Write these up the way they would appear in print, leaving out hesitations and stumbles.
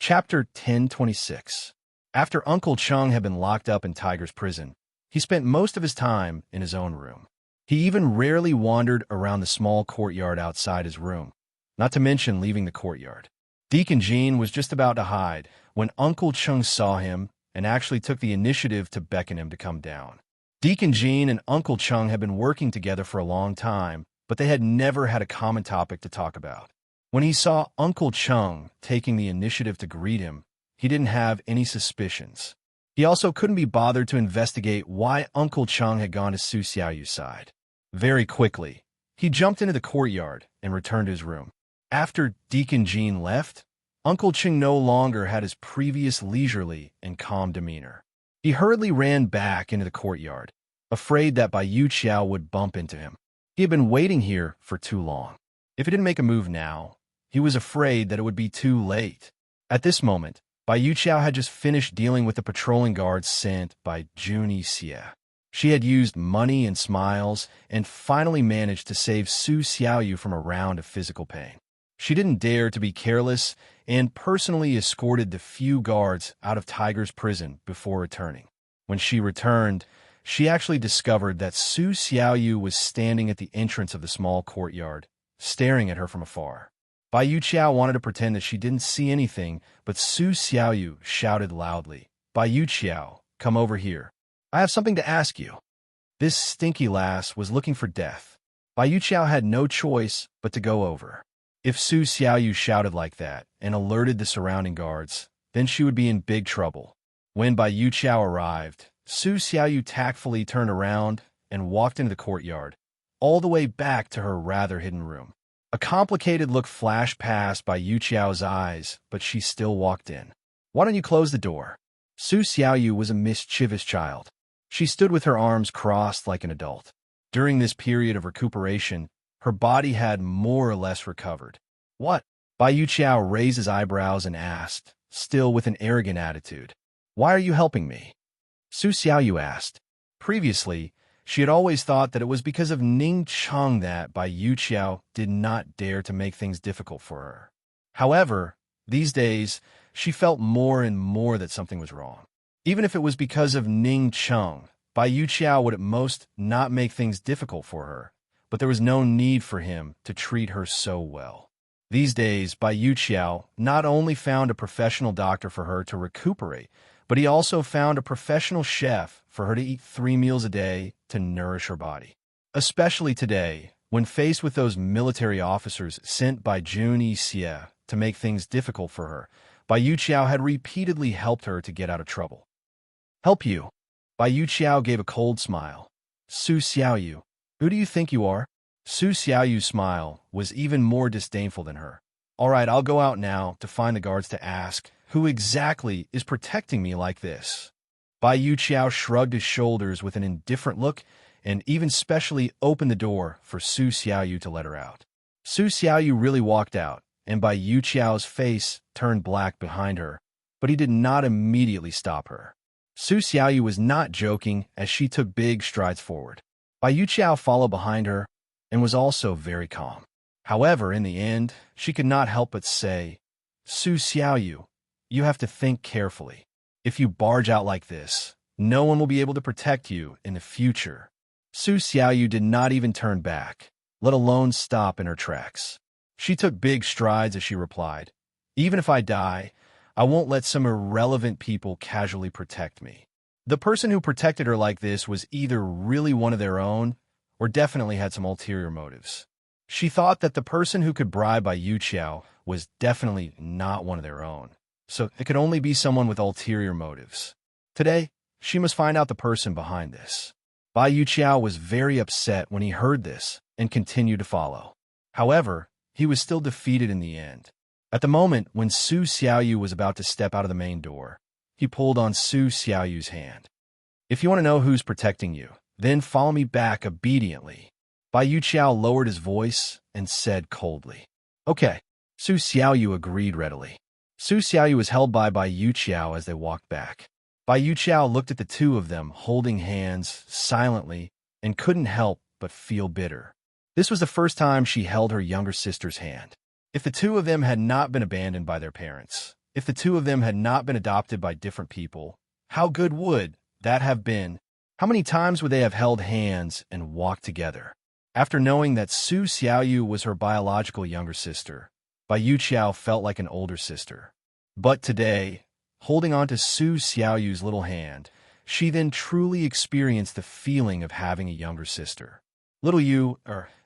Chapter 1026. After Uncle Chung had been locked up in Tiger's prison, he spent most of his time in his own room. He even rarely wandered around the small courtyard outside his room, not to mention leaving the courtyard. Deacon Jean was just about to hide when Uncle Chung saw him and actually took the initiative to beckon him to come down. Deacon Jean and Uncle Chung had been working together for a long time, but they had never had a common topic to talk about. When he saw Uncle Chung taking the initiative to greet him, he didn't have any suspicions. He also couldn't be bothered to investigate why Uncle Chung had gone to Su Xiaoyu's side. Very quickly, he jumped into the courtyard and returned to his room. After Deacon Jean left, Uncle Chung no longer had his previous leisurely and calm demeanor. He hurriedly ran back into the courtyard, afraid that Bai Yuqiao would bump into him. He had been waiting here for too long. If he didn't make a move now, he was afraid that it would be too late. At this moment, Bai Yuqiao had just finished dealing with the patrolling guards sent by Jun Xie. She had used money and smiles and finally managed to save Su Xiaoyu from a round of physical pain. She didn't dare to be careless and personally escorted the few guards out of Tiger's prison before returning. When she returned, she actually discovered that Su Xiaoyu was standing at the entrance of the small courtyard, staring at her from afar. Bai Yuqiao wanted to pretend that she didn't see anything, but Su Xiaoyu shouted loudly, "Bai Yuqiao, come over here. I have something to ask you." This stinky lass was looking for death. Bai Yuqiao had no choice but to go over. If Su Xiaoyu shouted like that and alerted the surrounding guards, then she would be in big trouble. When Bai Yuqiao arrived, Su Xiaoyu tactfully turned around and walked into the courtyard, all the way back to her rather hidden room. A complicated look flashed past Bai Yuqiao's eyes, but she still walked in. "Why don't you close the door?" Su Xiaoyu was a mischievous child. She stood with her arms crossed like an adult. During this period of recuperation, her body had more or less recovered. "What?" Bai Yuqiao raised his eyebrows and asked, still with an arrogant attitude. "Why are you helping me?" Su Xiaoyu asked. Previously, she had always thought that it was because of Ning Cheng that Bai Yuqiao did not dare to make things difficult for her. However, these days, she felt more and more that something was wrong. Even if it was because of Ning Cheng, Bai Yuqiao would at most not make things difficult for her, but there was no need for him to treat her so well. These days, Bai Yuqiao not only found a professional doctor for her to recuperate, but he also found a professional chef for her to eat 3 meals a day to nourish her body. Especially today, when faced with those military officers sent by Jun Xie to make things difficult for her, Bai Yuqiao had repeatedly helped her to get out of trouble. "Help you?" Bai Yuqiao gave a cold smile. "Su Xiaoyu, who do you think you are?" Su Xiaoyu's smile was even more disdainful than her. "All right, I'll go out now to find the guards to ask who exactly is protecting me like this." Bai Yuqiao shrugged his shoulders with an indifferent look and even specially opened the door for Su Xiaoyu to let her out. Su Xiaoyu really walked out, and Bai Yuqiao's face turned black behind her, but he did not immediately stop her. Su Xiaoyu was not joking as she took big strides forward. Bai Yuqiao followed behind her and was also very calm. However, in the end, she could not help but say, "Su Xiaoyu, you have to think carefully. If you barge out like this, no one will be able to protect you in the future." Su Xiaoyu did not even turn back, let alone stop in her tracks. She took big strides as she replied, "Even if I die, I won't let some irrelevant people casually protect me." The person who protected her like this was either really one of their own or definitely had some ulterior motives. She thought that the person who could bribe Bai Yuqiao was definitely not one of their own, so it could only be someone with ulterior motives. Today, she must find out the person behind this. Bai Yuqiao was very upset when he heard this and continued to follow. However, he was still defeated in the end. At the moment when Su Xiaoyu was about to step out of the main door, he pulled on Su Xiaoyu's hand. "If you want to know who's protecting you, then follow me back obediently." Bai Yuqiao lowered his voice and said coldly, "Okay." Su Xiaoyu agreed readily. Su Xiaoyu was held by Bai Yuqiao as they walked back. Bai Yuqiao looked at the two of them holding hands silently and couldn't help but feel bitter. This was the first time she held her younger sister's hand. If the two of them had not been abandoned by their parents, If the two of them had not been adopted by different people, how good would that have been? How many times would they have held hands and walked together? After knowing that Su Xiaoyu was her biological younger sister, Bai Yuqiao felt like an older sister. But today, holding on to Su Xiaoyu's little hand, she then truly experienced the feeling of having a younger sister. Little you,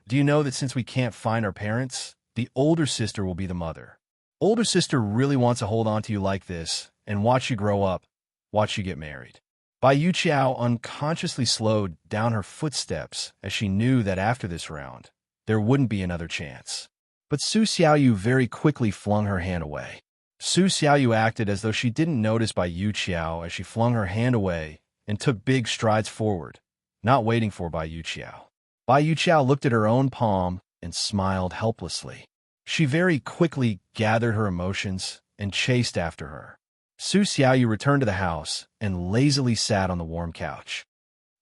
do you know that since we can't find our parents, the older sister will be the mother? Older sister really wants to hold on to you like this and watch you grow up, watch you get married. Bai Yuqiao unconsciously slowed down her footsteps as she knew that after this round, there wouldn't be another chance. But Su Xiaoyu very quickly flung her hand away. Su Xiaoyu acted as though she didn't notice Bai Yuqiao as she flung her hand away and took big strides forward, not waiting for Bai Yuqiao. Bai Yuqiao looked at her own palm and smiled helplessly. She very quickly gathered her emotions and chased after her. Su Xiaoyu returned to the house and lazily sat on the warm couch.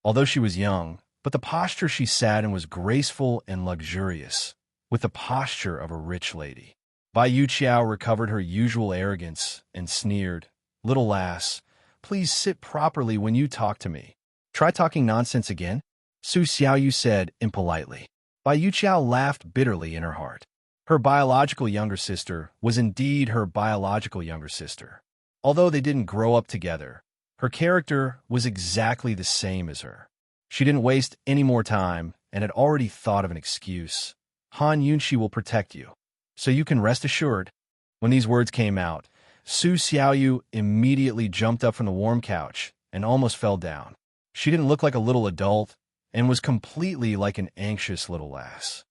Although she was young, but the posture she sat in was graceful and luxurious, with the posture of a rich lady. Bai Yuqiao recovered her usual arrogance and sneered, "Little lass, please sit properly when you talk to me. Try talking nonsense again," Su Xiaoyu said impolitely. Bai Yuqiao laughed bitterly in her heart. Her biological younger sister was indeed her biological younger sister. Although they didn't grow up together, her character was exactly the same as her. She didn't waste any more time and had already thought of an excuse. "Han Yunxi will protect you, so you can rest assured." When these words came out, Su Xiaoyu immediately jumped up from the warm couch and almost fell down. She didn't look like a little adult and was completely like an anxious little lass.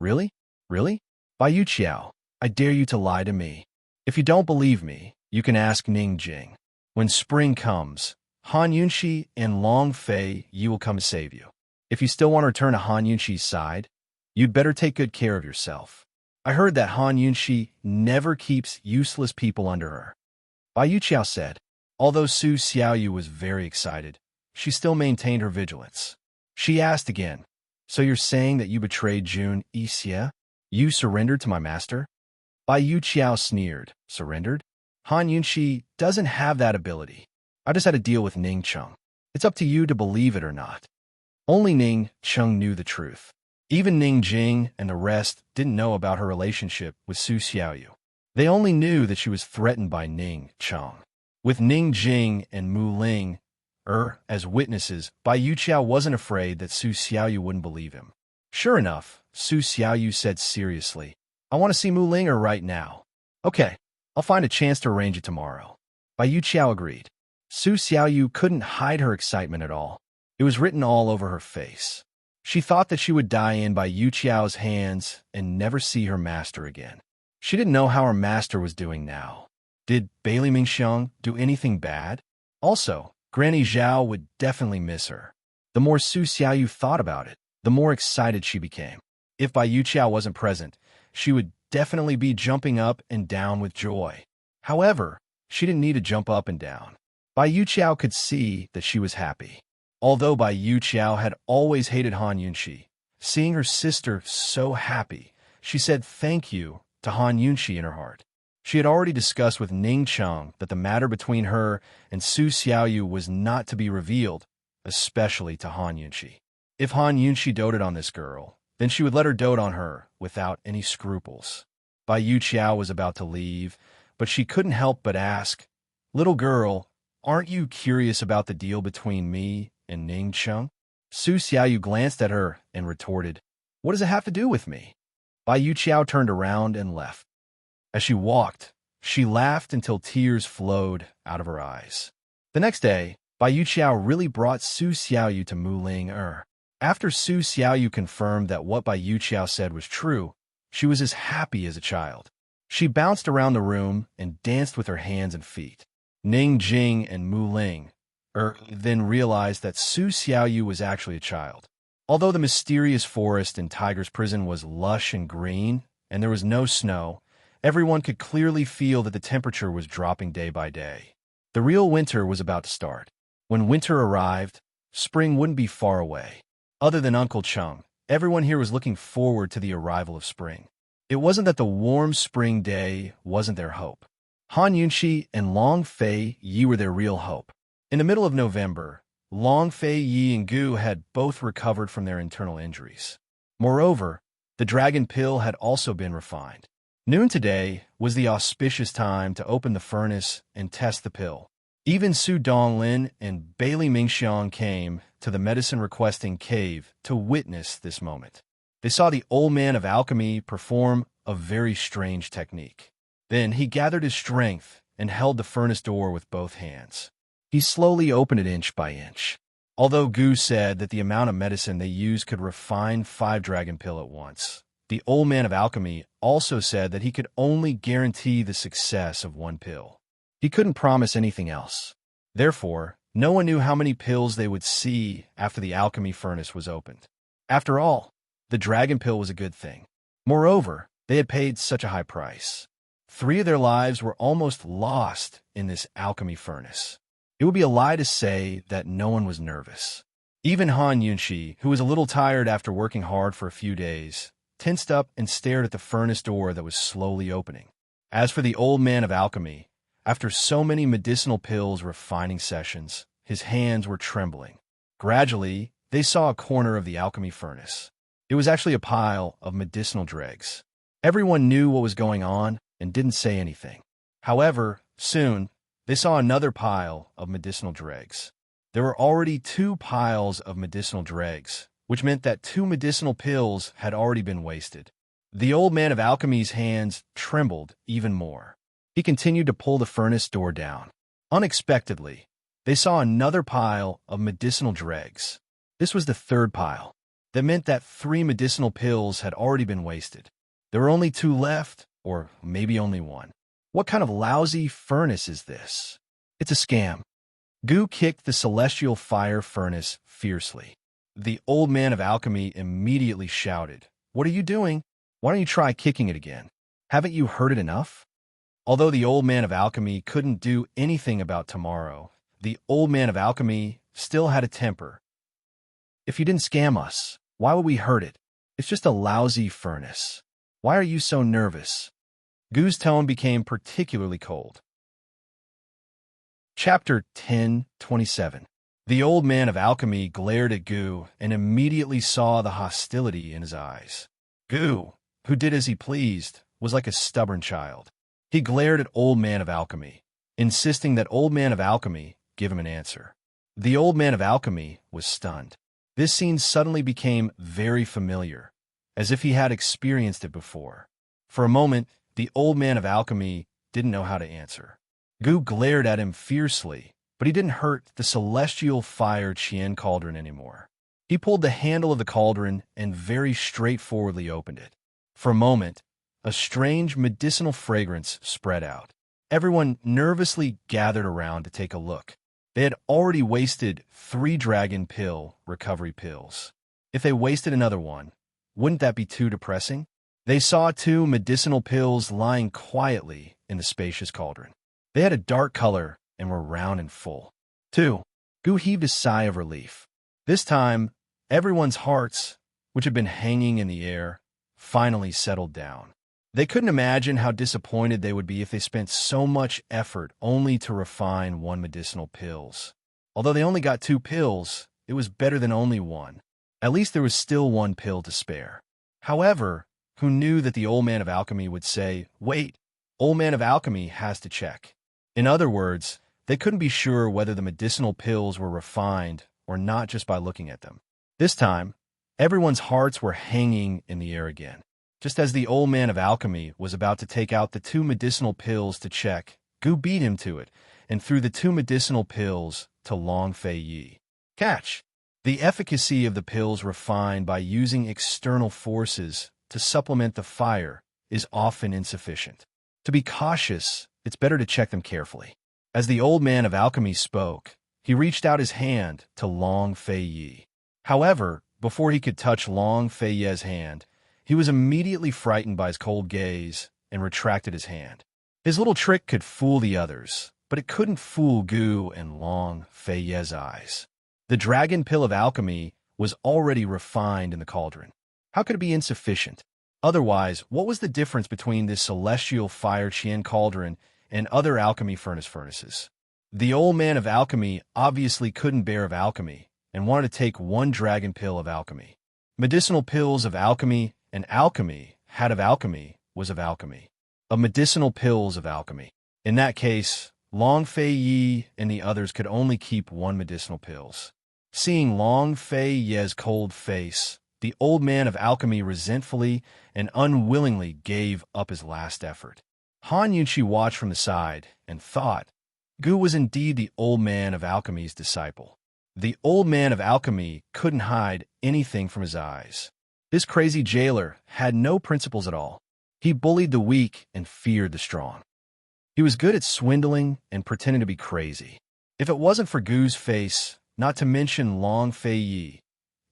"Really? Really? Bai Yuqiao, I dare you to lie to me. If you don't believe me, you can ask Ning Jing. When spring comes, Han Yunxi and Long Fei Yi will come save you. If you still want to return to Han Yunxi's side, you'd better take good care of yourself. I heard that Han Yunxi never keeps useless people under her." Bai Yuqiao said. Although Su Xiaoyu was very excited, she still maintained her vigilance. She asked again, "So you're saying that you betrayed Jun Yixie? You surrendered to my master?" Bai Yuqiao sneered. "Surrendered? Han Yunxi doesn't have that ability. I just had to deal with Ning Cheng. It's up to you to believe it or not." Only Ning Cheng knew the truth. Even Ning Jing and the rest didn't know about her relationship with Su Xiaoyu. They only knew that she was threatened by Ning Cheng. With Ning Jing and Mu Ling as witnesses, Bai Yuqiao wasn't afraid that Su Xiaoyu wouldn't believe him. Sure enough, Su Xiaoyu said seriously, "I want to see Mu Ling right now." "Okay, I'll find a chance to arrange it tomorrow." Bai Yuqiao agreed. Su Xiaoyu couldn't hide her excitement at all. It was written all over her face. She thought that she would die in Bai Yuqiao's hands and never see her master again. She didn't know how her master was doing now. Did Bailey Mingxiang do anything bad? Also, Granny Zhao would definitely miss her. The more Su Xiaoyu thought about it, the more excited she became. If Bai Yuqiao wasn't present, she would definitely be jumping up and down with joy. However, she didn't need to jump up and down. Bai Yuqiao could see that she was happy. Although Bai Yuqiao had always hated Han Yunxi, seeing her sister so happy, she said thank you to Han Yunxi in her heart. She had already discussed with Ning Cheng that the matter between her and Su Xiaoyu was not to be revealed, especially to Han Yunxi. If Han Yunxi doted on this girl, then she would let her dote on her without any scruples. Bai Yuqiao was about to leave, but she couldn't help but ask, "Little girl, aren't you curious about the deal between me and Ning Cheng?" Su Xiaoyu glanced at her and retorted, "What does it have to do with me?" Bai Yuqiao turned around and left. As she walked, she laughed until tears flowed out of her eyes. The next day, Bai Yuqiao really brought Su Xiaoyu to Mu Ling. After Su Xiaoyu confirmed that what Bai Yuqiao said was true, she was as happy as a child. She bounced around the room and danced with her hands and feet. Ning Jing and Mu Ling then realized that Su Xiaoyu was actually a child. Although the mysterious forest in Tiger's prison was lush and green, and there was no snow, everyone could clearly feel that the temperature was dropping day by day. The real winter was about to start. When winter arrived, spring wouldn't be far away. Other than Uncle Cheng, everyone here was looking forward to the arrival of spring. It wasn't that the warm spring day wasn't their hope. Han Yunxi and Long Fei Yi were their real hope. In the middle of November, Long Fei Yi and Gu had both recovered from their internal injuries. Moreover, the dragon pill had also been refined. Noon today was the auspicious time to open the furnace and test the pill. Even Su Donglin and Bailey Mingxiang came to the medicine-requesting cave to witness this moment. They saw the old man of alchemy perform a very strange technique. Then he gathered his strength and held the furnace door with both hands. He slowly opened it inch by inch. Although Gu said that the amount of medicine they used could refine 5 dragon pill at once, the old man of alchemy also said that he could only guarantee the success of 1 pill. He couldn't promise anything else. Therefore, no one knew how many pills they would see after the alchemy furnace was opened. After all, the dragon pill was a good thing. Moreover, they had paid such a high price. 3 of their lives were almost lost in this alchemy furnace. It would be a lie to say that no one was nervous. Even Han Yunxi, who was a little tired after working hard for a few days, tensed up and stared at the furnace door that was slowly opening. As for the old man of alchemy, after so many medicinal pills refining sessions, his hands were trembling. Gradually, they saw a corner of the alchemy furnace. It was actually a pile of medicinal dregs. Everyone knew what was going on and didn't say anything. However, soon, they saw another pile of medicinal dregs. There were already 2 piles of medicinal dregs, which meant that 2 medicinal pills had already been wasted. The old man of alchemy's hands trembled even more. He continued to pull the furnace door down. Unexpectedly, they saw another pile of medicinal dregs. This was the 3rd pile. That meant that 3 medicinal pills had already been wasted. There were only 2 left, or maybe only 1. What kind of lousy furnace is this? It's a scam. Gu kicked the celestial fire furnace fiercely. The old man of alchemy immediately shouted, "What are you doing? Why don't you try kicking it again? Haven't you heard it enough?" Although the old man of alchemy couldn't do anything about tomorrow, the old man of alchemy still had a temper. "If you didn't scam us, why would we hurt it? It's just a lousy furnace. Why are you so nervous?" Gu's tone became particularly cold. Chapter 10:27. The old man of alchemy glared at Gu and immediately saw the hostility in his eyes. Gu, who did as he pleased, was like a stubborn child. He glared at old man of alchemy, insisting that old man of alchemy give him an answer. The old man of alchemy was stunned. This scene suddenly became very familiar, as if he had experienced it before. For a moment, the old man of alchemy didn't know how to answer. Gu glared at him fiercely, but he didn't hurt the celestial fire Qian cauldron anymore. He pulled the handle of the cauldron and very straightforwardly opened it. For a moment, a strange medicinal fragrance spread out. Everyone nervously gathered around to take a look. They had already wasted 3 dragon pill recovery pills. If they wasted another one, wouldn't that be too depressing? They saw 2 medicinal pills lying quietly in the spacious cauldron. They had a dark color and were round and full. 2. Gu heaved a sigh of relief. This time, everyone's hearts, which had been hanging in the air, finally settled down. They couldn't imagine how disappointed they would be if they spent so much effort only to refine 1 medicinal pills. Although they only got 2 pills, it was better than only 1. At least there was still 1 pill to spare. However, who knew that the old man of alchemy would say, "Wait, old man of alchemy has to check." In other words, they couldn't be sure whether the medicinal pills were refined or not just by looking at them. This time, everyone's hearts were hanging in the air again. Just as the old man of alchemy was about to take out the 2 medicinal pills to check, Gu beat him to it and threw the 2 medicinal pills to Long Fei Yi. Catch! The efficacy of the pills refined by using external forces to supplement the fire is often insufficient. To be cautious, it's better to check them carefully. As the old man of alchemy spoke, he reached out his hand to Long Fei Yi. However, before he could touch Long Fei Yi's hand, he was immediately frightened by his cold gaze and retracted his hand. His little trick could fool the others, but it couldn't fool Gu and Long Fei Yi's eyes. The dragon pill of alchemy was already refined in the cauldron. How could it be insufficient? Otherwise, what was the difference between this celestial fire Qian cauldron and other alchemy furnaces. The old man of alchemy obviously couldn't bear of alchemy and wanted to take one dragon pill of alchemy. Medicinal pills of alchemy, and alchemy had of alchemy was of alchemy. Of medicinal pills of alchemy. In that case, Long Fei Yi and the others could only keep one medicinal pills. Seeing Long Fei Ye's cold face, the old man of alchemy resentfully and unwillingly gave up his last effort. Han Yunqi watched from the side and thought, Gu was indeed the old man of alchemy's disciple. The old man of alchemy couldn't hide anything from his eyes. This crazy jailer had no principles at all. He bullied the weak and feared the strong. He was good at swindling and pretending to be crazy. If it wasn't for Gu's face, not to mention Long Fei Yi,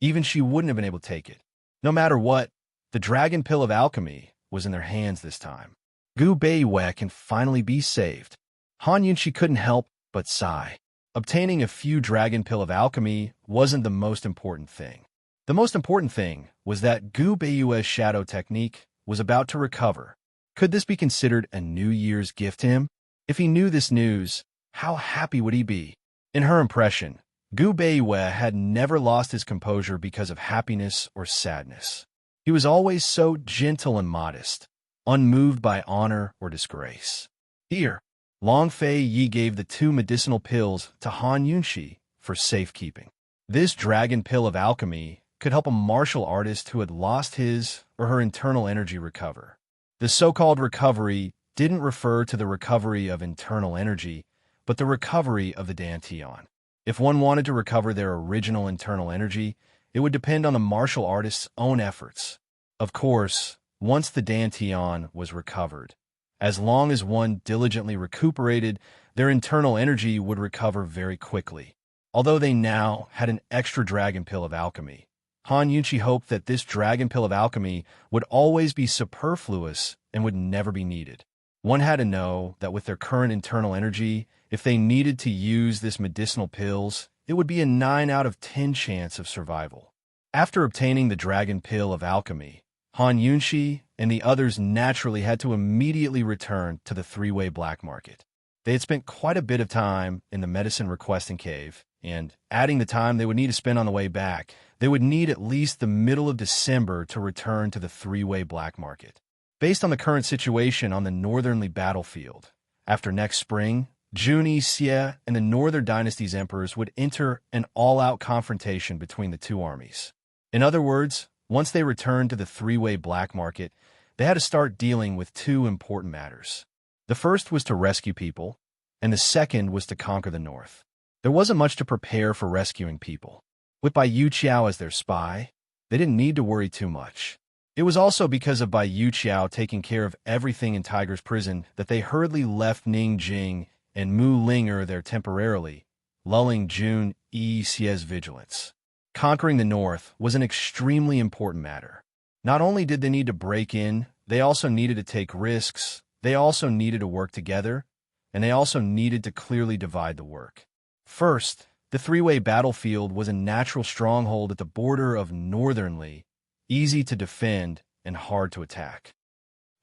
even she wouldn't have been able to take it. No matter what, the dragon pill of alchemy was in their hands this time. Gu Beiwei can finally be saved. Han Yunqi couldn't help but sigh. Obtaining a few dragon pill of alchemy wasn't the most important thing. The most important thing was that Gu Beiwei's shadow technique was about to recover. Could this be considered a New Year's gift to him? If he knew this news, how happy would he be? In her impression, Gu Beiwei had never lost his composure because of happiness or sadness. He was always so gentle and modest, unmoved by honor or disgrace. Here, Long Fei Yi gave the 2 medicinal pills to Han Yunqi for safekeeping. This dragon pill of alchemy could help a martial artist who had lost his or her internal energy recover. The so-called recovery didn't refer to the recovery of internal energy, but the recovery of the Dantian. If one wanted to recover their original internal energy, it would depend on the martial artist's own efforts. Of course, once the Dantian was recovered, as long as one diligently recuperated, their internal energy would recover very quickly. Although they now had an extra dragon pill of alchemy, Han Yunqi hoped that this dragon pill of alchemy would always be superfluous and would never be needed. One had to know that with their current internal energy, if they needed to use this medicinal pills, it would be a 9 out of 10 chance of survival. After obtaining the dragon pill of alchemy, Han Yunqi and the others naturally had to immediately return to the 3-way black market. They had spent quite a bit of time in the medicine requesting cave, and adding the time they would need to spend on the way back, they would need at least the middle of December to return to the 3-way black market. Based on the current situation on the northernly battlefield, after next spring, Juni Xie and the Northern Dynasty's emperors would enter an all-out confrontation between the 2 armies. In other words, once they returned to the 3-way black market, they had to start dealing with 2 important matters. The first was to rescue people, and the second was to conquer the north. There wasn't much to prepare for rescuing people. With Bai Yuqiao as their spy, they didn't need to worry too much. It was also because of Bai Yuqiao taking care of everything in Tiger's prison that they hurriedly left Ning Jing and Mu Linger there temporarily, lulling Jun Xie's vigilance. Conquering the north was an extremely important matter. Not only did they need to break in, they also needed to take risks, they also needed to work together, and they also needed to clearly divide the work. First, the 3-way battlefield was a natural stronghold at the border of northernly, easy to defend and hard to attack.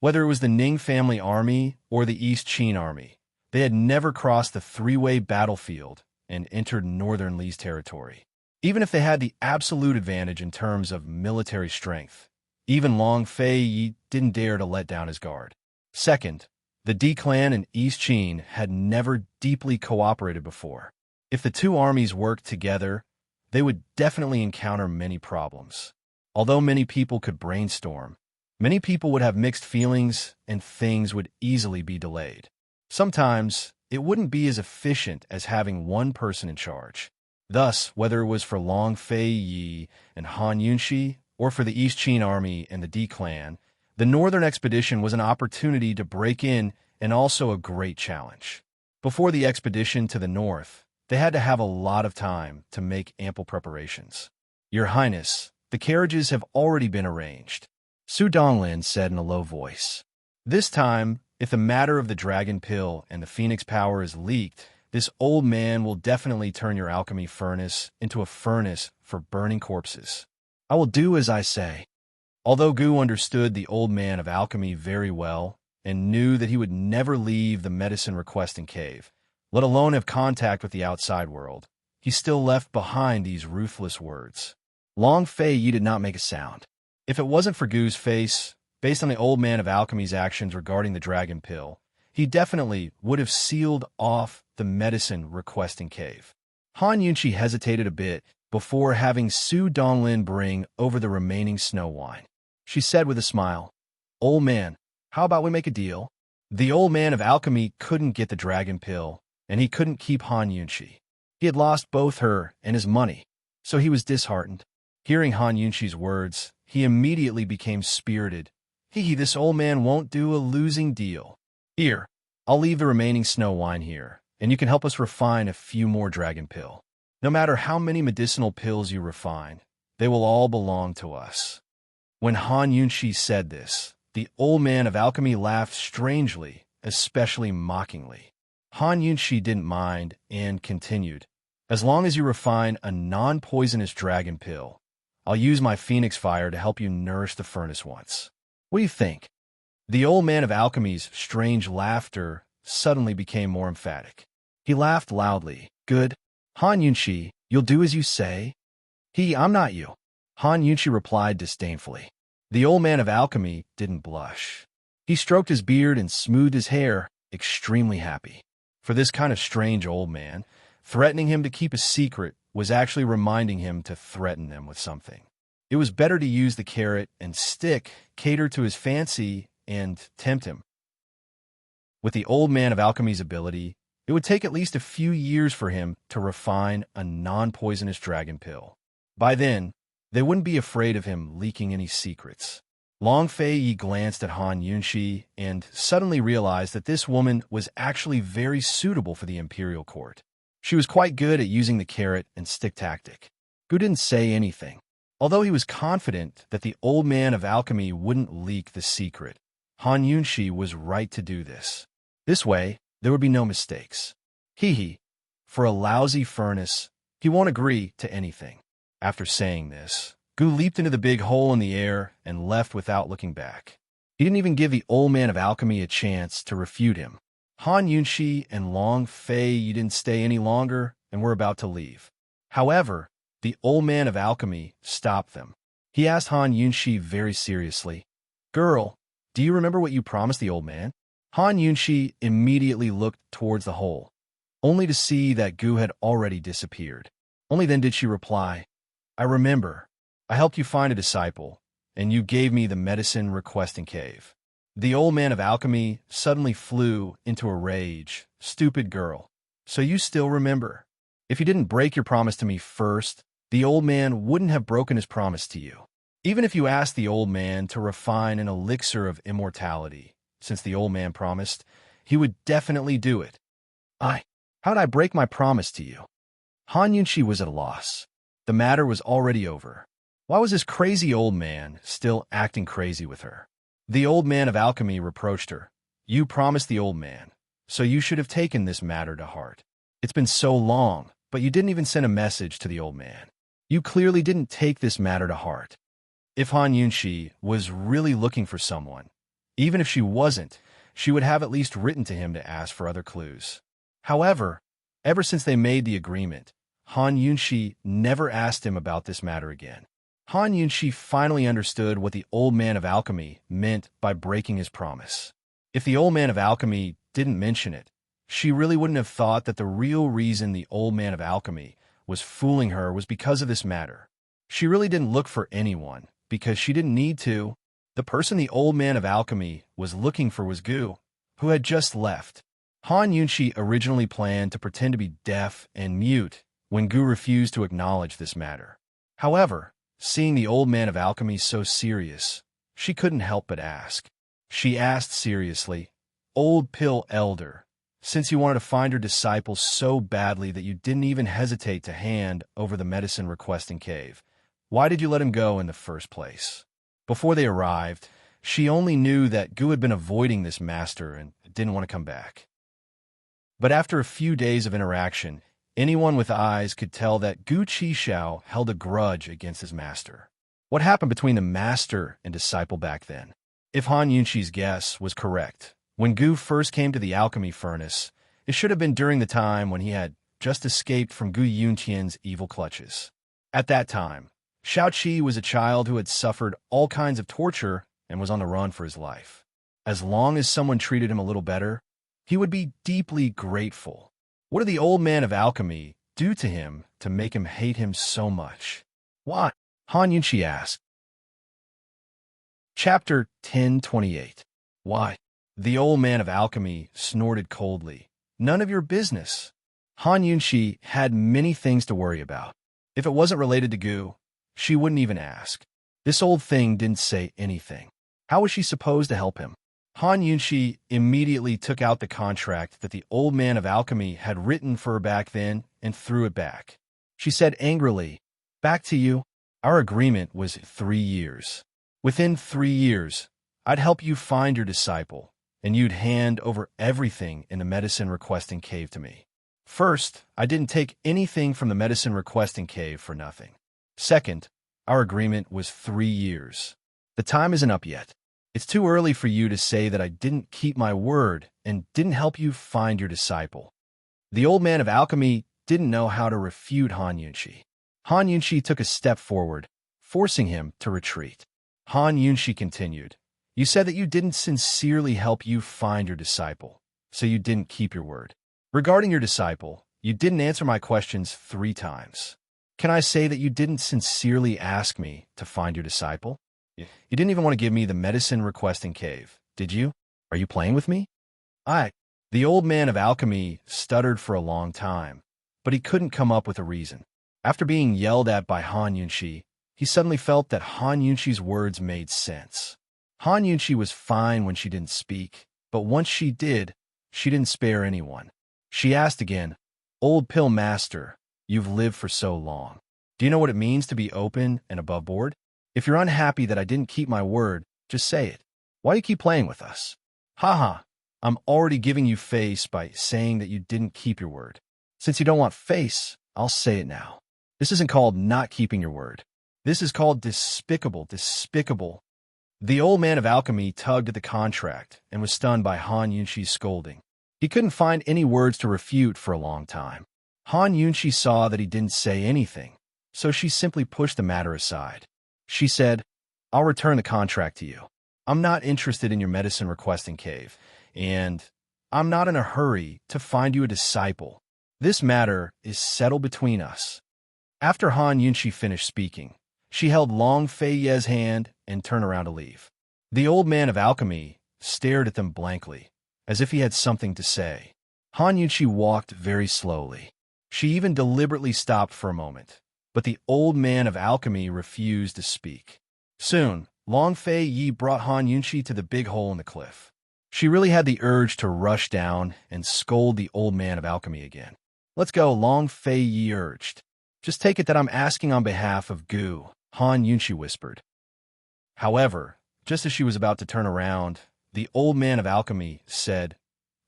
Whether it was the Ning family army or the East Qin army, they had never crossed the 3-way battlefield and entered northern Li's territory. Even if they had the absolute advantage in terms of military strength, even Long Fei Yi didn't dare to let down his guard. Second, the D clan and East Qin had never deeply cooperated before. If the 2 armies worked together, they would definitely encounter many problems. Although many people could brainstorm, many people would have mixed feelings and things would easily be delayed. Sometimes, it wouldn't be as efficient as having one person in charge. Thus, whether it was for Long Fei Yi and Han Yunqi or for the East Qin army and the D clan, the northern expedition was an opportunity to break in and also a great challenge. Before the expedition to the north, they had to have a lot of time to make ample preparations. Your Highness, the carriages have already been arranged, Su Donglin said in a low voice. This time, if the matter of the dragon pill and the phoenix power is leaked, this old man will definitely turn your alchemy furnace into a furnace for burning corpses. I will do as I say. Although Gu understood the old man of alchemy very well, and knew that he would never leave the medicine-requesting cave, let alone have contact with the outside world. He still left behind these ruthless words. Long Fei Yi did not make a sound. If it wasn't for Gu's face, based on the old man of alchemy's actions regarding the dragon pill, he definitely would have sealed off the medicine-requesting cave. Han Yunqi hesitated a bit before having Su Donglin bring over the remaining snow wine. She said with a smile, "Old man, how about we make a deal?" The old man of alchemy couldn't get the dragon pill, and he couldn't keep Han Yunqi. He had lost both her and his money, so he was disheartened. Hearing Han Yunqi's words, he immediately became spirited. This old man won't do a losing deal. Here, I'll leave the remaining snow wine here, and you can help us refine a few more dragon pill. No matter how many medicinal pills you refine, they will all belong to us. When Han Yunqi said this, the old man of alchemy laughed strangely, especially mockingly. Han Yunqi didn't mind and continued, "As long as you refine a non-poisonous dragon pill, I'll use my phoenix fire to help you nourish the furnace once. What do you think?" The old man of alchemy's strange laughter suddenly became more emphatic. He laughed loudly. "Good. Han Yunqi, you'll do as you say?" "I'm not you," Han Yunqi replied disdainfully. The old man of alchemy didn't blush. He stroked his beard and smoothed his hair, extremely happy. For this kind of strange old man, threatening him to keep a secret was actually reminding him to threaten them with something. It was better to use the carrot and stick, cater to his fancy, and tempt him. With the old man of alchemy's ability, it would take at least a few years for him to refine a non-poisonous dragon pill. By then, they wouldn't be afraid of him leaking any secrets. Long Fei Yi glanced at Han Yunqi and suddenly realized that this woman was actually very suitable for the imperial court. She was quite good at using the carrot and stick tactic. Gu didn't say anything, although he was confident that the old man of alchemy wouldn't leak the secret. Han Yunqi was right to do this. This way, there would be no mistakes. For a lousy furnace, he won't agree to anything. After saying this, Gu leaped into the big hole in the air and left without looking back. He didn't even give the old man of alchemy a chance to refute him. Han Yunqi and Long Fei Yi didn't stay any longer and were about to leave. However, the old man of alchemy stopped them. He asked Han Yunqi very seriously, "Girl, do you remember what you promised the old man?" Han Yunqi immediately looked towards the hole, only to see that Gu had already disappeared. Only then did she reply, "I remember. I helped you find a disciple, and you gave me the medicine-requesting cave." The old man of alchemy suddenly flew into a rage. "Stupid girl. So you still remember. If you didn't break your promise to me first, the old man wouldn't have broken his promise to you. Even if you asked the old man to refine an elixir of immortality, since the old man promised, he would definitely do it." How'd I break my promise to you?" Han Yunqi was at a loss. The matter was already over. Why was this crazy old man still acting crazy with her? The old man of alchemy reproached her. "You promised the old man, so you should have taken this matter to heart. It's been so long, but you didn't even send a message to the old man. You clearly didn't take this matter to heart." If Han Yunqi was really looking for someone, even if she wasn't, she would have at least written to him to ask for other clues. However, ever since they made the agreement, Han Yunqi never asked him about this matter again. Han Yunqi finally understood what the old man of alchemy meant by breaking his promise. If the old man of alchemy didn't mention it, she really wouldn't have thought that the real reason the old man of alchemy was fooling her was because of this matter. She really didn't look for anyone, because she didn't need to. The person the old man of alchemy was looking for was Gu, who had just left. Han Yunqi originally planned to pretend to be deaf and mute when Gu refused to acknowledge this matter. However, seeing the old man of alchemy so serious, she couldn't help but ask. She asked seriously, "Old Pill Elder, since you wanted to find your disciple so badly that you didn't even hesitate to hand over the medicine-requesting cave, why did you let him go in the first place?" Before they arrived, she only knew that Gu had been avoiding this master and didn't want to come back. But after a few days of interaction, anyone with eyes could tell that Gu Qishao held a grudge against his master. What happened between the master and disciple back then? If Han Yunxi's guess was correct, when Gu first came to the alchemy furnace, it should have been during the time when he had just escaped from Gu Yuntian's evil clutches. At that time, Xiaoqi was a child who had suffered all kinds of torture and was on the run for his life. As long as someone treated him a little better, he would be deeply grateful. What did the old man of alchemy do to him to make him hate him so much? Why? Han Yunxi asked. Chapter 1028. Why? The old man of alchemy snorted coldly. None of your business. Han Yunxi had many things to worry about. If it wasn't related to Gu, she wouldn't even ask. This old thing didn't say anything. How was she supposed to help him? Han Yunxi immediately took out the contract that the old man of alchemy had written for her back then and threw it back. She said angrily, "Back to you. Our agreement was 3 years. Within 3 years, I'd help you find your disciple, and you'd hand over everything in the medicine requesting cave to me. First, I didn't take anything from the medicine requesting cave for nothing. Second, our agreement was 3 years. The time isn't up yet. It's too early for you to say that I didn't keep my word and didn't help you find your disciple." The old man of alchemy didn't know how to refute Han Yunxi. Han Yunxi took a step forward, forcing him to retreat. Han Yunxi continued, "You said that you didn't sincerely help you find your disciple, so you didn't keep your word. Regarding your disciple, you didn't answer my questions 3 times. Can I say that you didn't sincerely ask me to find your disciple? You didn't even want to give me the medicine requesting cave, did you? Are you playing with me?" The old man of alchemy stuttered for a long time, but he couldn't come up with a reason. After being yelled at by Han Yunxi, he suddenly felt that Han Yunxi's words made sense. Han Yunxi was fine when she didn't speak, but once she did, she didn't spare anyone. She asked again, "Old Pill Master, you've lived for so long. Do you know what it means to be open and above board? If you're unhappy that I didn't keep my word, just say it. Why do you keep playing with us? Haha, I'm already giving you face by saying that you didn't keep your word. Since you don't want face, I'll say it now. This isn't called not keeping your word. This is called despicable. The old man of alchemy tugged at the contract and was stunned by Han Yunxi's scolding. He couldn't find any words to refute for a long time. Han Yunxi saw that he didn't say anything, so she simply pushed the matter aside. She said, "I'll return the contract to you. I'm not interested in your medicine requesting cave, and I'm not in a hurry to find you a disciple. This matter is settled between us." After Han Yunxi finished speaking, she held Long Fei Ye's hand and turned around to leave. The old man of alchemy stared at them blankly, as if he had something to say. Han Yunxi walked very slowly. She even deliberately stopped for a moment, but the old man of alchemy refused to speak. Soon, Long Fei Yi brought Han Yunxi to the big hole in the cliff. She really had the urge to rush down and scold the old man of alchemy again. "Let's go," Long Fei Yi urged. "Just take it that I'm asking on behalf of Gu," Han Yunxi whispered. However, just as she was about to turn around, the old man of alchemy said,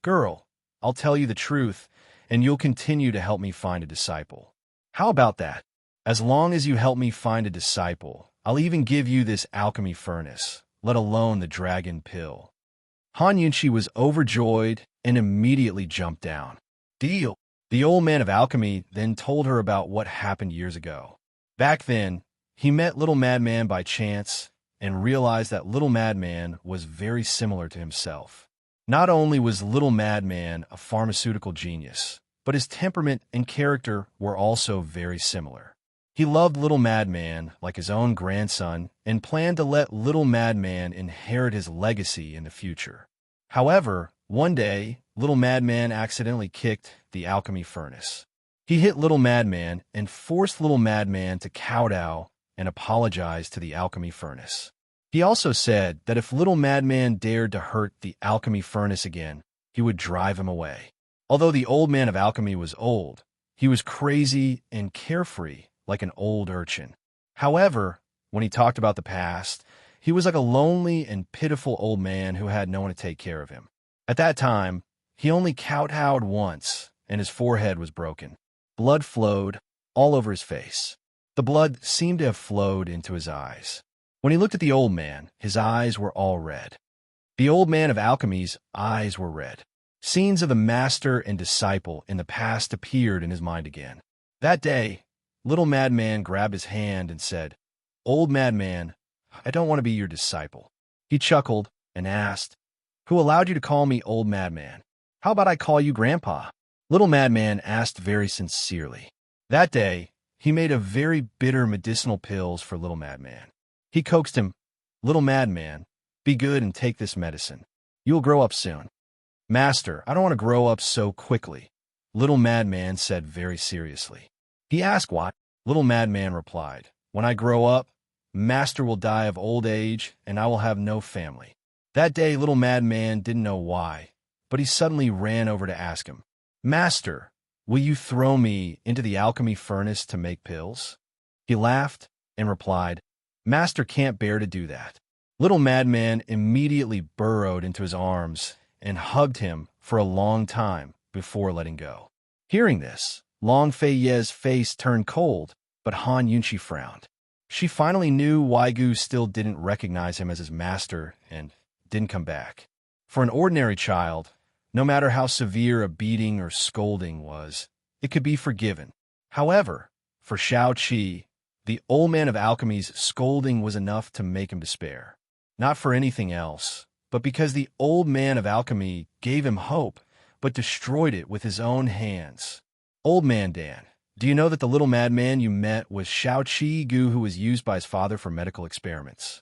"Girl, I'll tell you the truth, and you'll continue to help me find a disciple. How about that? As long as you help me find a disciple, I'll even give you this alchemy furnace, let alone the dragon pill." Han Yunxi was overjoyed and immediately jumped down. "Deal." The old man of alchemy then told her about what happened years ago. Back then, he met Little Madman by chance and realized that Little Madman was very similar to himself. Not only was Little Madman a pharmaceutical genius, but his temperament and character were also very similar. He loved Little Madman like his own grandson and planned to let Little Madman inherit his legacy in the future. However, one day, Little Madman accidentally kicked the alchemy furnace. He hit Little Madman and forced Little Madman to kowtow and apologize to the alchemy furnace. He also said that if Little Madman dared to hurt the alchemy furnace again, he would drive him away. Although the old man of alchemy was old, he was crazy and carefree like an old urchin. However, when he talked about the past, he was like a lonely and pitiful old man who had no one to take care of him. At that time, he only kowtowed once, and his forehead was broken. Blood flowed all over his face. The blood seemed to have flowed into his eyes. When he looked at the old man, his eyes were all red. The old man of alchemy's eyes were red. Scenes of the master and disciple in the past appeared in his mind again. That day, little madman grabbed his hand and said, "Old madman, I don't want to be your disciple." He chuckled and asked, "Who allowed you to call me old madman? How about I call you grandpa?" Little madman asked very sincerely. That day, he made a very bitter medicinal pills for little madman. He coaxed him, "Little madman, be good and take this medicine. You will grow up soon." "Master, I don't want to grow up so quickly," little madman said very seriously. He asked why. Little madman replied, "When I grow up, master will die of old age and I will have no family." That day, little madman didn't know why, but he suddenly ran over to ask him, "Master, will you throw me into the alchemy furnace to make pills?" He laughed and replied, "Master can't bear to do that." Little madman immediately burrowed into his arms and hugged him for a long time before letting go. Hearing this, Long Fei Ye's face turned cold, but Han Yunqi frowned. She finally knew why Gu still didn't recognize him as his master and didn't come back. For an ordinary child, no matter how severe a beating or scolding was, it could be forgiven. However, for Shao Qi, the old man of alchemy's scolding was enough to make him despair. Not for anything else, but because the old man of alchemy gave him hope, but destroyed it with his own hands. "Old man Dan, do you know that the little madman you met was Shao Qi Gu, who was used by his father for medical experiments?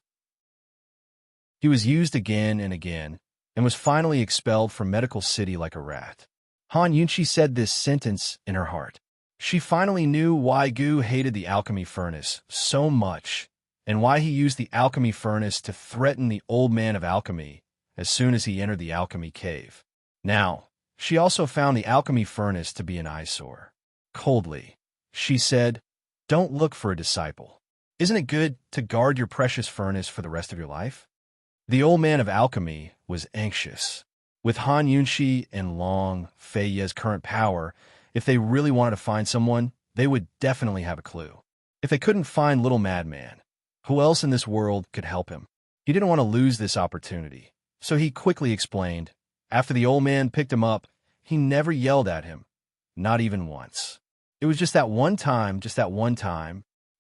He was used again and again, and was finally expelled from Medical City like a rat." Han Yunqi said this sentence in her heart. She finally knew why Gu hated the alchemy furnace so much, and why he used the alchemy furnace to threaten the old man of alchemy as soon as he entered the alchemy cave. Now, she also found the alchemy furnace to be an eyesore. Coldly, she said, "Don't look for a disciple. Isn't it good to guard your precious furnace for the rest of your life?" The old man of alchemy was anxious. With Han Yunqi and Long Fei Ye's current power, if they really wanted to find someone, they would definitely have a clue. If they couldn't find little madman, who else in this world could help him? He didn't want to lose this opportunity, so he quickly explained. After the old man picked him up, he never yelled at him, not even once. It was just that one time,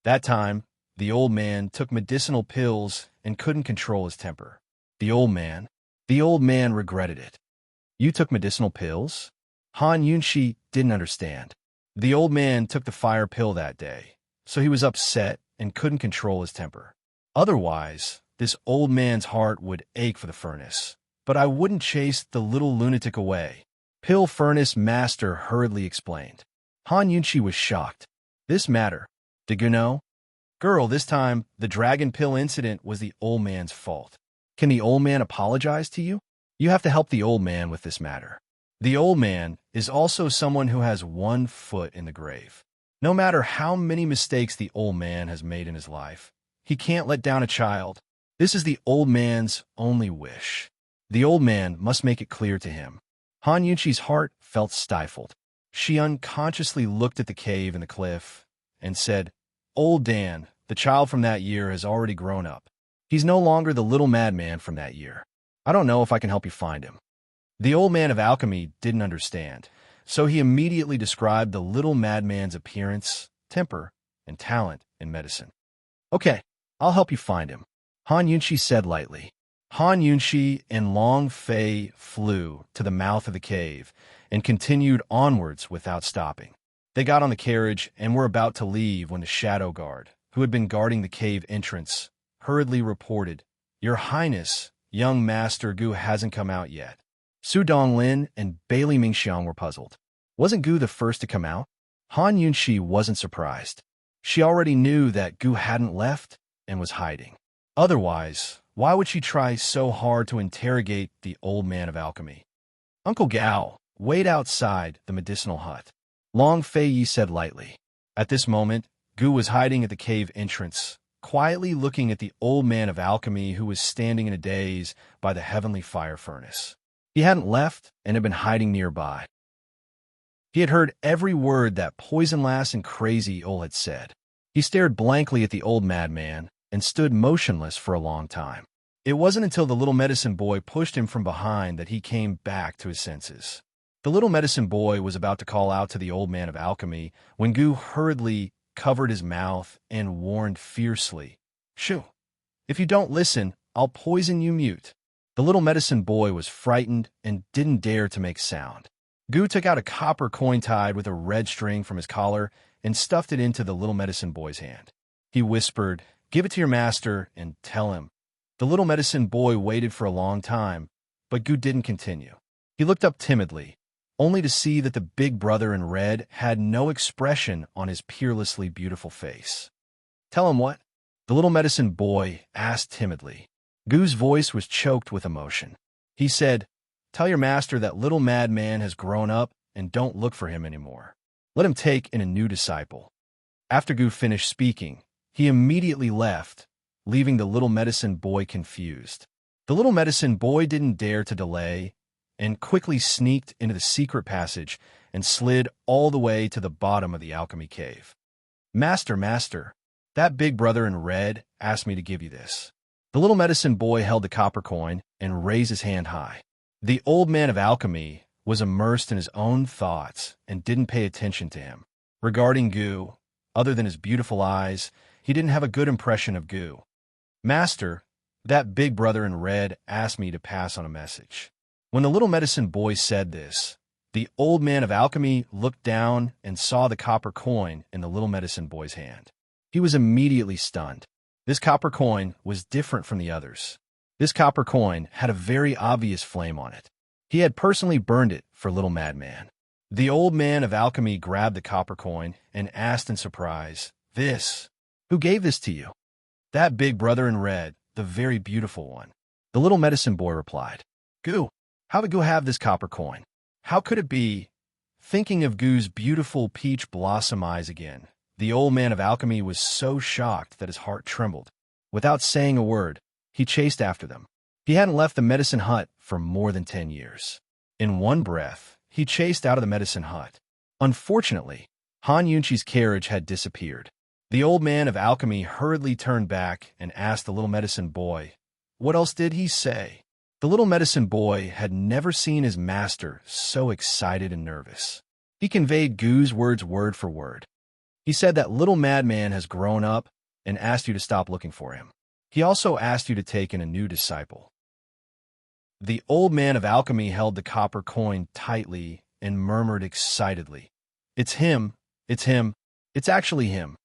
That time, the old man took medicinal pills and couldn't control his temper. The old man regretted it. "You took medicinal pills?" Han Yunqi didn't understand. The old man took the fire pill that day, so he was upset and couldn't control his temper. Otherwise, this old man's heart would ache for the furnace. "But I wouldn't chase the little lunatic away," Pill Furnace Master hurriedly explained. Han Yunqi was shocked. This matter, did you know? "Girl, this time, the dragon pill incident was the old man's fault. Can the old man apologize to you? You have to help the old man with this matter." The old man is also someone who has one foot in the grave. No matter how many mistakes the old man has made in his life, he can't let down a child. This is the old man's only wish. The old man must make it clear to him. Han Yunqi's heart felt stifled. She unconsciously looked at the cave in the cliff and said, "Old Dan, the child from that year, has already grown up. He's no longer the little madman from that year. I don't know if I can help you find him." The old man of alchemy didn't understand, so he immediately described the little madman's appearance, temper, and talent in medicine. "Okay, I'll help you find him," Han Yunqi said lightly. Han Yunqi and Long Fei flew to the mouth of the cave and continued onwards without stopping. They got on the carriage and were about to leave when the shadow guard, who had been guarding the cave entrance, hurriedly reported, "Your Highness, young Master Gu hasn't come out yet." Su Donglin and Bailey Mingxiang were puzzled. Wasn't Gu the first to come out? Han Yunqi wasn't surprised. She already knew that Gu hadn't left and was hiding. Otherwise, why would she try so hard to interrogate the old man of alchemy? "Uncle Gao, wait outside the medicinal hut," Long Fei Yi said lightly. At this moment, Gu was hiding at the cave entrance, quietly looking at the old man of alchemy who was standing in a daze by the heavenly fire furnace. He hadn't left and had been hiding nearby. He had heard every word that Poison Lass and Crazy Ol had said. He stared blankly at the old madman and stood motionless for a long time. It wasn't until the little medicine boy pushed him from behind that he came back to his senses. The little medicine boy was about to call out to the old man of alchemy when Gu hurriedly covered his mouth and warned fiercely, "Shoo! If you don't listen, I'll poison you mute." The little medicine boy was frightened and didn't dare to make sound. Gu took out a copper coin tied with a red string from his collar and stuffed it into the little medicine boy's hand. He whispered, "Give it to your master and tell him." The little medicine boy waited for a long time, but Gu didn't continue. He looked up timidly, only to see that the big brother in red had no expression on his peerlessly beautiful face. "Tell him what?" the little medicine boy asked timidly. Gu's voice was choked with emotion. He said, "Tell your master that little madman has grown up and don't look for him anymore. Let him take in a new disciple." After Gu finished speaking, he immediately left, leaving the little medicine boy confused. The little medicine boy didn't dare to delay and quickly sneaked into the secret passage and slid all the way to the bottom of the alchemy cave. "Master, master, that big brother in red asked me to give you this." The little medicine boy held the copper coin and raised his hand high. The old man of alchemy was immersed in his own thoughts and didn't pay attention to him. Regarding Gu, other than his beautiful eyes, he didn't have a good impression of Gu. "Master, that big brother in red asked me to pass on a message." When the little medicine boy said this, the old man of alchemy looked down and saw the copper coin in the little medicine boy's hand. He was immediately stunned. This copper coin was different from the others. This copper coin had a very obvious flame on it. He had personally burned it for little madman. The old man of alchemy grabbed the copper coin and asked in surprise, "This? Who gave this to you?" "That big brother in red, the very beautiful one." The little medicine boy replied. "Gu, how did Gu have this copper coin? How could it be?" Thinking of Gu's beautiful peach blossom eyes again, the old man of alchemy was so shocked that his heart trembled. Without saying a word, he chased after them. He hadn't left the medicine hut for more than 10 years. In one breath, he chased out of the medicine hut. Unfortunately, Han Yunqi's carriage had disappeared. The old man of alchemy hurriedly turned back and asked the little medicine boy, "What else did he say?" The little medicine boy had never seen his master so excited and nervous. He conveyed Gu's words word for word. He said that little madman has grown up and asked you to stop looking for him. He also asked you to take in a new disciple. The old man of alchemy held the copper coin tightly and murmured excitedly, "It's him, it's him, it's actually him."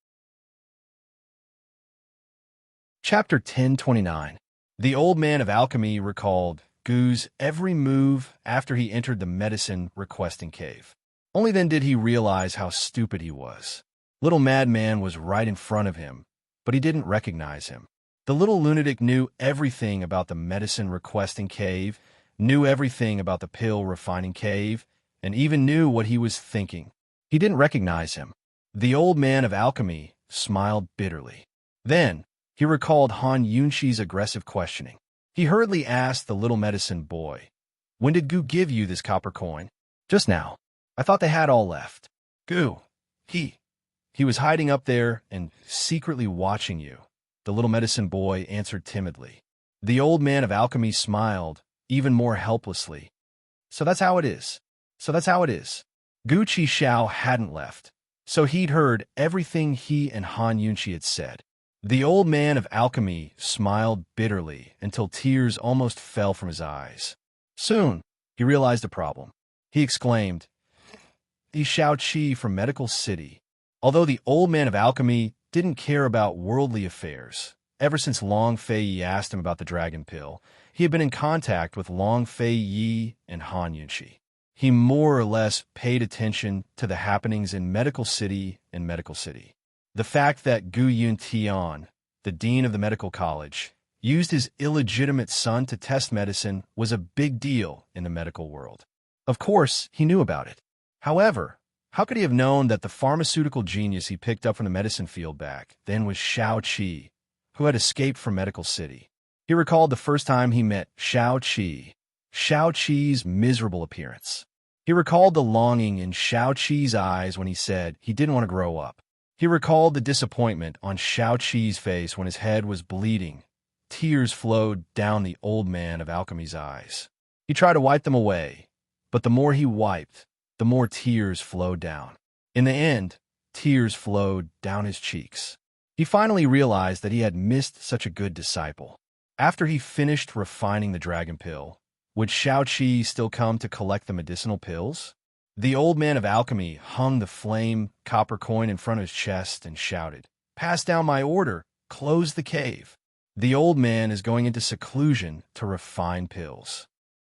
Chapter 1029. The old man of alchemy recalled Gu's every move after he entered the medicine requesting cave. Only then did he realize how stupid he was. Little madman was right in front of him, but he didn't recognize him. The little lunatic knew everything about the medicine requesting cave, knew everything about the pill refining cave, and even knew what he was thinking. He didn't recognize him. The old man of alchemy smiled bitterly. Then, he recalled Han Yunqi's aggressive questioning. He hurriedly asked the little medicine boy, "When did Gu give you this copper coin?" "Just now. I thought they had all left." "Gu, he was hiding up there and secretly watching you," the little medicine boy answered timidly. The old man of alchemy smiled, even more helplessly. So that's how it is. Gu Qixiao hadn't left, so he'd heard everything he and Han Yunqi had said. The old man of alchemy smiled bitterly until tears almost fell from his eyes. Soon, he realized the problem. He exclaimed, "He's Shao Qi from Medical City." Although the old man of alchemy didn't care about worldly affairs, ever since Long Fei Yi asked him about the dragon pill, he had been in contact with Long Fei Yi and Han Yunqi. He more or less paid attention to the happenings in Medical City and Medical City. The fact that Gu Yuntian, the dean of the medical college, used his illegitimate son to test medicine was a big deal in the medical world. Of course, he knew about it. However, how could he have known that the pharmaceutical genius he picked up from the medicine field back then was Shao Qi, who had escaped from Medical City? He recalled the first time he met Shao Qi's miserable appearance. He recalled the longing in Shao Qi's eyes when he said he didn't want to grow up. He recalled the disappointment on Xiao Qi's face when his head was bleeding. Tears flowed down the old man of alchemy's eyes. He tried to wipe them away, but the more he wiped, the more tears flowed down. In the end, tears flowed down his cheeks. He finally realized that he had missed such a good disciple. After he finished refining the dragon pill, would Xiao Qi still come to collect the medicinal pills? The old man of alchemy hung the flame copper coin in front of his chest and shouted, "Pass down my order, close the cave." The old man is going into seclusion to refine pills.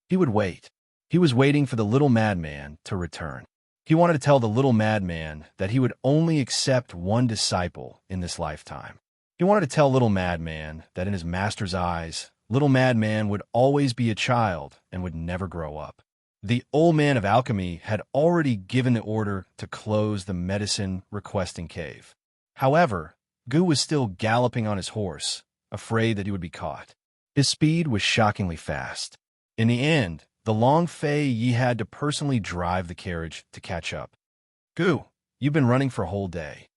He would wait. He was waiting for the little madman to return. He wanted to tell the little madman that he would only accept one disciple in this lifetime. He wanted to tell little madman that in his master's eyes, little madman would always be a child and would never grow up. The old man of alchemy had already given the order to close the medicine-requesting cave. However, Gu was still galloping on his horse, afraid that he would be caught. His speed was shockingly fast. In the end, the Long Fei Yi had to personally drive the carriage to catch up. "Gu, you've been running for a whole day.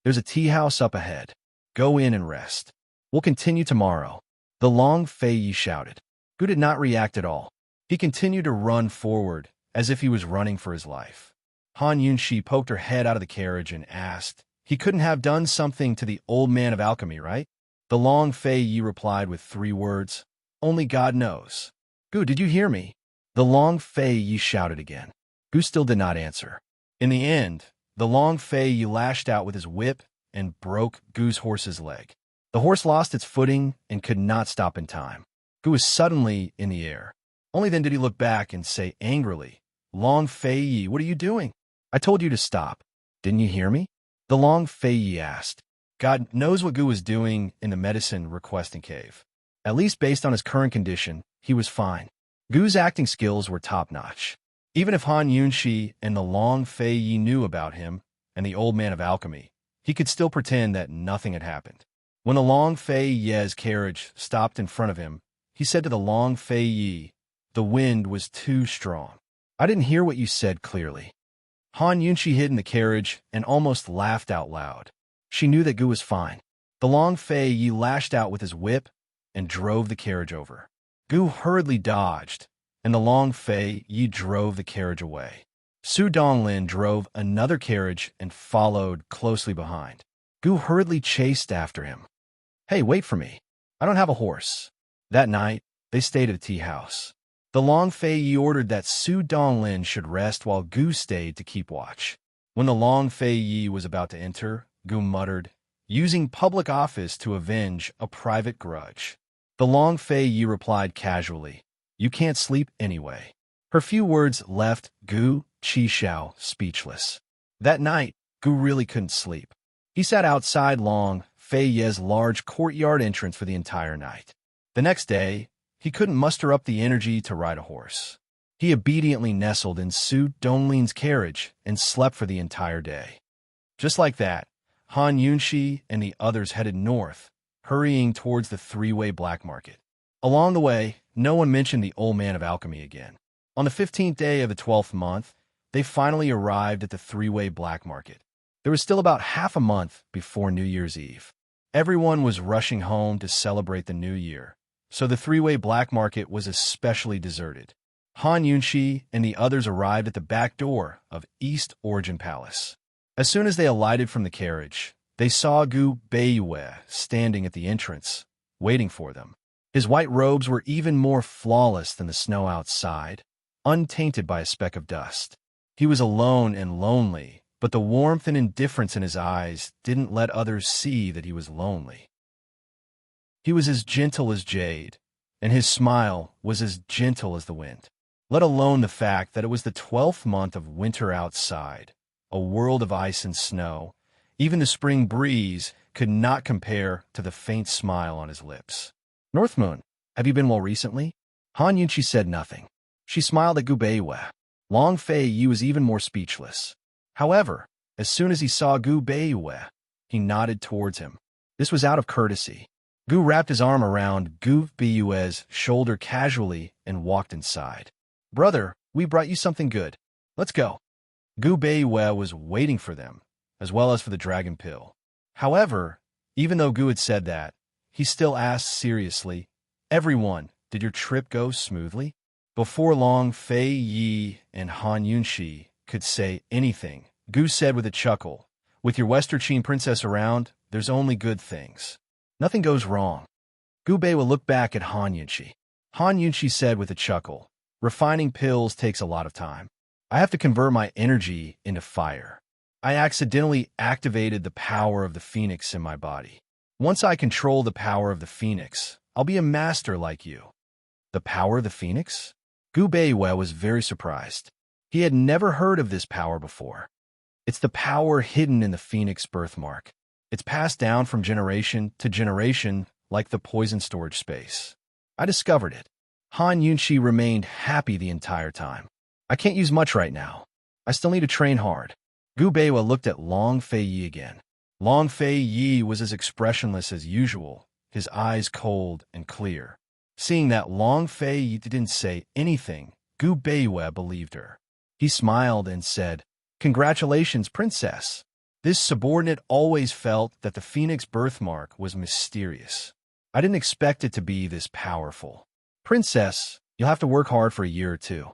There's a tea house up ahead. Go in and rest. We'll continue tomorrow," the Long Fei Yi shouted. Gu did not react at all. He continued to run forward, as if he was running for his life. Han Yunxi poked her head out of the carriage and asked, "He couldn't have done something to the old man of alchemy, right?" The Long Fei Yi replied with 3 words, "Only God knows." "Gu, did you hear me?" The Long Fei Yi shouted again. Gu still did not answer. In the end, the Long Fei Yi lashed out with his whip and broke Gu's horse's leg. The horse lost its footing and could not stop in time. Gu was suddenly in the air. Only then did he look back and say angrily, "Long Fei Yi, what are you doing? I told you to stop. Didn't you hear me?" The Long Fei Yi asked. God knows what Gu was doing in the medicine-requesting cave. At least based on his current condition, he was fine. Gu's acting skills were top-notch. Even if Han Yunxi and the Long Fei Yi knew about him and the old man of alchemy, he could still pretend that nothing had happened. When the Long Fei Yi's carriage stopped in front of him, he said to the Long Fei Yi, "The wind was too strong. I didn't hear what you said clearly." Han Yunxi hid in the carriage and almost laughed out loud. She knew that Gu was fine. The Long Fei Yi lashed out with his whip and drove the carriage over. Gu hurriedly dodged, and the Long Fei Yi drove the carriage away. Su Donglin drove another carriage and followed closely behind. Gu hurriedly chased after him. "Hey, wait for me. I don't have a horse." That night, they stayed at a tea house. The Long Fei Yi ordered that Su Donglin should rest while Gu stayed to keep watch. When the Long Fei Yi was about to enter, Gu muttered, "Using public office to avenge a private grudge." The Long Fei Yi replied casually, "You can't sleep anyway." Her few words left Gu Qishao speechless. That night, Gu really couldn't sleep. He sat outside Long Fei Yi's large courtyard entrance for the entire night. The next day, he couldn't muster up the energy to ride a horse. He obediently nestled in Su Donglin's carriage and slept for the entire day. Just like that, Han Yunxi and the others headed north, hurrying towards the 3-way black market. Along the way, no one mentioned the old man of alchemy again. On the 15th day of the 12th month, they finally arrived at the 3-way black market. There was still about half a month before New Year's Eve. Everyone was rushing home to celebrate the new year, so the 3-way black market was especially deserted. Han Yunxi and the others arrived at the back door of East Origin Palace. As soon as they alighted from the carriage, they saw Gu Beiyue standing at the entrance, waiting for them. His white robes were even more flawless than the snow outside, untainted by a speck of dust. He was alone and lonely, but the warmth and indifference in his eyes didn't let others see that he was lonely. He was as gentle as jade, and his smile was as gentle as the wind. Let alone the fact that it was the 12th month of winter outside, a world of ice and snow. Even the spring breeze could not compare to the faint smile on his lips. "Northmoon, have you been well recently?" Han Yunxi said nothing. She smiled at Gu Beiyue. Long Fei Yi was even more speechless. However, as soon as he saw Gu Beiyue, he nodded towards him. This was out of courtesy. Gu wrapped his arm around Gu Beiyue's shoulder casually and walked inside. "Brother, we brought you something good. Let's go." Gu Beiyue was waiting for them, as well as for the dragon pill. However, even though Gu had said that, he still asked seriously, "Everyone, did your trip go smoothly?" Before long, Fei Yi and Han Yunxi could say anything, Gu said with a chuckle, "With your Westerchin princess around, there's only good things. Nothing goes wrong." Gu Bei will look back at Han Yunxi. Han Yunxi said with a chuckle, "Refining pills takes a lot of time. I have to convert my energy into fire. I accidentally activated the power of the phoenix in my body. Once I control the power of the phoenix, I'll be a master like you." The power of the phoenix? Gu Beiwei was very surprised. He had never heard of this power before. It's the power hidden in the phoenix birthmark. It's passed down from generation to generation like the poison storage space. I discovered it. Han Yunxi remained happy the entire time. "I can't use much right now. I still need to train hard." Gu Beiwa looked at Long Fei Yi again. Long Fei Yi was as expressionless as usual, his eyes cold and clear. Seeing that Long Fei Yi didn't say anything, Gu Beiwa believed her. He smiled and said, "Congratulations, princess." This subordinate always felt that the phoenix birthmark was mysterious. "I didn't expect it to be this powerful. Princess, you'll have to work hard for a year or two.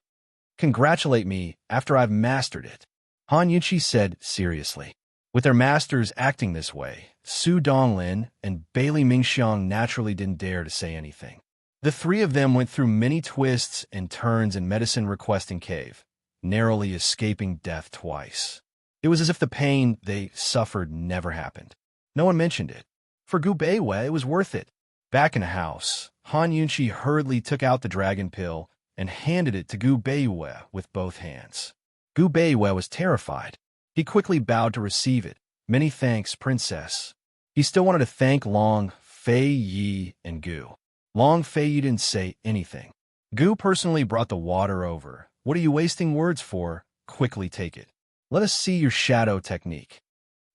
Congratulate me after I've mastered it," Han Yunxi said seriously. With their masters acting this way, Su Donglin and Bailey Mingxiang naturally didn't dare to say anything. The three of them went through many twists and turns in medicine requesting cave, narrowly escaping death twice. It was as if the pain they suffered never happened. No one mentioned it. For Gu Beiwei, it was worth it. Back in the house, Han Yunxi hurriedly took out the dragon pill and handed it to Gu Beiwei with both hands. Gu Beiwei was terrified. He quickly bowed to receive it. "Many thanks, princess." He still wanted to thank Long Fei Yi and Gu. Long Fei Yi didn't say anything. Gu personally brought the water over. "What are you wasting words for? Quickly take it. Let us see your shadow technique."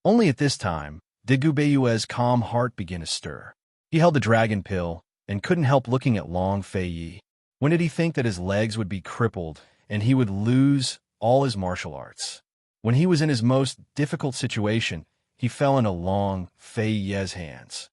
Only at this time did Gu Beiwei's calm heart begin to stir. He held the dragon pill and couldn't help looking at Long Fei Yi. When did he think that his legs would be crippled and he would lose all his martial arts? When he was in his most difficult situation, he fell into Long Fei Yi's hands.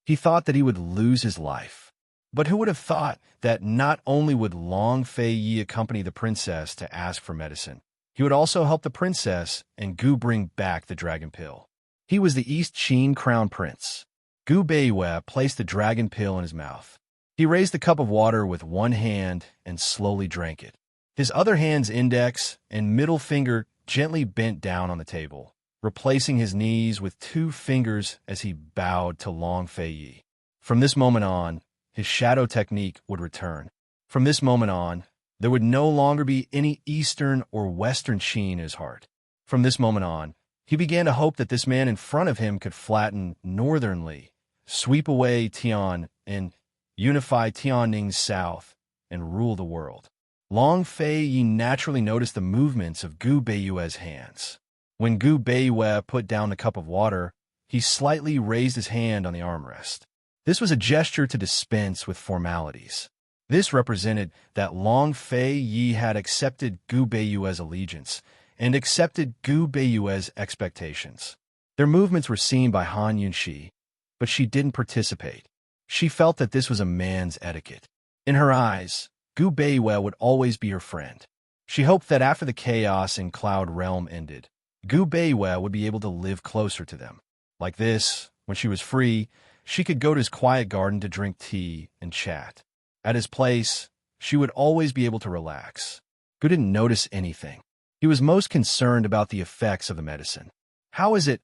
He thought that he would lose his life. But who would have thought that not only would Long Fei Yi accompany the princess to ask for medicine, he would also help the princess and Gu bring back the dragon pill. He was the East Qin crown prince. Gu Beiwei placed the dragon pill in his mouth. He raised the cup of water with one hand and slowly drank it. His other hand's index and middle finger gently bent down on the table, replacing his knees with two fingers as he bowed to Long Fei Yi. From this moment on, his shadow technique would return. From this moment on, there would no longer be any Eastern or Western Qin in his heart. From this moment on, he began to hope that this man in front of him could flatten Northern Li, sweep away Tian, and unify Tianning's south and rule the world. Long Fei Yi naturally noticed the movements of Gu Beiwei's hands. When Gu Beiwei put down the cup of water, he slightly raised his hand on the armrest. This was a gesture to dispense with formalities. This represented that Long Fei Yi had accepted Gu Beiwei's allegiance and accepted Gu Beiwei's expectations. Their movements were seen by Han Yunxi, but she didn't participate. She felt that this was a man's etiquette. In her eyes, Gu Beiwei would always be her friend. She hoped that after the chaos in Cloud Realm ended, Gu Beiwei would be able to live closer to them. Like this, when she was free, she could go to his quiet garden to drink tea and chat. At his place, she would always be able to relax. Gu didn't notice anything. He was most concerned about the effects of the medicine. How is it?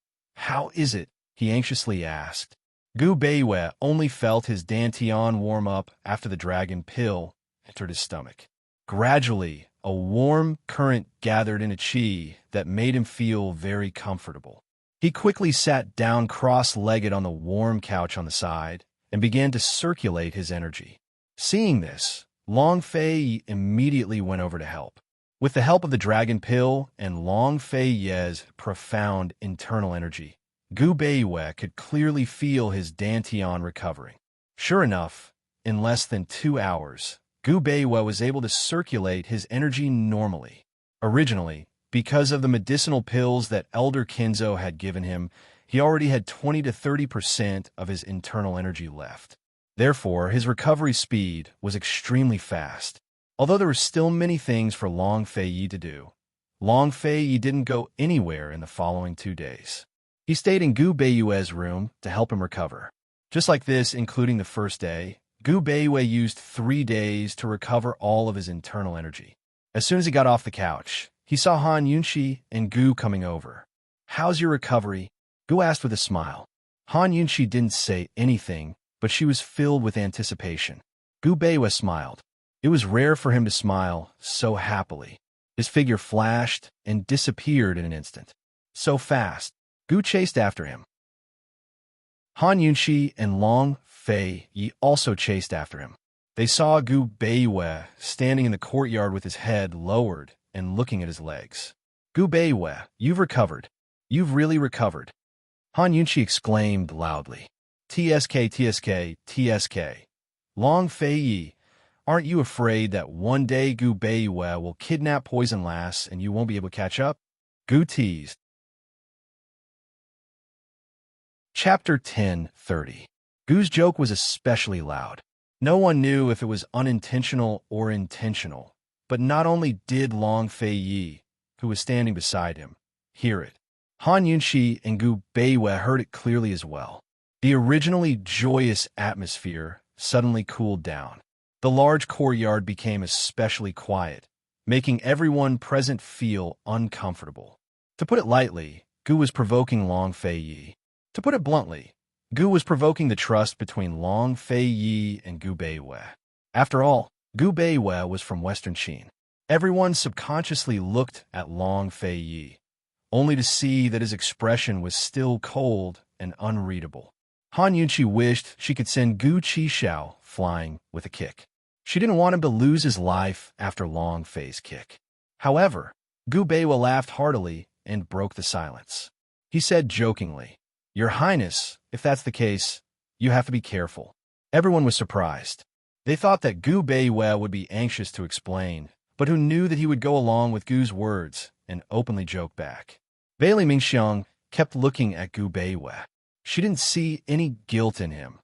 He anxiously asked. Gu Beiwei only felt his dantian warm up after the dragon pill entered his stomach. Gradually, a warm current gathered in a qi that made him feel very comfortable. He quickly sat down cross-legged on the warm couch on the side and began to circulate his energy. Seeing this, Long Fei immediately went over to help. With the help of the dragon pill and Long Fei Yi's profound internal energy, Gu Beiwei could clearly feel his dantian recovering. Sure enough, in less than 2 hours, Gu Beiwei was able to circulate his energy normally. Originally, Because of the medicinal pills that Elder Kenzo had given him, he already had 20 to 30% of his internal energy left. Therefore, his recovery speed was extremely fast. Although there were still many things for Long Fei to do, Long Fei didn't go anywhere in the following 2 days. He stayed in Gu Beiyue's room to help him recover. Just like this, including the first day, Gu Beiyue used 3 days to recover all of his internal energy. As soon as he got off the couch, he saw Han Yunxi and Gu coming over. "How's your recovery?" Gu asked with a smile. Han Yunxi didn't say anything, but she was filled with anticipation. Gu Beiyue smiled. It was rare for him to smile so happily. His figure flashed and disappeared in an instant. So fast, Gu chased after him. Han Yunxi and Long Fei also chased after him. They saw Gu Beiyue standing in the courtyard with his head lowered and looking at his legs. "Gu Beiyue, you've recovered. You've really recovered," Han Yunxi exclaimed loudly. "TSK, TSK, TSK. Long Fei, aren't you afraid that one day Gu Beiyue will kidnap Poison Lass and you won't be able to catch up?" Gu teased. Chapter 10:30. Gu's joke was especially loud. No one knew if it was unintentional or intentional, but not only did Long Fei, who was standing beside him, hear it, Han Yunxi and Gu Beiyue heard it clearly as well. The originally joyous atmosphere suddenly cooled down. The large courtyard became especially quiet, making everyone present feel uncomfortable. To put it lightly, Gu was provoking Long Fei. To put it bluntly, Gu was provoking the trust between Long Fei and Gu Beiyue. After all, Gu Beiyue was from Western Qin. Everyone subconsciously looked at Long Fei, only to see that his expression was still cold and unreadable. Han Yunxi wished she could send Gu Qishao flying with a kick. She didn't want him to lose his life after Long Fei's kick. However, Gu Beiyue laughed heartily and broke the silence. He said jokingly, "Your Highness, if that's the case, you have to be careful." Everyone was surprised. They thought that Gu Beiyue would be anxious to explain, but who knew that he would go along with Gu's words and openly joke back. Bailey Mingxiang kept looking at Gu Beiyue. She didn't see any guilt in him,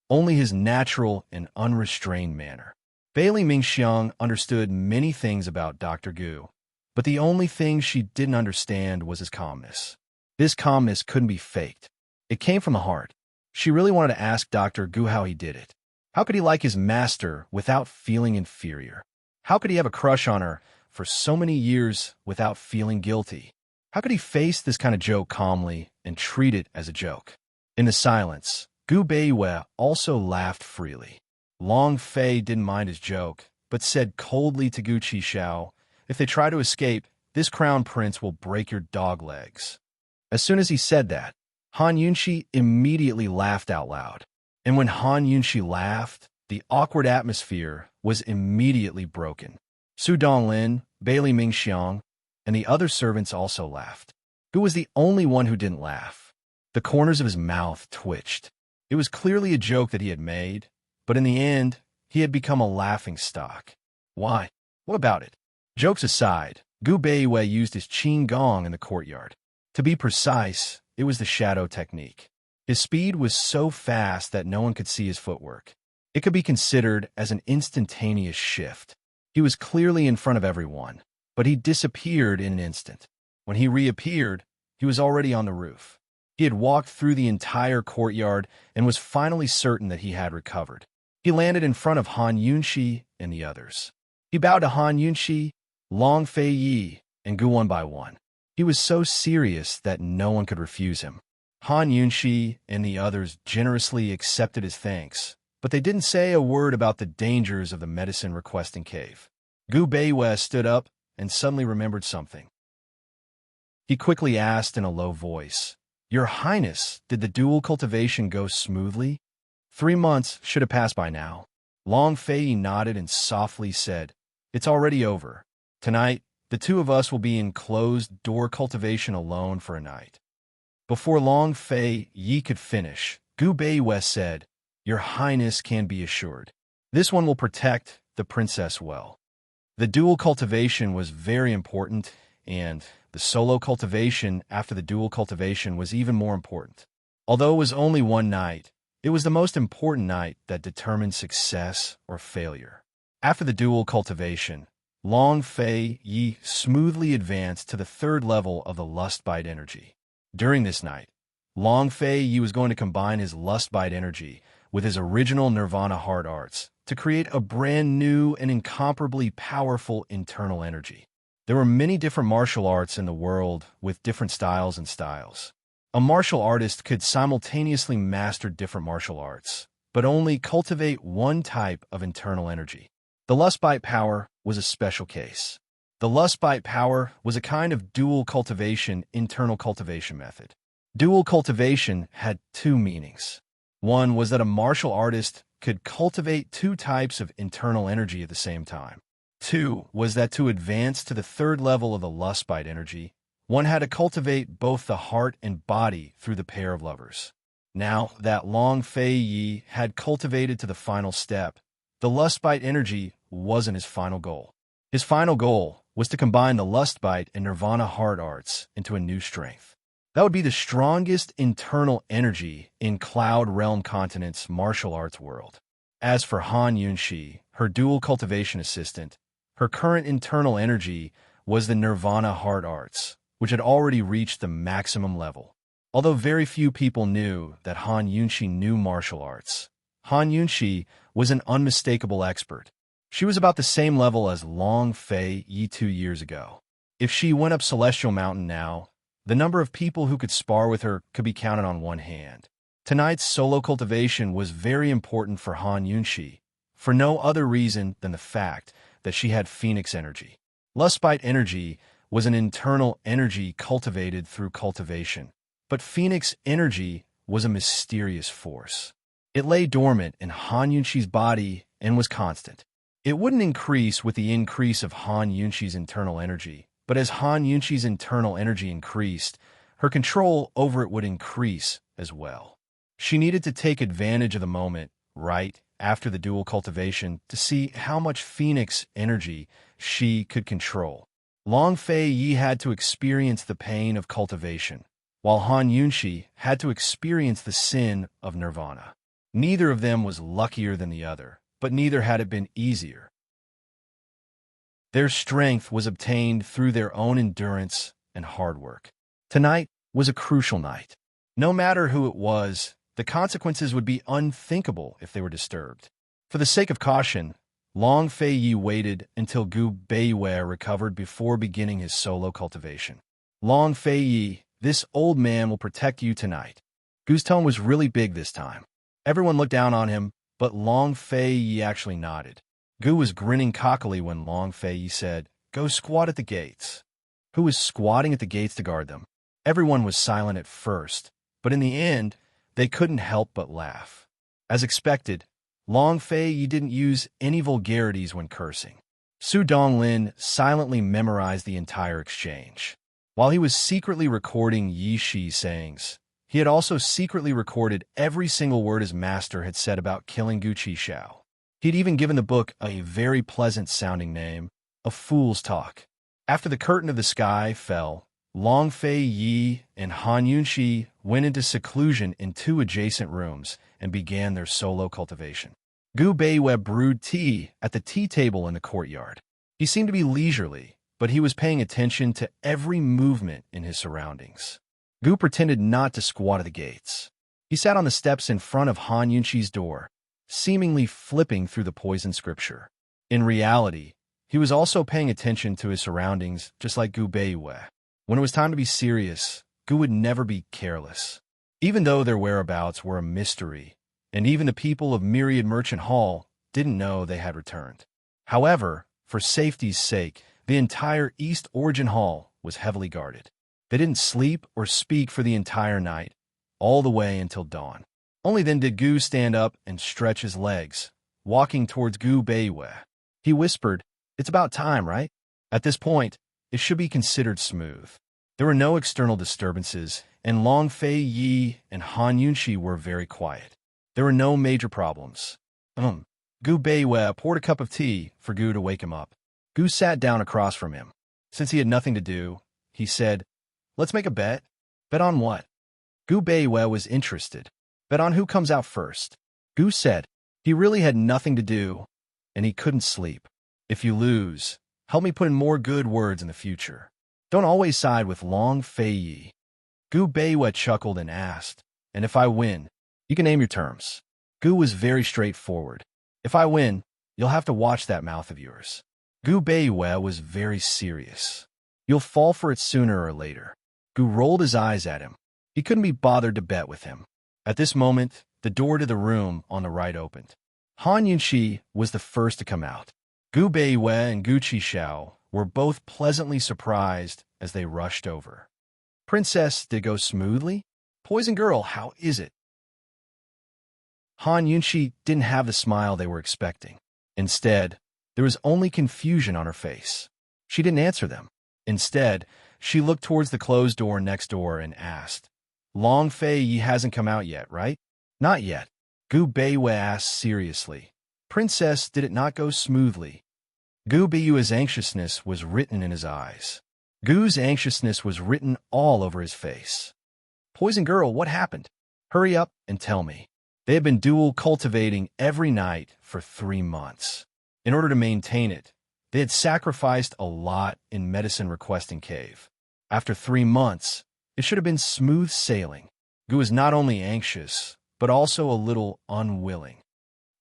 only his natural and unrestrained manner. Bailey Mingxiang understood many things about Dr. Gu, but the only thing she didn't understand was his calmness. This calmness couldn't be faked. It came from the heart. She really wanted to ask Dr. Gu how he did it. How could he like his master without feeling inferior? How could he have a crush on her for so many years without feeling guilty? How could he face this kind of joke calmly and treat it as a joke? In the silence, Gu Beiyue also laughed freely. Long Fei didn't mind his joke, but said coldly to Gu Qishao, "If they try to escape, this crown prince will break your dog legs." As soon as he said that, Han Yunxi immediately laughed out loud. And when Han Yunxi laughed, the awkward atmosphere was immediately broken. Su Donglin, Bailey Mingxiang, and the other servants also laughed. Gu was the only one who didn't laugh. The corners of his mouth twitched. It was clearly a joke that he had made, but in the end, he had become a laughingstock. Why? What about it? Jokes aside, Gu Beiyue used his qin gong in the courtyard. To be precise, it was the shadow technique. His speed was so fast that no one could see his footwork. It could be considered as an instantaneous shift. He was clearly in front of everyone, but he disappeared in an instant. When he reappeared, he was already on the roof. He had walked through the entire courtyard and was finally certain that he had recovered. He landed in front of Han Yunxi and the others. He bowed to Han Yunxi, Long Fei, and Gu one by one. He was so serious that no one could refuse him. Han Yunxi and the others generously accepted his thanks, but they didn't say a word about the dangers of the medicine-requesting cave. Gu Beiyue stood up and suddenly remembered something. He quickly asked in a low voice, "Your Highness, did the dual cultivation go smoothly?" 3 months should have passed by now. Long Fei nodded and softly said, "It's already over. Tonight, the two of us will be in closed-door cultivation alone for a night." Before Long Fei could finish, Gu Beiyue said, "Your Highness can be assured. This one will protect the princess well." The dual cultivation was very important and the solo cultivation after the dual cultivation was even more important. Although it was only one night, it was the most important night that determined success or failure. After the dual cultivation, Long Fei Yi smoothly advanced to the third level of the lust bite energy. During this night, Long Fei Yi was going to combine his lust bite energy with his original Nirvana heart arts to create a brand new and incomparably powerful internal energy. There were many different martial arts in the world with different styles and styles. A martial artist could simultaneously master different martial arts, but only cultivate one type of internal energy. The lust bite power was a special case. The lust bite power was a kind of dual cultivation, internal cultivation method. Dual cultivation had two meanings. One was that a martial artist could cultivate two types of internal energy at the same time. Two was that to advance to the third level of the lust bite energy, one had to cultivate both the heart and body through the pair of lovers. Now that Long Fei Yi had cultivated to the final step, the lust bite energy wasn't his final goal. His final goal was to combine the lust bite and Nirvana heart arts into a new strength. That would be the strongest internal energy in Cloud Realm Continent's martial arts world. As for Han Yunxi, her dual cultivation assistant, her current internal energy was the Nirvana heart arts, which had already reached the maximum level. Although very few people knew that Han Yunxi knew martial arts, Han Yunxi was an unmistakable expert. She was about the same level as Long Fei Yi 2 years ago. If she went up Celestial Mountain now, the number of people who could spar with her could be counted on one hand. Tonight's solo cultivation was very important for Han Yunxi, for no other reason than the fact that she had Phoenix energy. Lust bite energy was an internal energy cultivated through cultivation, but Phoenix energy was a mysterious force. It lay dormant in Han Yunxi's body and was constant. It wouldn't increase with the increase of Han Yunxi's internal energy, but as Han Yunxi's internal energy increased, her control over it would increase as well. She needed to take advantage of the moment, right after the dual cultivation, to see how much Phoenix energy she could control. Long Fei Yi had to experience the pain of cultivation, while Han Yunxi had to experience the sin of Nirvana. Neither of them was luckier than the other, but neither had it been easier. Their strength was obtained through their own endurance and hard work. Tonight was a crucial night. No matter who it was, the consequences would be unthinkable if they were disturbed. For the sake of caution, Long Fei Yi waited until Gu Beiyue recovered before beginning his solo cultivation. Long Fei Yi, this old man will protect you tonight. Gu's tone was really big this time. Everyone looked down on him, but Long Fei Yi actually nodded. Gu was grinning cockily when Long Fei Yi said, "Go squat at the gates." Who was squatting at the gates to guard them? Everyone was silent at first, but in the end, they couldn't help but laugh. As expected, Long Fei Yi didn't use any vulgarities when cursing. Su Donglin silently memorized the entire exchange. While he was secretly recording Yi Shi's sayings, he had also secretly recorded every single word his master had said about killing Gu Qishao. He'd even given the book a very pleasant-sounding name, A Fool's Talk. After the curtain of the sky fell, Long Fei Yi and Han Yunxi went into seclusion in 2 adjacent rooms and began their solo cultivation. Gu Beiyue brewed tea at the tea table in the courtyard. He seemed to be leisurely, but he was paying attention to every movement in his surroundings. Gu pretended not to squat at the gates. He sat on the steps in front of Han Yunxi's door, seemingly flipping through the poison scripture. In reality, he was also paying attention to his surroundings, just like Gu Beiyue. When it was time to be serious, Gu would never be careless. Even though their whereabouts were a mystery, and even the people of Myriad Merchant Hall didn't know they had returned. However, for safety's sake, the entire East Origin Hall was heavily guarded. They didn't sleep or speak for the entire night, all the way until dawn. Only then did Gu stand up and stretch his legs, walking towards Gu Beiyue. He whispered, "It's about time, right?" At this point, it should be considered smooth. There were no external disturbances, and Long Fei Yi and Han Yunxi were very quiet. There were no major problems. Gu Beiyue poured a cup of tea for Gu to wake him up. Gu sat down across from him. Since he had nothing to do, he said, "Let's make a bet." "Bet on what?" Gu Beiwe was interested. "Bet on who comes out first." Gu said he really had nothing to do, and he couldn't sleep. "If you lose, help me put in more good words in the future. Don't always side with Long Fei Yi." Gu Beiwe chuckled and asked, "And if I win, you can name your terms." Gu was very straightforward. "If I win, you'll have to watch that mouth of yours." Gu Beiwe was very serious. "You'll fall for it sooner or later." Gu rolled his eyes at him. He couldn't be bothered to bet with him. At this moment, the door to the room on the right opened. Han Yunxi was the first to come out. Gu Beiwe and Gu Qishao were both pleasantly surprised as they rushed over. "Princess, did it go smoothly? Poison girl, how is it?" Han Yunxi didn't have the smile they were expecting. Instead, there was only confusion on her face. She didn't answer them. Instead, she looked towards the closed door next door and asked, "Long Fei Yi hasn't come out yet, right?" "Not yet." Gu Beiwe asked seriously. "Princess, did it not go smoothly?" Gu Beiwe's anxiousness was written in his eyes. Gu's anxiousness was written all over his face. "Poison girl, what happened? Hurry up and tell me." They had been dual cultivating every night for 3 months. In order to maintain it, they had sacrificed a lot in Medicine Requesting Cave. After 3 months, it should have been smooth sailing. Gu was not only anxious, but also a little unwilling.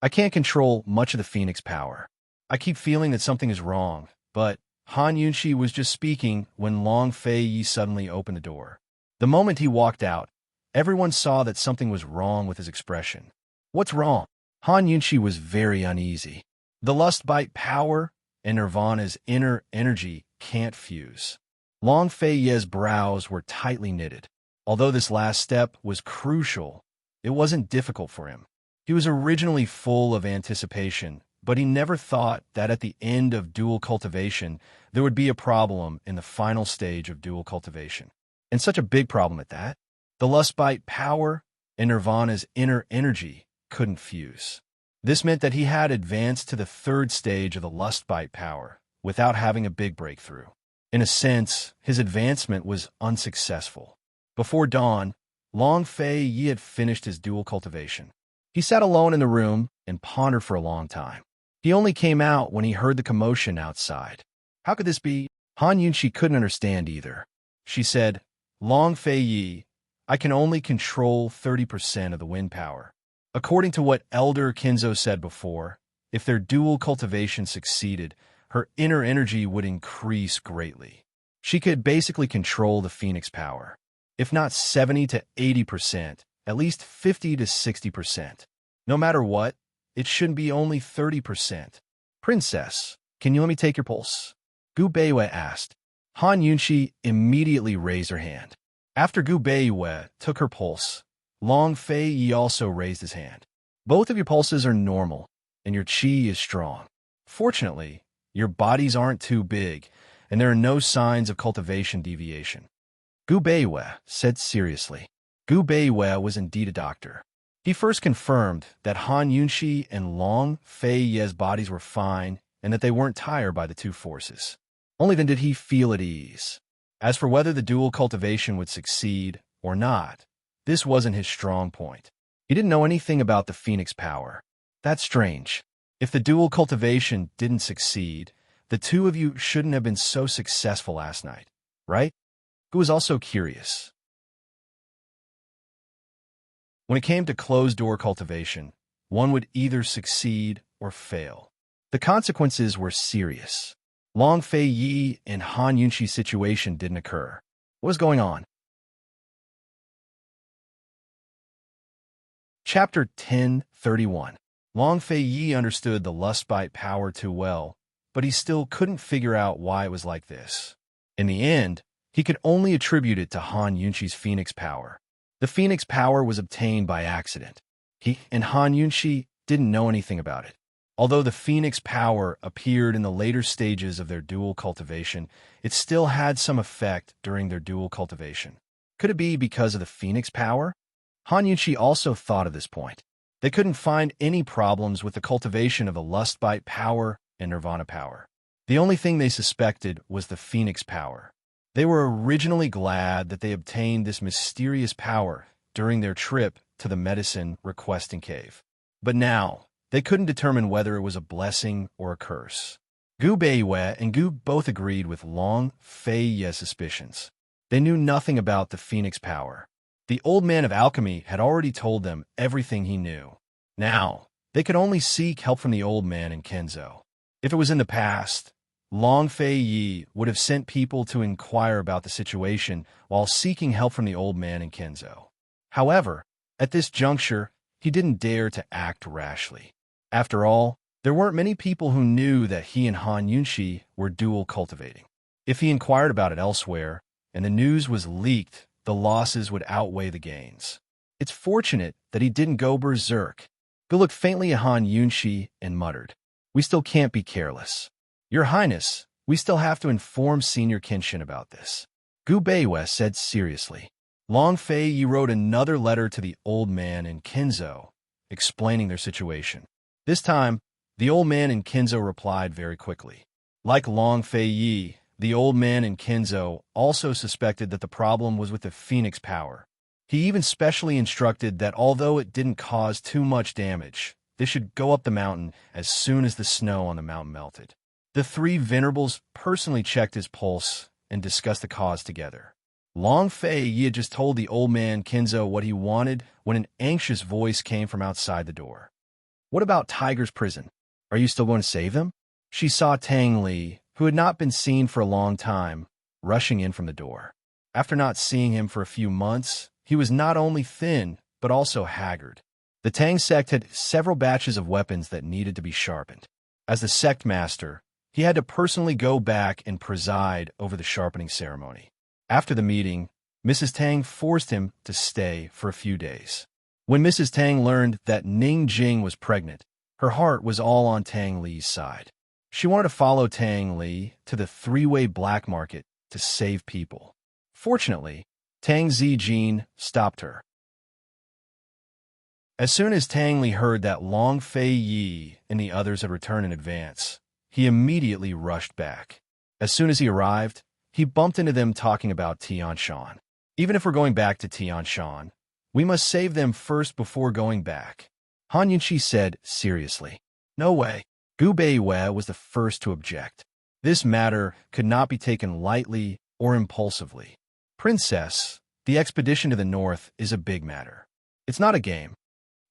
"I can't control much of the Phoenix power. I keep feeling that something is wrong," but Han Yunxi was just speaking when Long Fei Yi suddenly opened the door. The moment he walked out, everyone saw that something was wrong with his expression. "What's wrong?" Han Yunxi was very uneasy. The lust bite power and Nirvana's inner energy can't fuse. Long Fei Yi's brows were tightly knitted. Although this last step was crucial, it wasn't difficult for him. He was originally full of anticipation, but he never thought that at the end of dual cultivation, there would be a problem in the final stage of dual cultivation. And such a big problem at that. The lust bite power and Nirvana's inner energy couldn't fuse. This meant that he had advanced to the 3rd stage of the lust bite power without having a big breakthrough. In a sense, his advancement was unsuccessful. Before dawn, Long Fei Yi had finished his dual cultivation. He sat alone in the room and pondered for a long time. He only came out when he heard the commotion outside. How could this be? Han Yunxi couldn't understand either. She said, "Long Fei Yi, I can only control 30% of the wind power. According to what Elder Kinzo said before, if their dual cultivation succeeded, her inner energy would increase greatly. She could basically control the Phoenix power. If not 70 to 80%, at least 50 to 60%. No matter what, it shouldn't be only 30%. Princess, can you let me take your pulse?" Gu Beiwe asked. Han Yunxi immediately raised her hand. After Gu Beiwe took her pulse, Long Fei Yi also raised his hand. "Both of your pulses are normal, and your qi is strong. Fortunately, your bodies aren't too big, and there are no signs of cultivation deviation." Gu Beiwe said seriously. Gu Beiwe was indeed a doctor. He first confirmed that Han Yunxi and Long Fei Yi's bodies were fine and that they weren't tired by the two forces. Only then did he feel at ease. As for whether the dual cultivation would succeed or not, this wasn't his strong point. He didn't know anything about the Phoenix power. That's strange. If the dual cultivation didn't succeed, the two of you shouldn't have been so successful last night, right? Gu was also curious. When it came to closed-door cultivation, one would either succeed or fail. The consequences were serious. Long Fei Yi and Han Yunxi's situation didn't occur. What was going on? Chapter 10:31. Long Fei Yi understood the lust bite power too well, but he still couldn't figure out why it was like this. In the end, he could only attribute it to Han Yunxi's Phoenix power. The Phoenix power was obtained by accident. He and Han Yunxi didn't know anything about it. Although the Phoenix power appeared in the later stages of their dual cultivation, it still had some effect during their dual cultivation. Could it be because of the Phoenix power? Han Yunxi also thought of this point. They couldn't find any problems with the cultivation of the lust bite power and nirvana power. The only thing they suspected was the Phoenix power. They were originally glad that they obtained this mysterious power during their trip to the medicine requesting cave. But now, they couldn't determine whether it was a blessing or a curse. Gu Beiwei and Gu both agreed with Long Fei's suspicions. They knew nothing about the Phoenix power. The old man of alchemy had already told them everything he knew. Now, they could only seek help from the old man and Kenzo. If it was in the past, Long Fei would have sent people to inquire about the situation while seeking help from the old man and Kenzo. However, at this juncture, he didn't dare to act rashly. After all, there weren't many people who knew that he and Han Yunxi were dual cultivating. If he inquired about it elsewhere, and the news was leaked, the losses would outweigh the gains. It's fortunate that he didn't go berserk. He looked faintly at Han Yunxi and muttered, "We still can't be careless. Your Highness, we still have to inform Senior Kenshin about this." Gu Beiwei said seriously. Long Fei wrote another letter to the old man and Kenzo, explaining their situation. This time, the old man and Kenzo replied very quickly. Like Long Fei, the old man and Kenzo also suspected that the problem was with the Phoenix power. He even specially instructed that although it didn't cause too much damage, they should go up the mountain as soon as the snow on the mountain melted. The three venerables personally checked his pulse and discussed the cause together. Long Fei had just told the old man Kenzo what he wanted when an anxious voice came from outside the door. "What about Tiger's prison? Are you still going to save them?" She saw Tang Li, who had not been seen for a long time, rushing in from the door. After not seeing him for a few months, he was not only thin, but also haggard. The Tang sect had several batches of weapons that needed to be sharpened. As the sect master, he had to personally go back and preside over the sharpening ceremony. After the meeting, Mrs. Tang forced him to stay for a few days. When Mrs. Tang learned that Ning Jing was pregnant, her heart was all on Tang Li's side. She wanted to follow Tang Li to the three-way black market to save people. Fortunately, Tang Zijin stopped her. As soon as Tang Li heard that Long Fei and the others had returned in advance, he immediately rushed back. As soon as he arrived, he bumped into them talking about Tianshan. "Even if we're going back to Tianshan, we must save them first before going back," Han Yunxi said seriously. "No way." Gu Beiwei was the first to object. This matter could not be taken lightly or impulsively. "Princess, the expedition to the north is a big matter. It's not a game.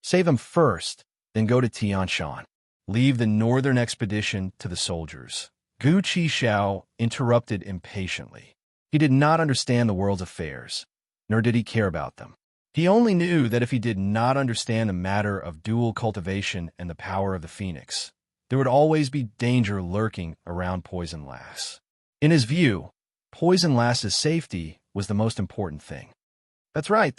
Save them first, then go to Tianshan. Leave the northern expedition to the soldiers." Gu Qishao interrupted impatiently. He did not understand the world's affairs, nor did he care about them. He only knew that if he did not understand the matter of dual cultivation and the power of the Phoenix, there would always be danger lurking around Poison Lass. In his view, Poison Lass's safety was the most important thing. That's right.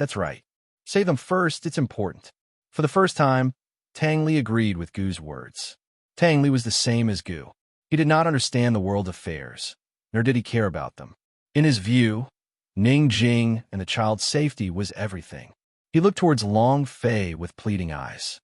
Save them first, it's important." For the first time, Tang Li agreed with Gu's words. Tang Li was the same as Gu. He did not understand the world's affairs, nor did he care about them. In his view, Ning Jing and the child's safety was everything. He looked towards Long Fei with pleading eyes.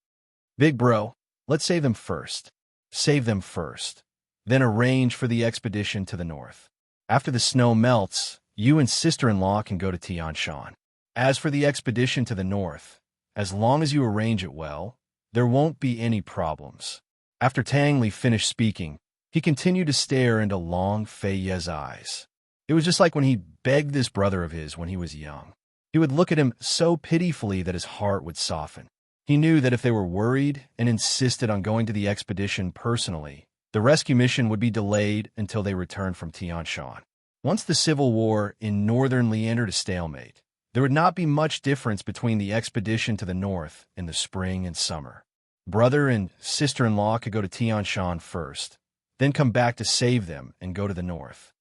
"Big bro, let's save them first. Save them first. Then arrange for the expedition to the north. After the snow melts, you and sister-in-law can go to Tianshan. As for the expedition to the north, as long as you arrange it well, there won't be any problems." After Tang Li finished speaking, he continued to stare into Long Fei's eyes. It was just like when he begged this brother of his when he was young. He would look at him so pitifully that his heart would soften. He knew that if they were worried and insisted on going to the expedition personally, the rescue mission would be delayed until they returned from Tianshan. Once the civil war in northern Li entered a stalemate, there would not be much difference between the expedition to the north in the spring and summer. Brother and sister-in-law could go to Tianshan first, then come back to save them and go to the north.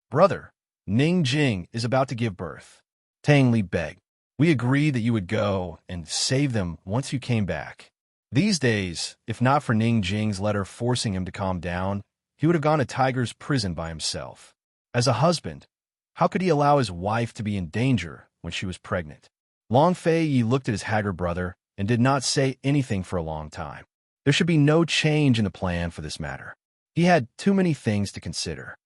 "Brother, Ning Jing is about to give birth," Tang Li begged. "We agreed that you would go and save them once you came back." These days, if not for Ning Jing's letter forcing him to calm down, he would have gone to Tiger's prison by himself. As a husband, how could he allow his wife to be in danger when she was pregnant? Long Fei looked at his haggard brother and did not say anything for a long time. There should be no change in the plan for this matter. He had too many things to consider.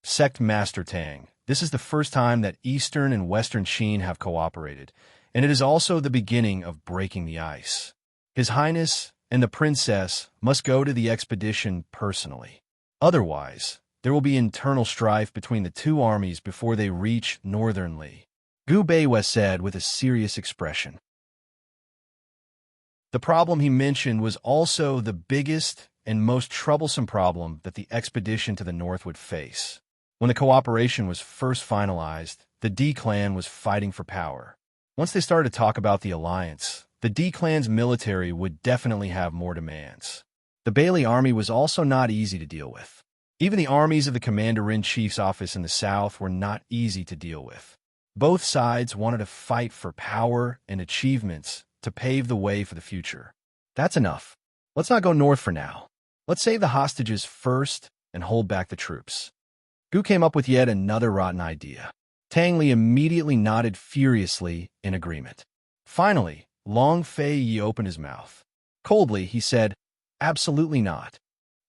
Sect Master Tang. This is the first time that Eastern and Western Qin have cooperated, and it is also the beginning of breaking the ice. His Highness and the princess must go to the expedition personally. Otherwise, there will be internal strife between the two armies before they reach Northern Li. Gu Beiwei said with a serious expression. The problem he mentioned was also the biggest and most troublesome problem that the expedition to the north would face. When the cooperation was first finalized, the D clan was fighting for power. Once they started to talk about the alliance, the D clan's military would definitely have more demands. The Bailey army was also not easy to deal with. Even the armies of the Commander-in-Chief's office in the south were not easy to deal with. Both sides wanted to fight for power and achievements to pave the way for the future. That's enough. Let's not go north for now. Let's save the hostages first and hold back the troops. Gu came up with yet another rotten idea. Tang Li immediately nodded furiously in agreement. Finally, Long Fei Yi opened his mouth. Coldly, he said, "Absolutely not."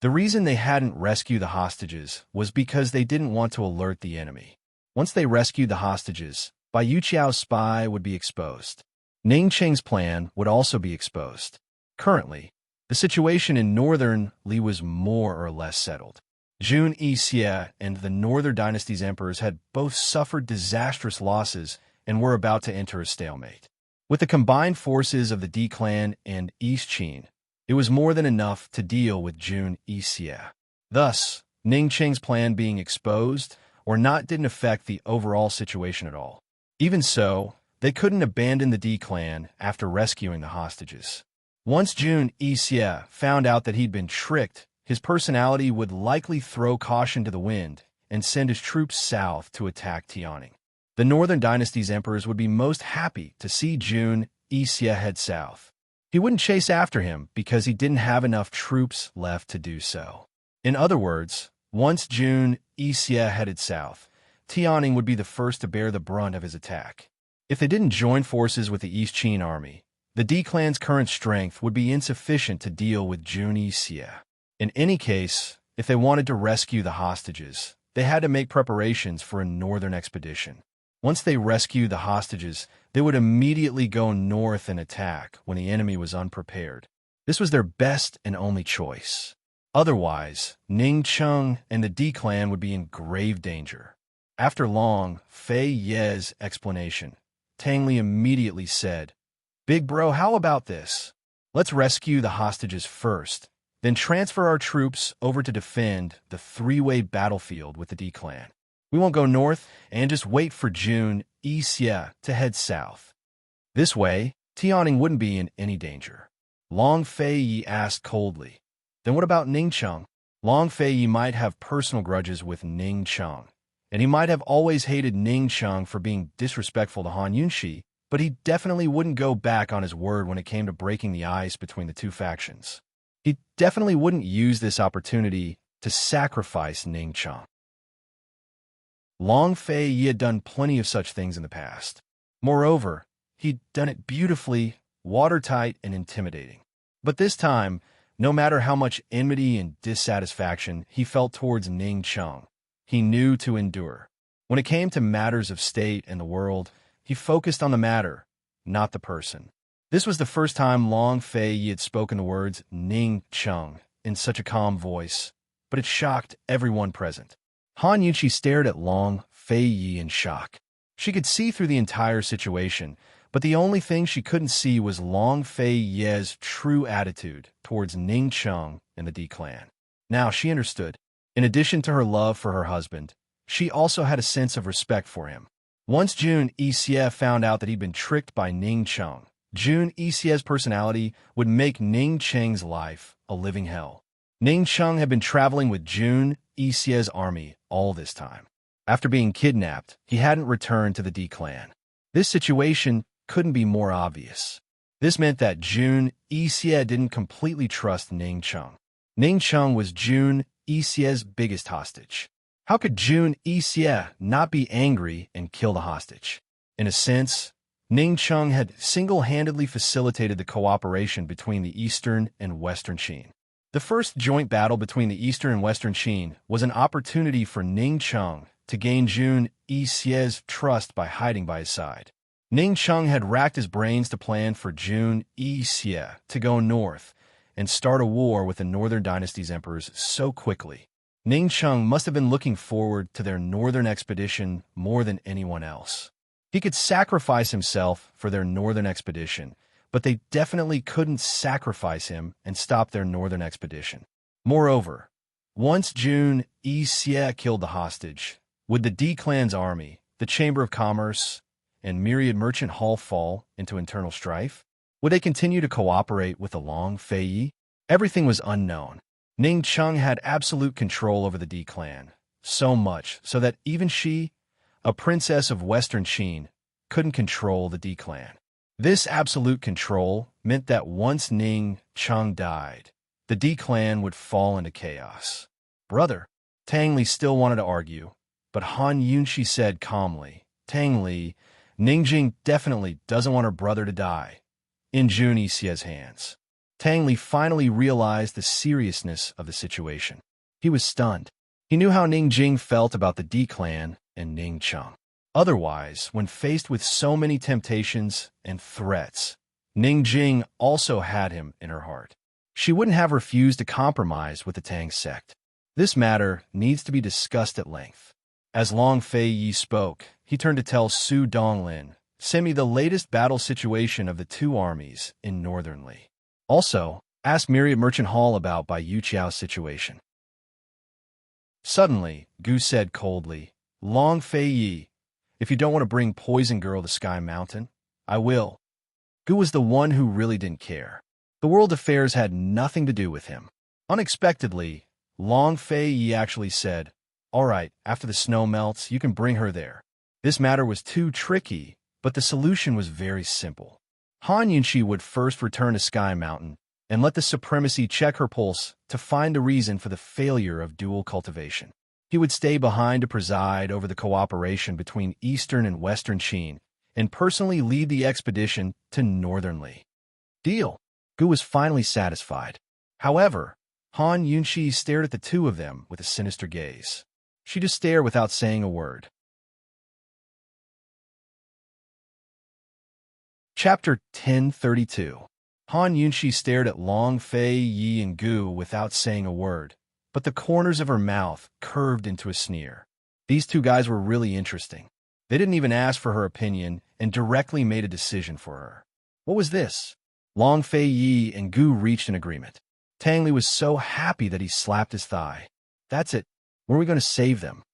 The reason they hadn't rescued the hostages was because they didn't want to alert the enemy. Once they rescued the hostages, Bai Yuqiao's spy would be exposed. Ning Cheng's plan would also be exposed. Currently, the situation in northern Li was more or less settled. Jun Yixie and the Northern Dynasty's emperors had both suffered disastrous losses and were about to enter a stalemate. With the combined forces of the D clan and East Qin, it was more than enough to deal with Jun Yixie. Thus, Ning Cheng's plan being exposed or not didn't affect the overall situation at all. Even so, they couldn't abandon the D clan after rescuing the hostages. Once Jun Yixie found out that he'd been tricked, his personality would likely throw caution to the wind and send his troops south to attack Tianning. The Northern Dynasty's emperors would be most happy to see Jun Yixie head south. He wouldn't chase after him because he didn't have enough troops left to do so. In other words, once Jun Yixie headed south, Tianning would be the first to bear the brunt of his attack. If they didn't join forces with the East Qin army, the D clan's current strength would be insufficient to deal with Jun Yixie. In any case, if they wanted to rescue the hostages, they had to make preparations for a northern expedition. Once they rescued the hostages, they would immediately go north and attack when the enemy was unprepared. This was their best and only choice. Otherwise, Ning Cheng and the D clan would be in grave danger. After Long Fei Ye's explanation, Tang Li immediately said, "Big bro, how about this? Let's rescue the hostages first, then transfer our troops over to defend the three-way battlefield with the D clan. We won't go north and just wait for Jun Yixie to head south. This way, Tianning wouldn't be in any danger." Long Fei Yi asked coldly, "Then what about Ning Cheng?" Long Fei Yi might have personal grudges with Ning Cheng, and he might have always hated Ning Cheng for being disrespectful to Han Yunxi, but he definitely wouldn't go back on his word when it came to breaking the ice between the two factions. He definitely wouldn't use this opportunity to sacrifice Ning Cheng. Long Fei Yi had done plenty of such things in the past. Moreover, he'd done it beautifully, watertight, and intimidating. But this time, no matter how much enmity and dissatisfaction he felt towards Ning Cheng, he knew to endure. When it came to matters of state and the world, he focused on the matter, not the person. This was the first time Long Fei Yi had spoken the words Ning Cheng in such a calm voice, but it shocked everyone present. Han Yunxi stared at Long Fei Yi in shock. She could see through the entire situation, but the only thing she couldn't see was Long Fei Yi's true attitude towards Ning Cheng and the D clan. Now she understood. In addition to her love for her husband, she also had a sense of respect for him. Once Jun Yixie found out that he'd been tricked by Ning Cheng, Jun Yixie's personality would make Ning Cheng's life a living hell. Ning Cheng had been traveling with Jun Yixie's army all this time. After being kidnapped, he hadn't returned to the D clan. This situation couldn't be more obvious. This meant that Jun Yixie didn't completely trust Ning Cheng. Ning Cheng was Jun Yixie's biggest hostage. How could Jun Yixie not be angry and kill the hostage? In a sense, Ning Cheng had single-handedly facilitated the cooperation between the Eastern and Western Qin. The first joint battle between the Eastern and Western Qin was an opportunity for Ning Cheng to gain Jun Yixie's trust by hiding by his side. Ning Cheng had racked his brains to plan for Jun Yixie to go north and start a war with the Northern Dynasty's emperors so quickly. Ning Cheng must have been looking forward to their northern expedition more than anyone else. He could sacrifice himself for their northern expedition, but they definitely couldn't sacrifice him and stop their northern expedition. Moreover, once Jun Yixie killed the hostage, would the D clan's army, the Chamber of Commerce, and myriad merchant hall fall into internal strife? Would they continue to cooperate with the Long Fei? Everything was unknown. Ning Cheng had absolute control over the D clan, so much so that even she, a princess of Western Qin, couldn't control the D clan. This absolute control meant that once Ning Cheng died, the D clan would fall into chaos. Brother, Tang Li still wanted to argue, but Han Yunxi said calmly, Tang Li, Ningjing definitely doesn't want her brother to die. In Jun Yixie's hands. Tang Li finally realized the seriousness of the situation. He was stunned. He knew how Ningjing felt about the D clan and Ning Cheng. Otherwise, when faced with so many temptations and threats, Ningjing also had him in her heart. She wouldn't have refused to compromise with the Tang sect. This matter needs to be discussed at length. As Long Fei Yi spoke, he turned to tell Su Donglin, send me the latest battle situation of the two armies in Northern Li. Also, ask Myriad Merchant Hall about Bai Yuqiao's situation. Suddenly, Gu said coldly, Long Fei Yi, if you don't want to bring Poison Girl to Sky Mountain, I will. Gu was the one who really didn't care. The world affairs had nothing to do with him. Unexpectedly, Long Fei Yi actually said, all right, after the snow melts, you can bring her there. This matter was too tricky, but the solution was very simple. Han Yunxi would first return to Sky Mountain and let the Supremacy check her pulse to find the reason for the failure of dual cultivation. He would stay behind to preside over the cooperation between Eastern and Western Qin and personally lead the expedition to Northern Li. Deal. Gu was finally satisfied. However, Han Yunxi stared at the two of them with a sinister gaze. She just stared without saying a word. Chapter 1032. Han Yunxi stared at Long Fei Yi and Gu without saying a word, but the corners of her mouth curved into a sneer. These two guys were really interesting. They didn't even ask for her opinion and directly made a decision for her. What was this? Long Fei Yi and Gu reached an agreement. Tang Li was so happy that he slapped his thigh. That's it. When are we going to save them?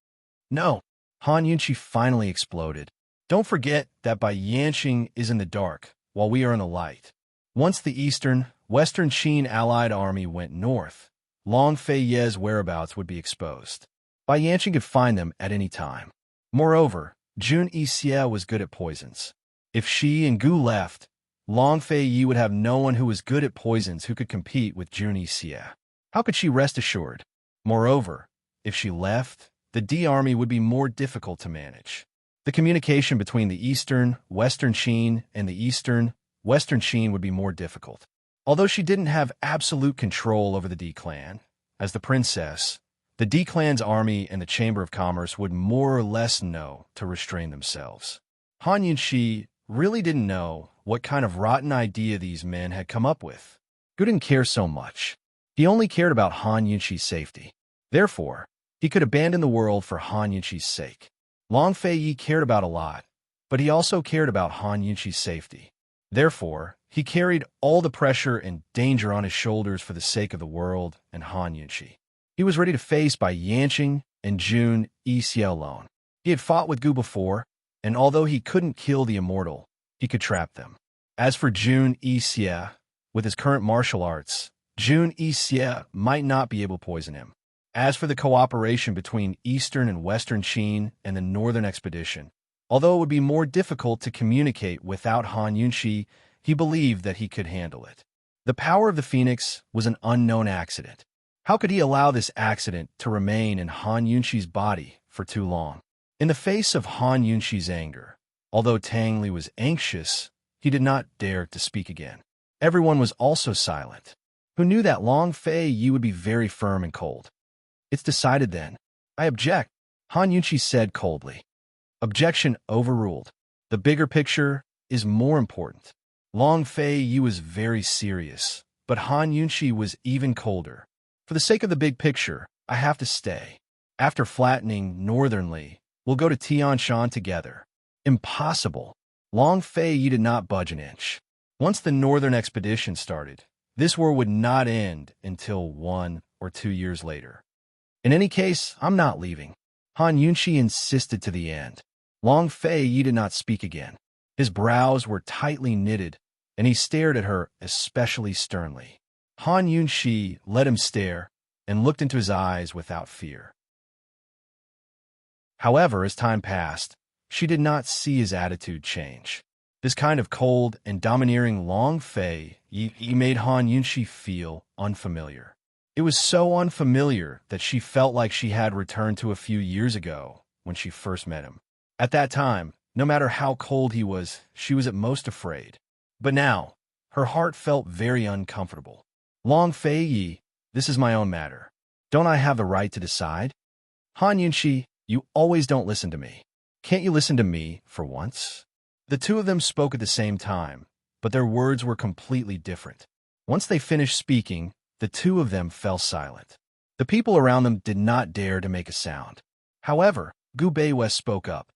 No. Han Yunxi finally exploded. Don't forget that Bai Yanqing is in the dark, while we are in the light. Once the Eastern, Western Qin allied army went north, Long Fei Ye's whereabouts would be exposed. Bai Yanqing could find them at any time. Moreover, Jun Yixie was good at poisons. If she and Gu left, Long Fei Yi would have no one who was good at poisons who could compete with Jun Yixie. How could she rest assured? Moreover, if she left, the D army would be more difficult to manage. The communication between the Eastern, Western Qin and the Eastern, Western Qin would be more difficult. Although she didn't have absolute control over the D clan, as the princess, the D clan's army and the Chamber of Commerce would more or less know to restrain themselves. Han Yunxi really didn't know what kind of rotten idea these men had come up with. Gu didn't care so much. He only cared about Han Yunxi's safety. Therefore, he could abandon the world for Han Yunxi's sake. Long Fei Yi cared about a lot, but he also cared about Han Yunxi's safety. Therefore, he carried all the pressure and danger on his shoulders for the sake of the world and Han Yunxi. He was ready to face Bai Yanqing and Jun Yixie alone. He had fought with Gu before, and although he couldn't kill the immortal, he could trap them. As for Jun Yixie, with his current martial arts, Jun Yixie might not be able to poison him. As for the cooperation between Eastern and Western Qin and the Northern Expedition, although it would be more difficult to communicate without Han Yunxi, he believed that he could handle it. The power of the Phoenix was an unknown accident. How could he allow this accident to remain in Han Yunxi's body for too long? In the face of Han Yunxi's anger, although Tang Li was anxious, he did not dare to speak again. Everyone was also silent. who knew that Long Fei Yi would be very firm and cold. It's decided then. I object, Han Yunqi said coldly. Objection overruled. The bigger picture is more important. Long Fei Yi was very serious, but Han Yunqi was even colder. For the sake of the big picture, I have to stay. After flattening northernly, we'll go to Tianshan together. Impossible. Long Fei Yi did not budge an inch. Once the northern expedition started, this war would not end until 1 or 2 years later. In any case, I'm not leaving. Han Yunqi insisted to the end. Long Fei Yi did not speak again. His brows were tightly knitted, and he stared at her especially sternly. Han Yunqi let him stare and looked into his eyes without fear. However, as time passed, she did not see his attitude change. This kind of cold and domineering Long Fei Yi made Han Yunqi feel unfamiliar. It was so unfamiliar that she felt like she had returned to a few years ago when she first met him. At that time, no matter how cold he was, she was at most afraid. But now, her heart felt very uncomfortable. Long Fei Yi, this is my own matter. Don't I have the right to decide? Han Yunqi, you always don't listen to me. Can't you listen to me for once? The two of them spoke at the same time, but their words were completely different. Once they finished speaking, the two of them fell silent. The people around them did not dare to make a sound. However, Gu Beiwei spoke up.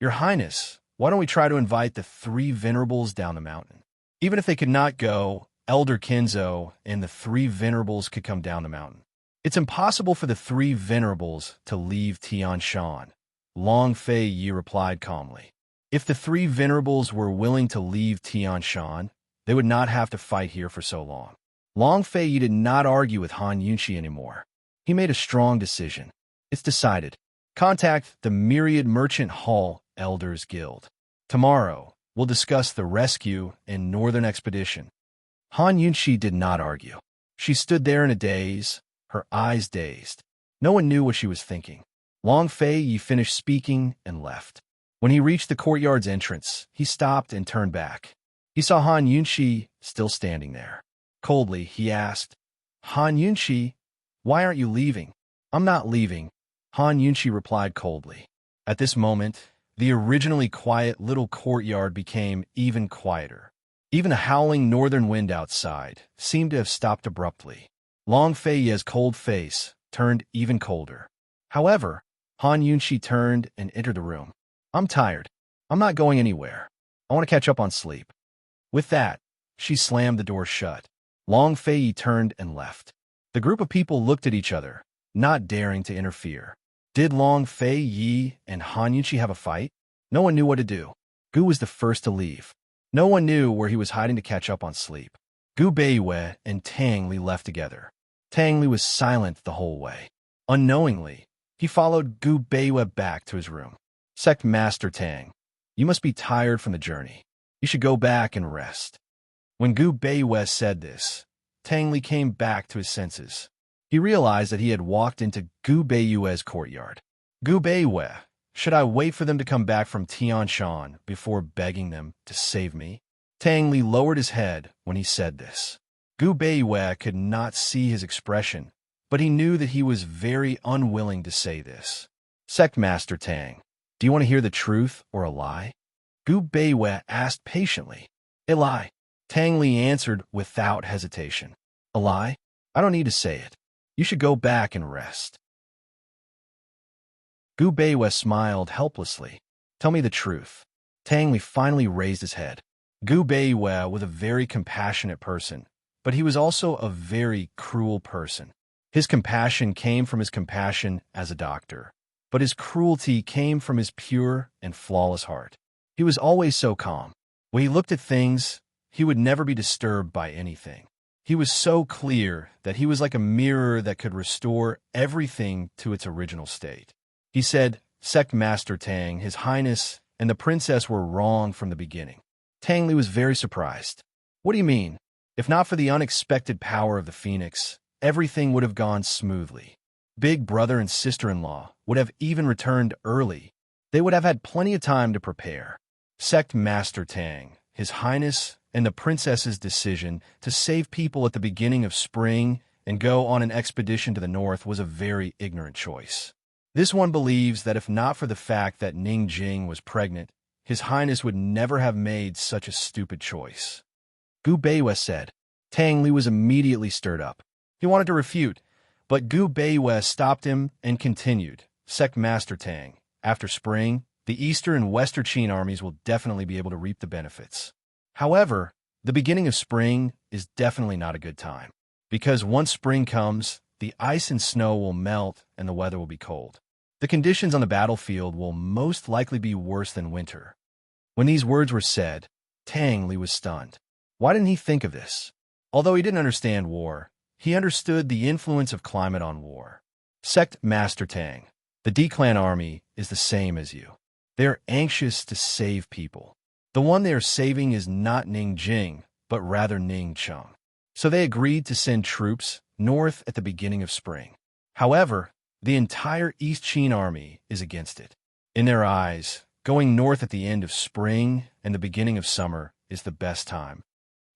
Your Highness, why don't we try to invite the 3 venerables down the mountain? Even if they could not go, Elder Kinzo and the 3 venerables could come down the mountain. It's impossible for the 3 venerables to leave Tianshan, Long Fei Yi replied calmly. If the 3 venerables were willing to leave Tianshan, they would not have to fight here for so long. Long Fei Yi did not argue with Han Yunqi anymore. He made a strong decision. It's decided. Contact the Myriad Merchant Hall Elders Guild. Tomorrow, we'll discuss the rescue and northern expedition. Han Yunqi did not argue. She stood there in a daze, her eyes dazed. No one knew what she was thinking. Long Fei Yi finished speaking and left. When he reached the courtyard's entrance, he stopped and turned back. He saw Han Yunqi still standing there. Coldly, he asked, Han Yunqi, why aren't you leaving? I'm not leaving, Han Yunqi replied coldly. At this moment, the originally quiet little courtyard became even quieter. Even the howling northern wind outside seemed to have stopped abruptly. Long Fei Yi's cold face turned even colder. However, Han Yunqi turned and entered the room. I'm tired. I'm not going anywhere. I want to catch up on sleep. With that, she slammed the door shut. Long Fei Yi turned and left. The group of people looked at each other, not daring to interfere. Did Long Fei Yi and Han Yunqi have a fight? No one knew what to do. Gu was the first to leave. No one knew where he was hiding to catch up on sleep. Gu Beiwei and Tang Li left together. Tang Li was silent the whole way. Unknowingly, he followed Gu Beiwei back to his room. Sect Master Tang, you must be tired from the journey. You should go back and rest. When Gu Beiwei said this, Tang Li came back to his senses. He realized that he had walked into Gu Beiwei's courtyard. Gu Beiwei, should I wait for them to come back from Tianshan before begging them to save me? Tang Li lowered his head when he said this. Gu Beiwei could not see his expression, but he knew that he was very unwilling to say this. Sect Master Tang, do you want to hear the truth or a lie? Gu Beiwei asked patiently. A lie. Tang Li answered without hesitation. A lie? I don't need to say it. You should go back and rest. Gu Beiwei smiled helplessly. Tell me the truth. Tang Li finally raised his head. Gu Beiwei was a very compassionate person, but he was also a very cruel person. His compassion came from his compassion as a doctor, but his cruelty came from his pure and flawless heart. He was always so calm. When he looked at things, he would never be disturbed by anything. He was so clear that he was like a mirror that could restore everything to its original state. He said, Sect Master Tang, His Highness, and the princess were wrong from the beginning. Tang Li was very surprised. What do you mean? If not for the unexpected power of the phoenix, everything would have gone smoothly. Big brother and sister-in-law would have even returned early. They would have had plenty of time to prepare. Sect Master Tang, His Highness, and the princess's decision to save people at the beginning of spring and go on an expedition to the north was a very ignorant choice. This one believes that if not for the fact that Ning Jing was pregnant, His Highness would never have made such a stupid choice. Gu Beiwe said. Tang Li was immediately stirred up. He wanted to refute, but Gu Beiwe stopped him and continued. Sect Master Tang, after spring, the Eastern and Western Qin armies will definitely be able to reap the benefits. However, the beginning of spring is definitely not a good time, because once spring comes, the ice and snow will melt and the weather will be cold. The conditions on the battlefield will most likely be worse than winter. When these words were said, Tang Li was stunned. Why didn't he think of this? Although he didn't understand war, he understood the influence of climate on war. Sect Master Tang, the D-Clan army is the same as you. They are anxious to save people. The one they are saving is not Ning Jing, but rather Ning Cheng. So they agreed to send troops north at the beginning of spring. However, the entire East Qin army is against it. In their eyes, going north at the end of spring and the beginning of summer is the best time.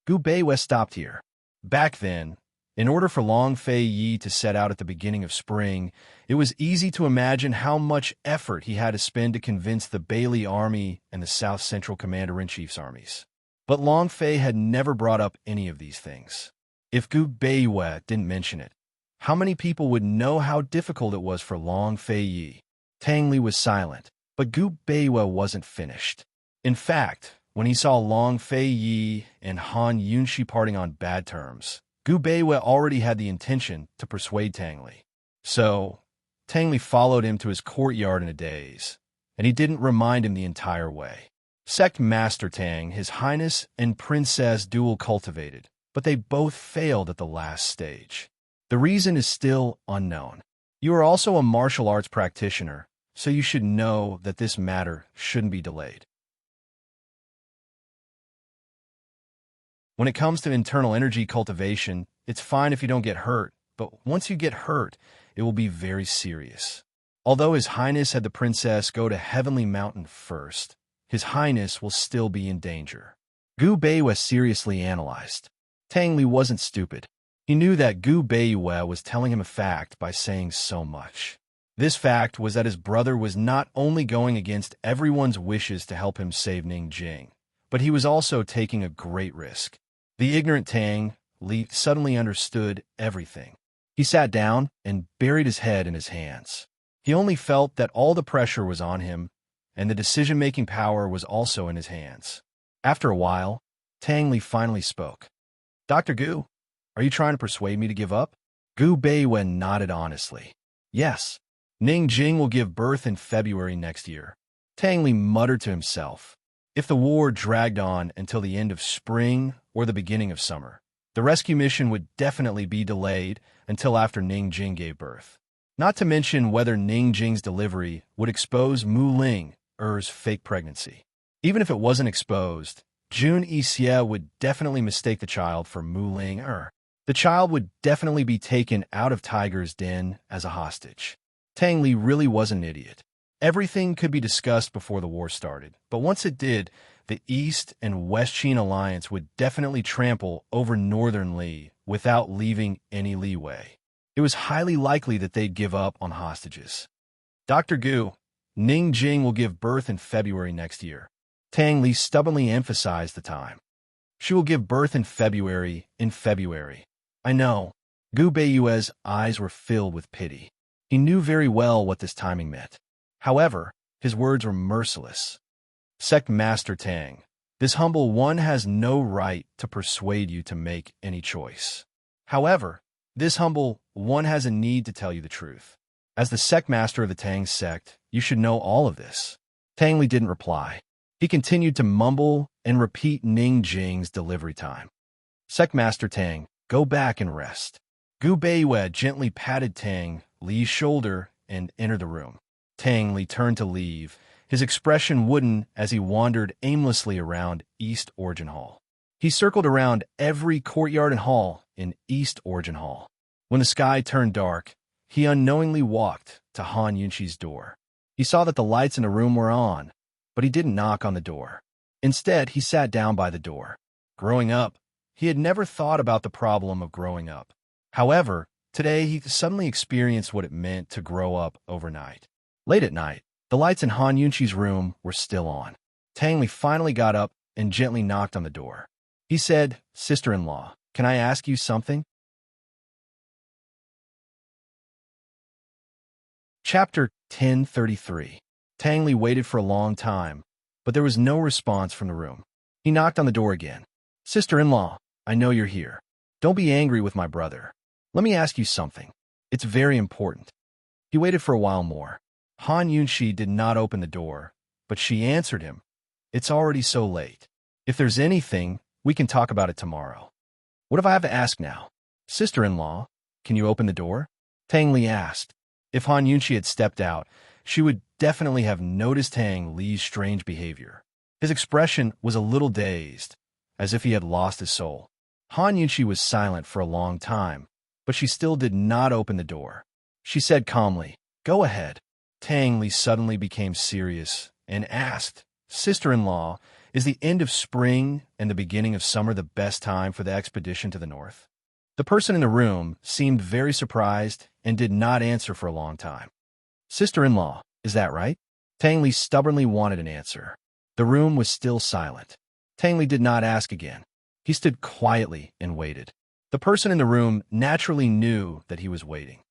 Gu Beiwe stopped here. Back then, in order for Long Fei Yi to set out at the beginning of spring, it was easy to imagine how much effort he had to spend to convince the Bailey Army and the South Central Commander-in-Chief's armies. But Long Fei had never brought up any of these things. If Gu Beiwe didn't mention it, how many people would know how difficult it was for Long Fei Yi? Tang Li was silent, but Gu Beiwe wasn't finished. In fact, when he saw Long Fei Yi and Han Yunxi parting on bad terms, Gu Beiwe already had the intention to persuade Tang Li. So, Tang Li followed him to his courtyard in a daze, and he didn't remind him the entire way. Sect Master Tang, His Highness and Princess dual cultivated, but they both failed at the last stage. The reason is still unknown. You are also a martial arts practitioner, so you should know that this matter shouldn't be delayed. When it comes to internal energy cultivation, it's fine if you don't get hurt, but once you get hurt, it will be very serious. Although His Highness had the princess go to Heavenly Mountain first, His Highness will still be in danger. Gu Beiwe seriously analyzed. Tang Li wasn't stupid. He knew that Gu Beiwe was telling him a fact by saying so much. This fact was that his brother was not only going against everyone's wishes to help him save Ning Jing, but he was also taking a great risk. The ignorant Tang Li suddenly understood everything. He sat down and buried his head in his hands. He only felt that all the pressure was on him, and the decision-making power was also in his hands. After a while, Tang Li finally spoke. Dr. Gu, are you trying to persuade me to give up? Gu Beiwe nodded honestly. Yes. Ning Jing will give birth in February next year. Tang Li muttered to himself. If the war dragged on until the end of spring or the beginning of summer, the rescue mission would definitely be delayed until after Ning Jing gave birth. Not to mention whether Ning Jing's delivery would expose Mu Ling Er's fake pregnancy. Even if it wasn't exposed, Jun Yixie would definitely mistake the child for Mu Ling Er. The child would definitely be taken out of Tiger's den as a hostage. Tang Li really was an idiot. Everything could be discussed before the war started, but once it did, the East and West Qin alliance would definitely trample over Northern Li without leaving any leeway. It was highly likely that they'd give up on hostages. Dr. Gu, Ning Jing will give birth in February next year. Tang Li stubbornly emphasized the time. She will give birth in February. I know. Gu Beiwe's eyes were filled with pity. He knew very well what this timing meant. However, his words were merciless. Sect Master Tang, this humble one has no right to persuade you to make any choice. However, this humble one has a need to tell you the truth. As the sect master of the Tang sect, you should know all of this. Tang Li didn't reply. He continued to mumble and repeat Ning Jing's delivery time. Sect Master Tang, go back and rest. Gu Beiwe gently patted Tang Li's shoulder and entered the room. Tang Li turned to leave, his expression wooden as he wandered aimlessly around East Origin Hall. He circled around every courtyard and hall in East Origin Hall. When the sky turned dark, he unknowingly walked to Han Yunxi's door. He saw that the lights in the room were on, but he didn't knock on the door. Instead, he sat down by the door. Growing up, he had never thought about the problem of growing up. However, today he suddenly experienced what it meant to grow up overnight. Late at night, the lights in Han Yunqi's room were still on. Tang Li finally got up and gently knocked on the door. He said, "Sister-in-law, can I ask you something?" Chapter 1033. Tang Li waited for a long time, but there was no response from the room. He knocked on the door again. "Sister-in-law, I know you're here. Don't be angry with my brother. Let me ask you something. It's very important." He waited for a while more. Han Yunqi did not open the door, but she answered him, "It's already so late. If there's anything, we can talk about it tomorrow." "What if I have to ask now?" "Sister-in-law, can you open the door?" Tang Li asked. If Han Yunqi had stepped out, she would definitely have noticed Tang Li's strange behavior. His expression was a little dazed, as if he had lost his soul. Han Yunqi was silent for a long time, but she still did not open the door. She said calmly, "Go ahead." Tang Li suddenly became serious and asked, "Sister-in-law, is the end of spring and the beginning of summer the best time for the expedition to the north?" The person in the room seemed very surprised and did not answer for a long time. "Sister-in-law, is that right?" Tang Li stubbornly wanted an answer. The room was still silent. Tang Li did not ask again. He stood quietly and waited. The person in the room naturally knew that he was waiting.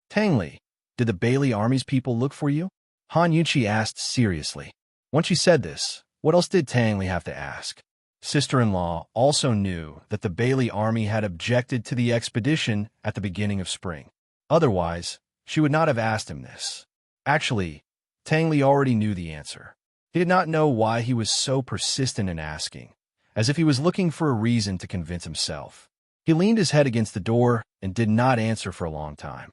"Tang Li, did the Bailey Army's people look for you?" Han Yunqi asked seriously. Once she said this, what else did Tang Li have to ask? Sister-in-law also knew that the Bailey Army had objected to the expedition at the beginning of spring. Otherwise, she would not have asked him this. Actually, Tang Li already knew the answer. He did not know why he was so persistent in asking, as if he was looking for a reason to convince himself. He leaned his head against the door and did not answer for a long time.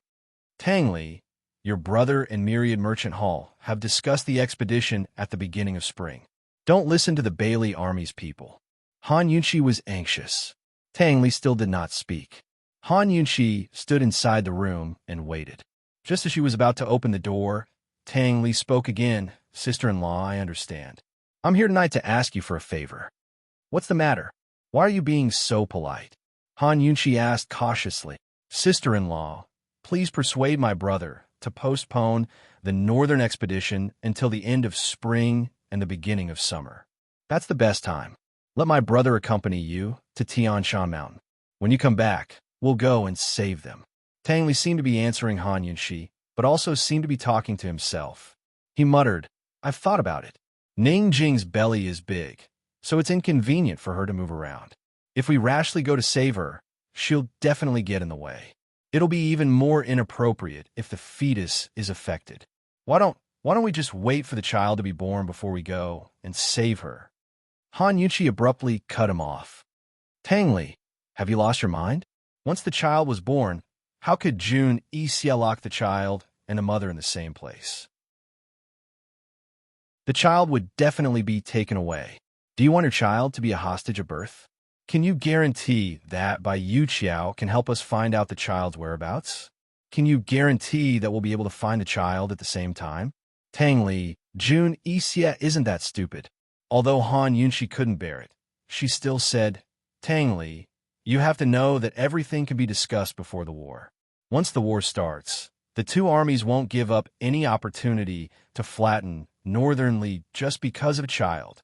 "Tang Li, your brother and Myriad Merchant Hall have discussed the expedition at the beginning of spring. Don't listen to the Bailey Army's people." Han Yunqi was anxious. Tang Li still did not speak. Han Yunqi stood inside the room and waited. Just as she was about to open the door, Tang Li spoke again. "Sister-in-law, I understand. I'm here tonight to ask you for a favor." "What's the matter? Why are you being so polite?" Han Yunqi asked cautiously. "Sister-in-law, please persuade my brother to postpone the northern expedition until the end of spring and the beginning of summer. That's the best time. Let my brother accompany you to Tian Shan Mountain. When you come back, we'll go and save them." Tang Li seemed to be answering Han Yunqi, but also seemed to be talking to himself. He muttered, "I've thought about it. Ning Jing's belly is big, so it's inconvenient for her to move around. If we rashly go to save her, she'll definitely get in the way. It'll be even more inappropriate if the fetus is affected. Why don't we just wait for the child to be born before we go and save her?" Han Yunqi abruptly cut him off. "Tang Li, have you lost your mind? Once the child was born, how could Jun Yixia lock the child and the mother in the same place? The child would definitely be taken away. Do you want your child to be a hostage at birth? Can you guarantee that Bai Yu Qiao can help us find out the child's whereabouts? Can you guarantee that we'll be able to find the child at the same time?" Tang Li, Jun Yixia isn't that stupid. Although Han Yunqi couldn't bear it, she still said, "Tang Li, you have to know that everything can be discussed before the war. Once the war starts, the two armies won't give up any opportunity to flatten Northern Li just because of a child."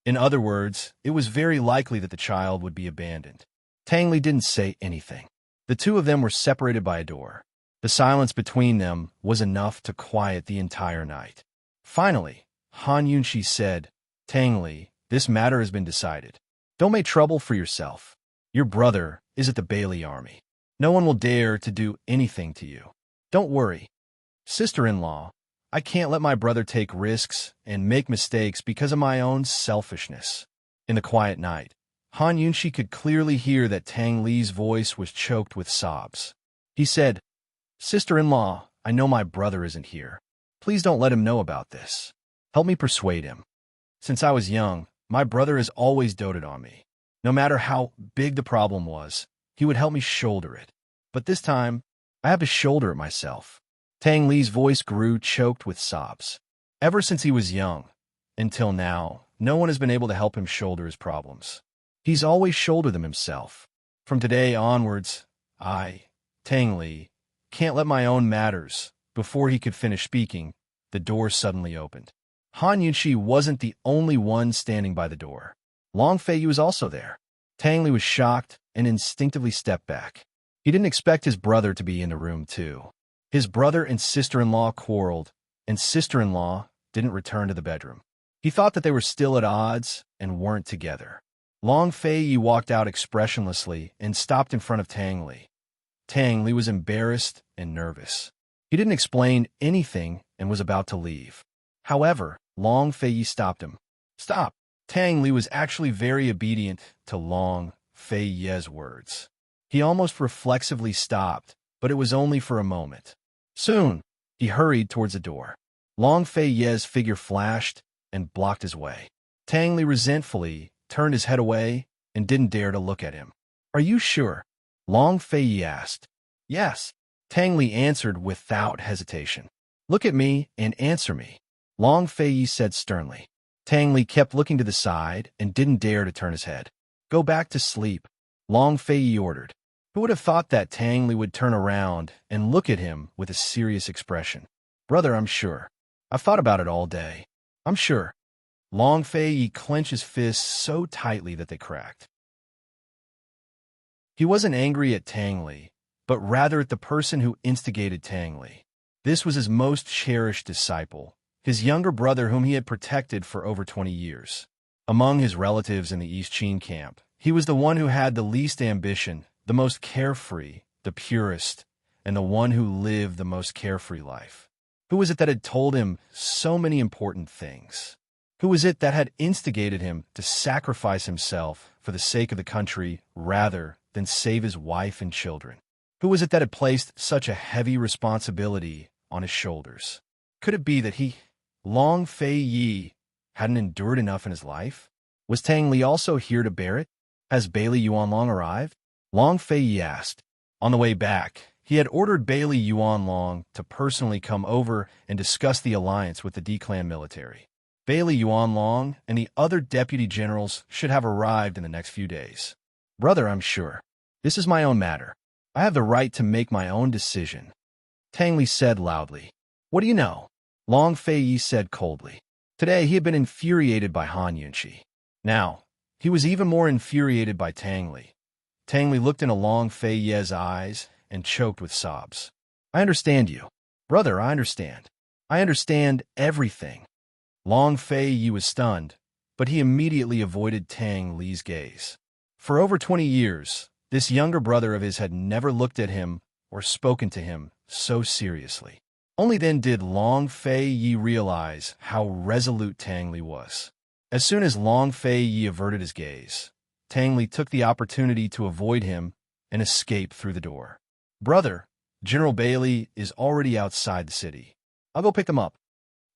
In other words, it was very likely that the child would be abandoned. Tang Li didn't say anything. The two of them were separated by a door. The silence between them was enough to quiet the entire night. Finally, Han Yunqi said, "Tang Li, this matter has been decided. Don't make trouble for yourself. Your brother is at the Bailey Army. No one will dare to do anything to you. Don't worry. Sister-in-law, I can't let my brother take risks and make mistakes because of my own selfishness." In the quiet night, Han Yunqi could clearly hear that Tang Li's voice was choked with sobs. He said, "Sister-in-law, I know my brother isn't here. Please don't let him know about this. Help me persuade him. Since I was young, my brother has always doted on me. No matter how big the problem was, he would help me shoulder it. But this time, I have to shoulder it myself." Tang Li's voice grew choked with sobs. Ever since he was young, until now, no one has been able to help him shoulder his problems. He's always shouldered them himself. From today onwards, I, Tang Li, can't let my own matters. Before he could finish speaking, the door suddenly opened. Han Yunxi wasn't the only one standing by the door. Long Fei was also there. Tang Li was shocked and instinctively stepped back. He didn't expect his brother to be in the room, too. His brother and sister-in-law quarreled, and sister-in-law didn't return to the bedroom. He thought that they were still at odds and weren't together. Long Fei walked out expressionlessly and stopped in front of Tang Li. Tang Li was embarrassed and nervous. He didn't explain anything and was about to leave. However, Long Fei stopped him. "Stop!" Tang Li was actually very obedient to Long Fei's words. He almost reflexively stopped, but it was only for a moment. Soon, he hurried towards the door. Long Fei's figure flashed and blocked his way. Tang Li resentfully turned his head away and didn't dare to look at him. "Are you sure?" Long Fei asked. "Yes," Tang Li answered without hesitation. "Look at me and answer me," Long Fei said sternly. Tang Li kept looking to the side and didn't dare to turn his head. "Go back to sleep," Long Fei ordered. Who would have thought that Tang Li would turn around and look at him with a serious expression? "Brother, I'm sure. I've thought about it all day. I'm sure." Long Fei clenched his fists so tightly that they cracked. He wasn't angry at Tang Li, but rather at the person who instigated Tang Li. This was his most cherished disciple, his younger brother whom he had protected for over 20 years. Among his relatives in the East Qin camp, he was the one who had the least ambition, the most carefree, the purest, and the one who lived the most carefree life. Who was it that had told him so many important things? Who was it that had instigated him to sacrifice himself for the sake of the country rather than save his wife and children? Who was it that had placed such a heavy responsibility on his shoulders? Could it be that he, Long Fei, hadn't endured enough in his life? Was Tang Li also here to bear it? Has Bailey Yuanlong arrived? Long Fei asked. On the way back, he had ordered Bailey Yuanlong to personally come over and discuss the alliance with the D-clan military. Bailey Yuanlong and the other deputy generals should have arrived in the next few days. "Brother, I'm sure. This is my own matter. I have the right to make my own decision," Tang Li said loudly. "What do you know?" Long Fei said coldly. Today he had been infuriated by Han Yunxi. Now, he was even more infuriated by Tang Li. Tang Li looked into Long Fei's eyes and choked with sobs. "I understand you. Brother, I understand. I understand everything." Long Fei was stunned, but he immediately avoided Tang Li's gaze. For over 20 years, this younger brother of his had never looked at him or spoken to him so seriously. Only then did Long Fei realize how resolute Tang Li was. As soon as Long Fei averted his gaze, Tang Li took the opportunity to avoid him and escape through the door. "Brother, General Bailey is already outside the city. I'll go pick him up."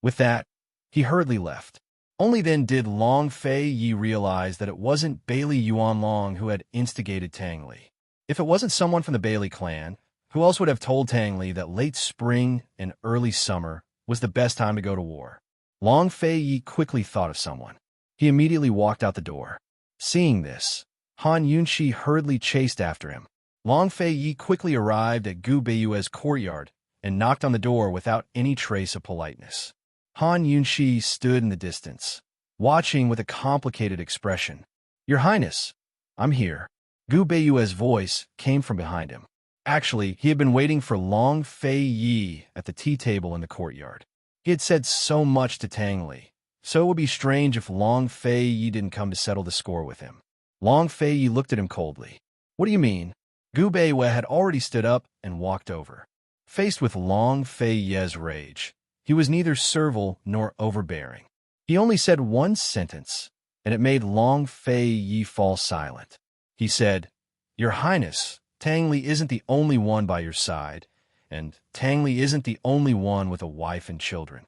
With that, he hurriedly left. Only then did Long Fei realize that it wasn't Bailey Yuanlong who had instigated Tang Li. If it wasn't someone from the Bailey clan, who else would have told Tang Li that late spring and early summer was the best time to go to war? Long Fei quickly thought of someone. He immediately walked out the door. Seeing this, Han Yunxi hurriedly chased after him. Long Fei quickly arrived at Gu Beiyue's courtyard and knocked on the door without any trace of politeness. Han Yunxi stood in the distance, watching with a complicated expression. "Your Highness, I'm here." Gu Beiyue's voice came from behind him. Actually, he had been waiting for Long Fei at the tea table in the courtyard. He had said so much to Tang Li, so it would be strange if Long Fei didn't come to settle the score with him. Long Fei looked at him coldly. "What do you mean?" Gu Beiyue had already stood up and walked over. Faced with Long Fei's rage, he was neither servile nor overbearing. He only said one sentence, and it made Long Fei fall silent. He said, "Your Highness, Tang Li isn't the only one by your side, and Tang Li isn't the only one with a wife and children."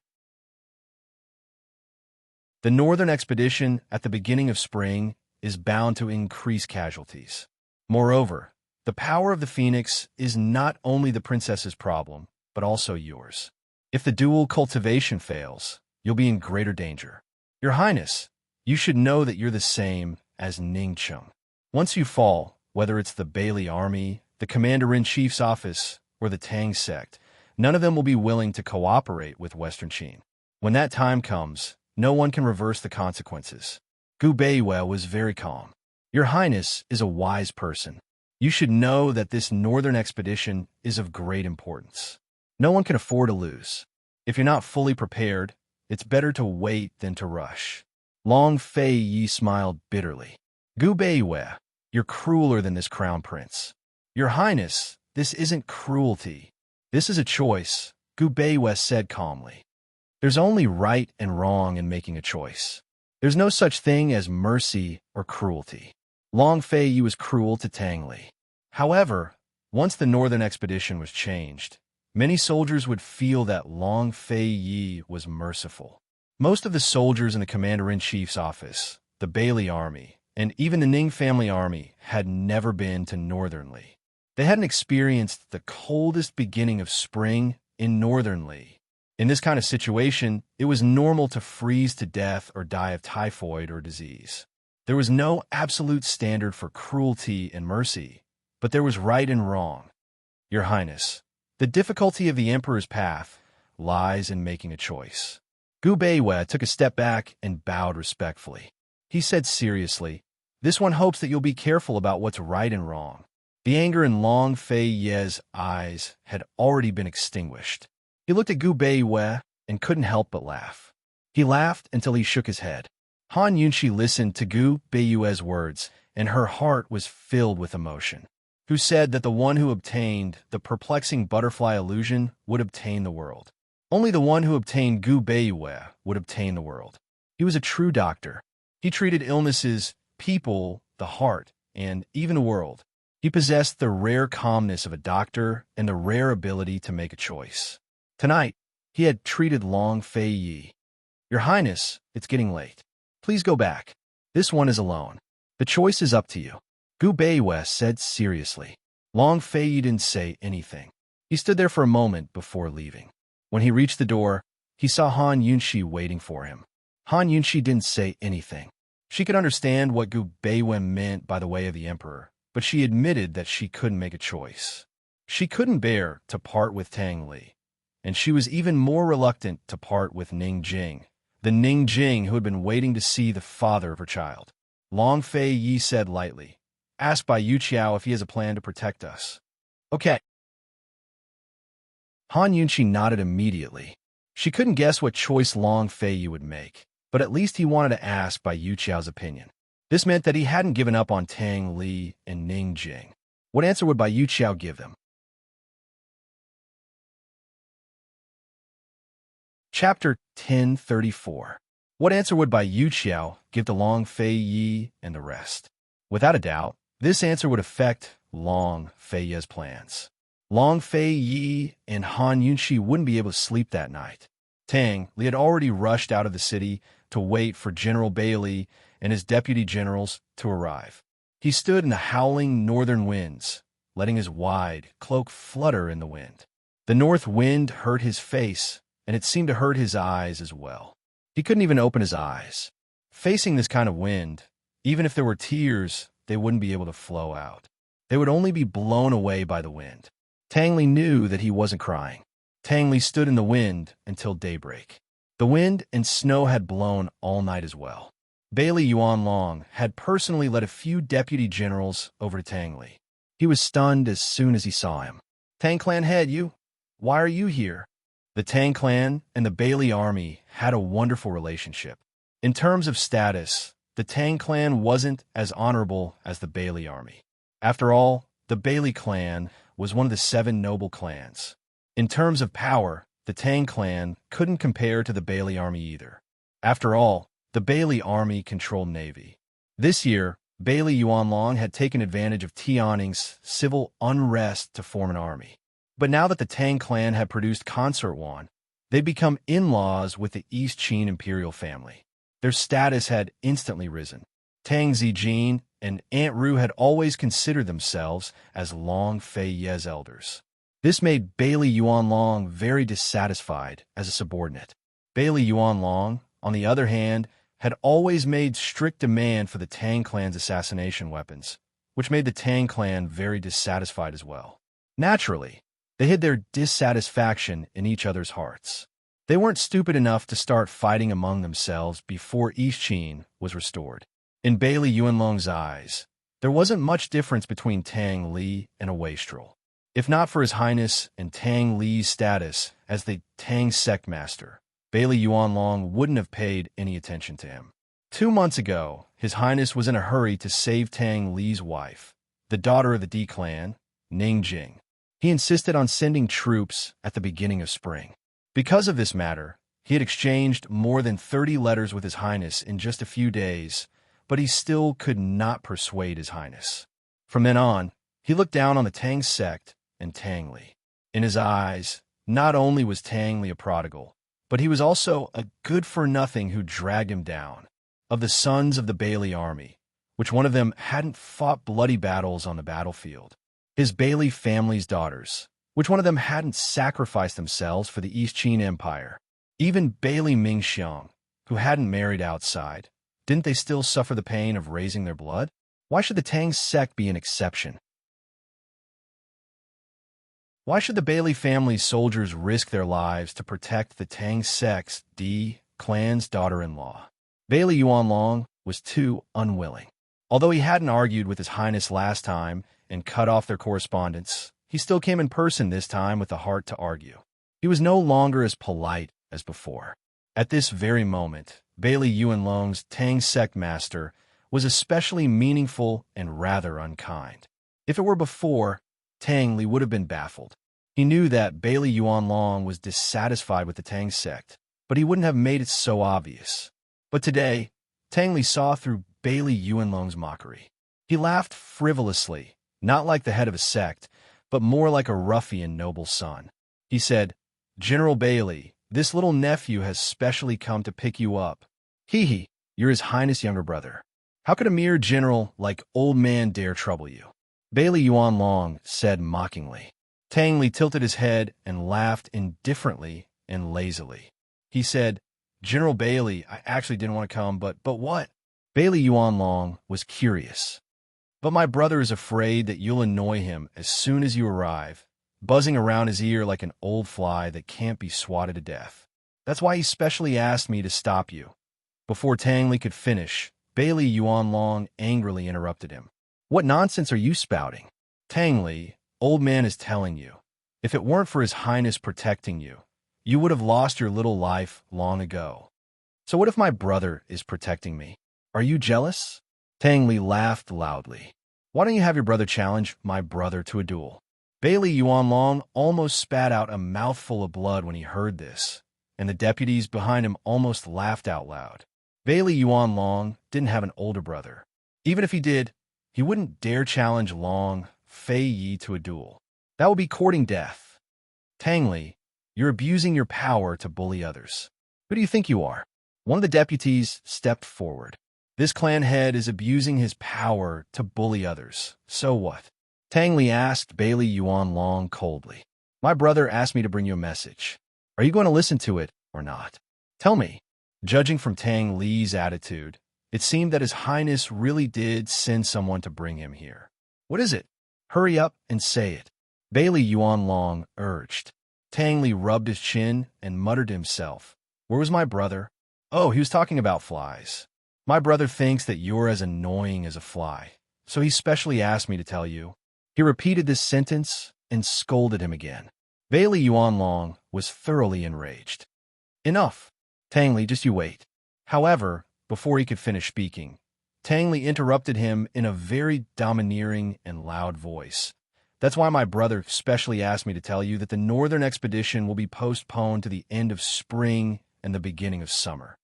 The northern expedition at the beginning of spring is bound to increase casualties. Moreover, the power of the Phoenix is not only the princess's problem, but also yours. If the dual cultivation fails, you'll be in greater danger. Your Highness, you should know that you're the same as Ning Chung. Once you fall, whether it's the Bailey army, the commander-in-chief's office, or the Tang sect, none of them will be willing to cooperate with Western Qin. When that time comes, no one can reverse the consequences. Gu Beiwei was very calm. Your Highness is a wise person. You should know that this northern expedition is of great importance. No one can afford to lose. If you're not fully prepared, it's better to wait than to rush. Long Fei Yi smiled bitterly. Gu Beiwei, you're crueler than this crown prince. Your Highness, this isn't cruelty. This is a choice, Gu Beiwei said calmly. There's only right and wrong in making a choice. There's no such thing as mercy or cruelty. Long Fei Yi was cruel to Tang Li. However, once the northern expedition was changed, many soldiers would feel that Long Fei Yi was merciful. Most of the soldiers in the commander-in-chief's office, the Bailey army, and even the Ning family army had never been to northern Li. They hadn't experienced the coldest beginning of spring in northern Li. In this kind of situation, it was normal to freeze to death or die of typhoid or disease. There was no absolute standard for cruelty and mercy, but there was right and wrong. Your Highness, the difficulty of the Emperor's path lies in making a choice. Gu Beiwei took a step back and bowed respectfully. He said seriously, "This one hopes that you'll be careful about what's right and wrong." The anger in Long Fei Ye's eyes had already been extinguished. He looked at Gu Beiwei and couldn't help but laugh. He laughed until he shook his head. Han Yunxi listened to Gu Beiwei's words, and her heart was filled with emotion. Who said that the one who obtained the perplexing butterfly illusion would obtain the world? Only the one who obtained Gu Beiwei would obtain the world. He was a true doctor. He treated illnesses, people, the heart, and even the world. He possessed the rare calmness of a doctor and the rare ability to make a choice. Tonight, he had treated Long Fei Yi. Your Highness, it's getting late. Please go back. This one is alone. The choice is up to you. Gu Beiwei said seriously. Long Fei Yi didn't say anything. He stood there for a moment before leaving. When he reached the door, he saw Han Yunxi waiting for him. Han Yunxi didn't say anything. She could understand what Gu Beiwei meant by the way of the Emperor, but she admitted that she couldn't make a choice. She couldn't bear to part with Tang Li, and she was even more reluctant to part with Ning Jing, the Ning Jing who had been waiting to see the father of her child. Long Fei Yi said lightly, "Ask Bai Yuqiao if he has a plan to protect us." "Okay." Han Yunxi nodded immediately. She couldn't guess what choice Long Fei Yi would make, but at least he wanted to ask Bai Yuqiao's opinion. This meant that he hadn't given up on Tang Li and Ning Jing. What answer would Bai Yuqiao give them? Chapter 1034. What answer would Bai Yuqiao give to Long Fei Yi and the rest? Without a doubt, this answer would affect Long Fei Yi's plans. Long Fei Yi and Han Yunxi wouldn't be able to sleep that night. Tang Li had already rushed out of the city to wait for General Bailey and his deputy generals to arrive. He stood in the howling northern winds, letting his wide cloak flutter in the wind. The north wind hurt his face, and it seemed to hurt his eyes as well. He couldn't even open his eyes. Facing this kind of wind, even if there were tears, they wouldn't be able to flow out. They would only be blown away by the wind. Tang Li knew that he wasn't crying. Tang Li stood in the wind until daybreak. The wind and snow had blown all night as well. Bailey Yuanlong had personally led a few deputy generals over to Tang Li. He was stunned as soon as he saw him. "Tang clan head, you? Why are you here?" The Tang clan and the Bailey army had a wonderful relationship. In terms of status, the Tang clan wasn't as honorable as the Bailey army. After all, the Bailey clan was one of the 7 noble clans. In terms of power, the Tang clan couldn't compare to the Bailey army either. After all, the Bailey army controlled Navy. This year, Bailey Yuanlong had taken advantage of Tianning's civil unrest to form an army. But now that the Tang clan had produced Consort Wan, they'd become in-laws with the East Qin imperial family. Their status had instantly risen. Tang Zijin and Aunt Ru had always considered themselves as Long Fei Ye's elders. This made Bailey Yuanlong very dissatisfied as a subordinate. Bailey Yuanlong, on the other hand, had always made strict demand for the Tang clan's assassination weapons, which made the Tang clan very dissatisfied as well. Naturally, they hid their dissatisfaction in each other's hearts. They weren't stupid enough to start fighting among themselves before East Qin was restored. In Bailey Yuanlong's eyes, there wasn't much difference between Tang Li and a wastrel. If not for His Highness and Tang Li's status as the Tang sect master, Bailey Yuanlong wouldn't have paid any attention to him. 2 months ago, His Highness was in a hurry to save Tang Li's wife, the daughter of the D clan, Ning Jing. He insisted on sending troops at the beginning of spring. Because of this matter, he had exchanged more than 30 letters with His Highness in just a few days, but he still could not persuade His Highness. From then on, he looked down on the Tang sect and Tang Li. In his eyes, not only was Tang Li a prodigal, but he was also a good-for-nothing who dragged him down. Of the sons of the Bailey army, which one of them hadn't fought bloody battles on the battlefield, his Bailey family's daughters, which one of them hadn't sacrificed themselves for the East Qin Empire, even Bailey Mingxiang, who hadn't married outside, didn't they still suffer the pain of raising their blood? Why should the Tang sect be an exception? Why should the Bailey family's soldiers risk their lives to protect the Tang sect's D clan's daughter-in-law? Bailey Yuanlong was too unwilling. Although he hadn't argued with His Highness last time and cut off their correspondence, he still came in person this time with the heart to argue. He was no longer as polite as before. At this very moment, Bailey Yuanlong's Tang sect master was especially meaningful and rather unkind. If it were before, Tang Li would have been baffled. He knew that Bailey Yuanlong was dissatisfied with the Tang sect, but he wouldn't have made it so obvious. But today, Tang Li saw through Bailey Yuanlong's mockery. He laughed frivolously, not like the head of a sect, but more like a ruffian noble son. He said, "General Bailey, this little nephew has specially come to pick you up. Hee, you're His Highness' younger brother. How could a mere general like old man dare trouble you?" Bailey Yuanlong said mockingly. Tang Li tilted his head and laughed indifferently and lazily. He said, "General Bailey, I actually didn't want to come, but what?" Bailey Yuanlong was curious. "But my brother is afraid that you'll annoy him as soon as you arrive, buzzing around his ear like an old fly that can't be swatted to death. That's why he specially asked me to stop you." Before Tang Li could finish, Bailey Yuanlong angrily interrupted him. "What nonsense are you spouting? Tang Li, old man is telling you, if it weren't for His Highness protecting you, you would have lost your little life long ago. So what if my brother is protecting me? Are you jealous?" Tang Li laughed loudly. "Why don't you have your brother challenge my brother to a duel?" Bailey Yuanlong almost spat out a mouthful of blood when he heard this, and the deputies behind him almost laughed out loud. Bailey Yuanlong didn't have an older brother. Even if he did, he wouldn't dare challenge Long Fei Yi to a duel. That would be courting death. "Tang Li, you're abusing your power to bully others. Who do you think you are?" One of the deputies stepped forward. "This clan head is abusing his power to bully others. So what?" Tang Li asked Bailey Yuanlong coldly. "My brother asked me to bring you a message. Are you going to listen to it or not? Tell me." Judging from Tang Li's attitude, it seemed that His Highness really did send someone to bring him here. "What is it? Hurry up and say it," Bailey Yuanlong urged. Tang Li rubbed his chin and muttered to himself, "Where was my brother? Oh, he was talking about flies. My brother thinks that you're as annoying as a fly, so he specially asked me to tell you." He repeated this sentence and scolded him again. Bailey Yuanlong was thoroughly enraged. "Enough. Tang Li, just you wait." However, before he could finish speaking, Tang Li interrupted him in a very domineering and loud voice. "That's why my brother specially asked me to tell you that the northern expedition will be postponed to the end of spring and the beginning of summer.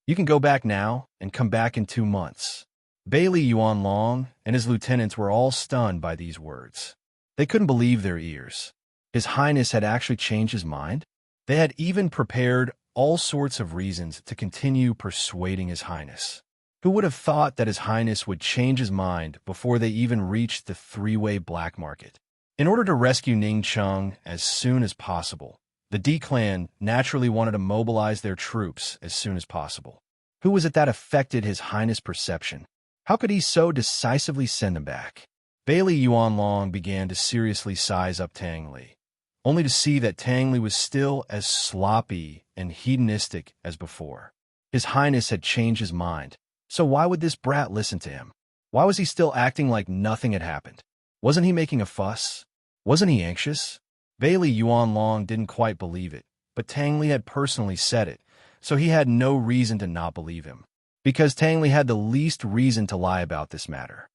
You can go back now and come back in 2 months." Bailey Yuanlong and his lieutenants were all stunned by these words. They couldn't believe their ears. His Highness had actually changed his mind? They had even prepared all sorts of reasons to continue persuading His Highness. Who would have thought that His Highness would change his mind before they even reached the three-way black market? In order to rescue Ning Cheng as soon as possible, The D clan naturally wanted to mobilize their troops as soon as possible. Who was it that affected His Highness' perception? How could he so decisively send them back? Bailey Yuanlong began to seriously size up Tang Li, only to see that Tang Li was still as sloppy and hedonistic as before. His Highness had changed his mind, so why would this brat listen to him? Why was he still acting like nothing had happened? Wasn't he making a fuss? Wasn't he anxious? Bailey Yuanlong didn't quite believe it, but Tang Li had personally said it, so he had no reason to not believe him, because Tang Li had the least reason to lie about this matter.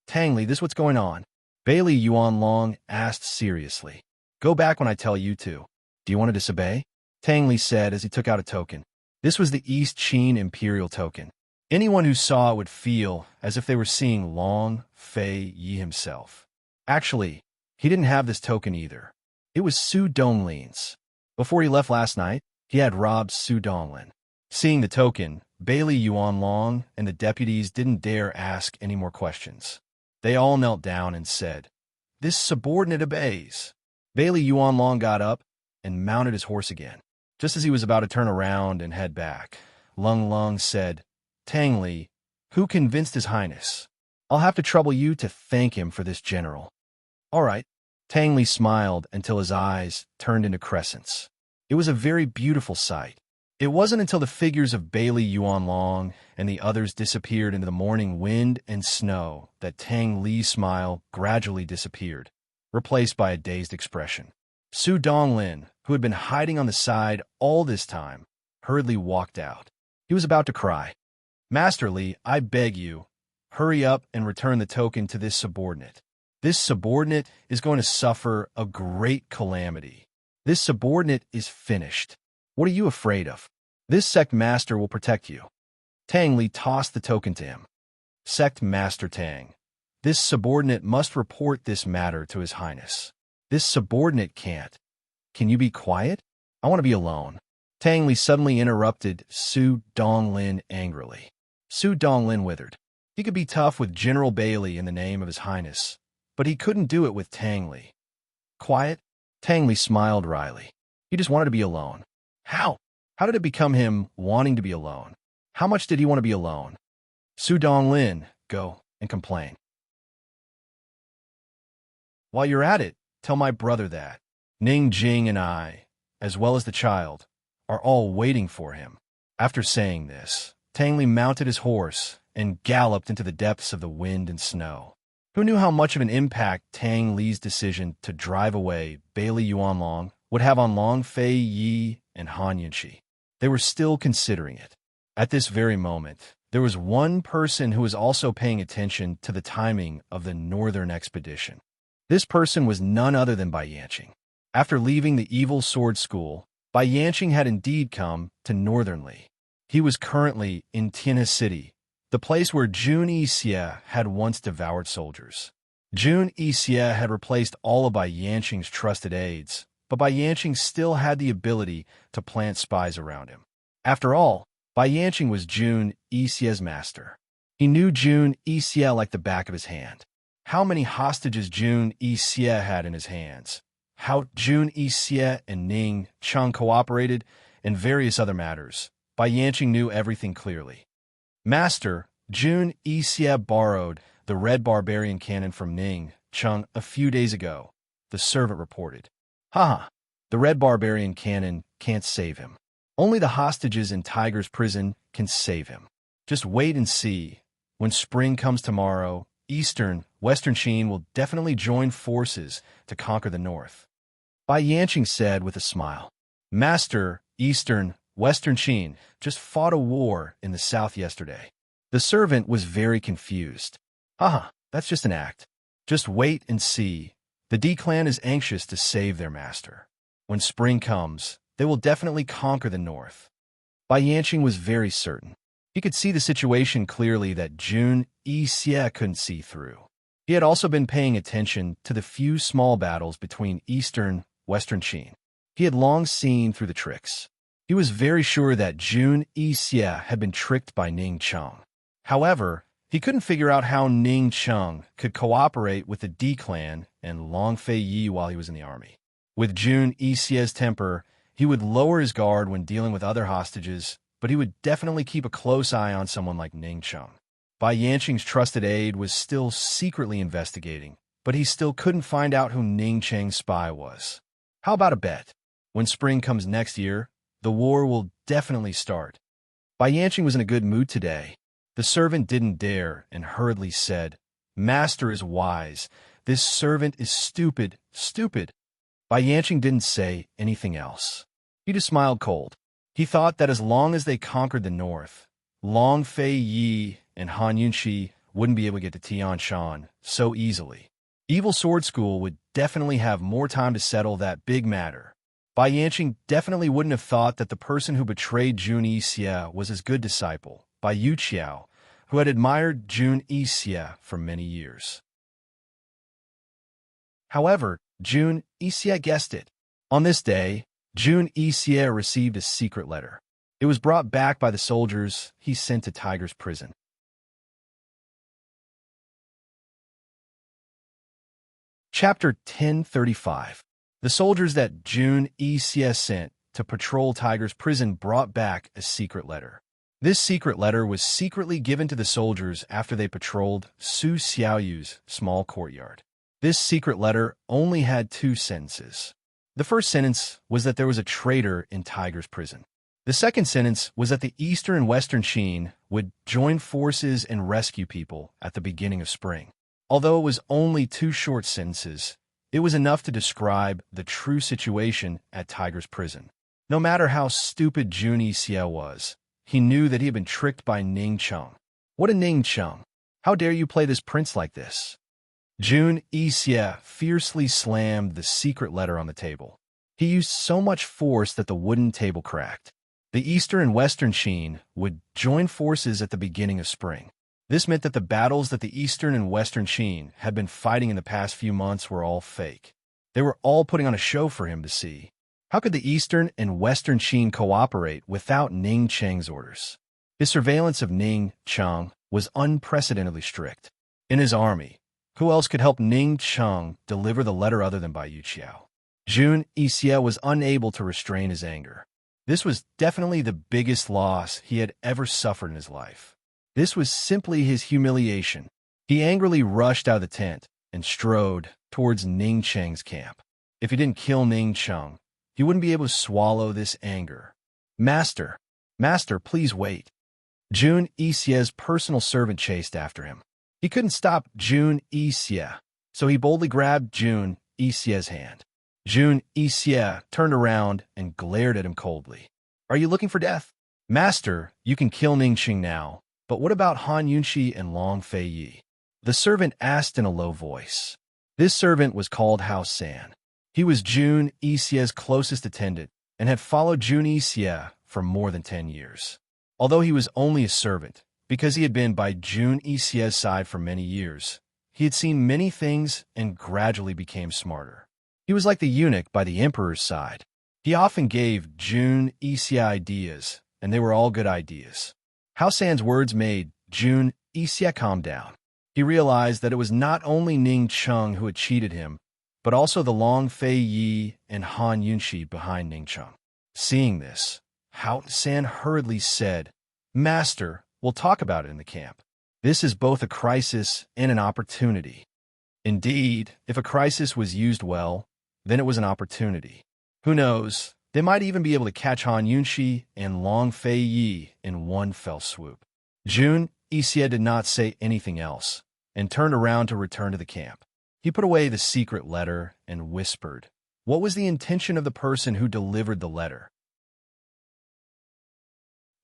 Tang Li, this what's going on? Bailey Yuanlong asked seriously. Go back when I tell you to. Do you want to disobey? Tang Li said as he took out a token. This was the East Qin Imperial token. Anyone who saw it would feel as if they were seeing Long Fei Yi himself. Actually, he didn't have this token either. It was Su Donglin's. Before he left last night, he had robbed Su Donglin. Seeing the token, Bailey Yuanlong and the deputies didn't dare ask any more questions. They all knelt down and said, "This subordinate obeys." Bailey Yuanlong got up and mounted his horse again. Just as he was about to turn around and head back, Lung Lung said, "Tang Li, who convinced His Highness? I'll have to trouble you to thank him for this, General." "All right." Tang Li smiled until his eyes turned into crescents. It was a very beautiful sight. It wasn't until the figures of Bailey Yuanlong and the others disappeared into the morning wind and snow that Tang Li's smile gradually disappeared, replaced by a dazed expression. Su Donglin, who had been hiding on the side all this time, hurriedly walked out. He was about to cry. "Master Li, I beg you, hurry up and return the token to this subordinate. This subordinate is going to suffer a great calamity. This subordinate is finished. What are you afraid of? This sect master will protect you." Tang Li tossed the token to him. "Sect Master Tang, this subordinate must report this matter to His Highness. This subordinate can't. Can you be quiet? I want to be alone." Tang Li suddenly interrupted Su Donglin angrily. Su Donglin withered. He could be tough with General Bailey in the name of His Highness, but he couldn't do it with Tang Li. "Quiet?" Tang Li smiled wryly. He just wanted to be alone. How? How did it become him wanting to be alone? How much did he want to be alone? "Su Donglin, go and complain. While you're at it, tell my brother that Ning Jing and I, as well as the child, are all waiting for him." After saying this, Tang Li mounted his horse and galloped into the depths of the wind and snow. Who knew how much of an impact Tang Li's decision to drive away Bailey Yuanlong would have on Long Fei Yi and Han Yunqi? They were still considering it. At this very moment, there was one person who was also paying attention to the timing of the northern expedition. This person was none other than Bai Yanqing. After leaving the Evil Sword School, Bai Yanqing had indeed come to Northern Li. He was currently in Tianhe City, the place where Jun Yixie had once devoured soldiers. Jun Yixie had replaced all of Bai Yanqing's trusted aides, but Bai Yanqing still had the ability to plant spies around him. After all, Bai Yanqing was Jun Yixie's master. He knew Jun Yixie like the back of his hand. How many hostages Jun Yixie had in his hands, how Jun Yixie and Ning Cheng cooperated, and various other matters. Bai Yanqing knew everything clearly. "Master, Jun Yixie borrowed the red barbarian cannon from Ning Cheng a few days ago," the servant reported. "Haha, the red barbarian cannon can't save him. Only the hostages in Tiger's prison can save him. Just wait and see. When spring comes tomorrow, Western Qin will definitely join forces to conquer the north." Bai Yanqing said with a smile. "Master, Western Qin just fought a war in the south yesterday." The servant was very confused. "Haha, that's just an act. Just wait and see. The D clan is anxious to save their master. When spring comes, they will definitely conquer the north." Bai Yanqing was very certain. He could see the situation clearly that Jun Yixie couldn't see through. He had also been paying attention to the few small battles between Western Qin. He had long seen through the tricks. He was very sure that Jun Yixie had been tricked by Ning Cheng. However, he couldn't figure out how Ning Cheng could cooperate with the D clan and Long Fei Yi while he was in the army. With Jun Yixie's temper, He would lower his guard when dealing with other hostages, but he would definitely keep a close eye on someone like Ning Cheng. Bai Yanqing's trusted aide was still secretly investigating, but he still couldn't find out who Ning Cheng's spy was. How about a bet? When spring comes next year, the war will definitely start. Bai Yanqing was in a good mood today. The servant didn't dare and hurriedly said, "Master is wise. This servant is stupid, stupid." Bai Yanqing didn't say anything else. He just smiled cold. He thought that as long as they conquered the north, Long Fei Yi and Han Yunxi wouldn't be able to get to Tianshan so easily. Evil Sword School would definitely have more time to settle that big matter. Bai Yanqing definitely wouldn't have thought that the person who betrayed Jun Yixie was his good disciple, Bai Yu Qiao, who had admired Jun Yixie for many years. However, Jun Yixie guessed it. On this day, Jun Yixie received a secret letter. It was brought back by the soldiers he sent to Tiger's prison. Chapter 1035. The soldiers that Jun Yixie sent to patrol Tiger's prison brought back a secret letter. This secret letter was secretly given to the soldiers after they patrolled Su Xiaoyu's small courtyard. This secret letter only had 2 sentences. The first sentence was that there was a traitor in Tiger's prison. The second sentence was that the Eastern and Western Qin would join forces and rescue people at the beginning of spring. Although it was only 2 short sentences, it was enough to describe the true situation at Tiger's prison. No matter how stupid Jun Yixie was, he knew that he had been tricked by Ning Cheng. What a Ning Cheng! How dare you play this prince like this? Jun Yixie fiercely slammed the secret letter on the table. He used so much force that the wooden table cracked. The Eastern and Western Qin would join forces at the beginning of spring. This meant that the battles that the Eastern and Western Qin had been fighting in the past few months were all fake. They were all putting on a show for him to see. How could the Eastern and Western Qin cooperate without Ning Cheng's orders? His surveillance of Ning Cheng was unprecedentedly strict. In his army, who else could help Ning Cheng deliver the letter other than Bai Yu Qiao? Jun Yixie was unable to restrain his anger. This was definitely the biggest loss he had ever suffered in his life. This was simply his humiliation. He angrily rushed out of the tent and strode towards Ning Cheng's camp. If he didn't kill Ning Cheng, he wouldn't be able to swallow this anger. Master, please wait." Jun Yixie's personal servant chased after him. He couldn't stop Jun Yixie, so he boldly grabbed Jun Yixie's hand. Jun Yixie turned around and glared at him coldly. "Are you looking for death? Master, you can kill Ning Cheng now, but what about Han Yunxi and Long Fei Yi?" The servant asked in a low voice. This servant was called Hao San. He was Jun Yixie's closest attendant and had followed Jun Yixie for more than 10 years. Although he was only a servant, because he had been by Jun Yixie's side for many years, he had seen many things and gradually became smarter. He was like the eunuch by the emperor's side. He often gave Jun Yixie ideas, and they were all good ideas. Hao San's words made Jun Yixie calm down. He realized that it was not only Ning Cheng who had cheated him, but also the Long Fei Yi and Han Yunxi behind Ning Cheng. Seeing this, Hao San hurriedly said, "Master, we'll talk about it in the camp. This is both a crisis and an opportunity." Indeed, if a crisis was used well, then it was an opportunity. Who knows, they might even be able to catch Han Yunxi and Long Fei Yi in one fell swoop. Jun Yixie did not say anything else and turned around to return to the camp. He put away the secret letter and whispered, "What was the intention of the person who delivered the letter?"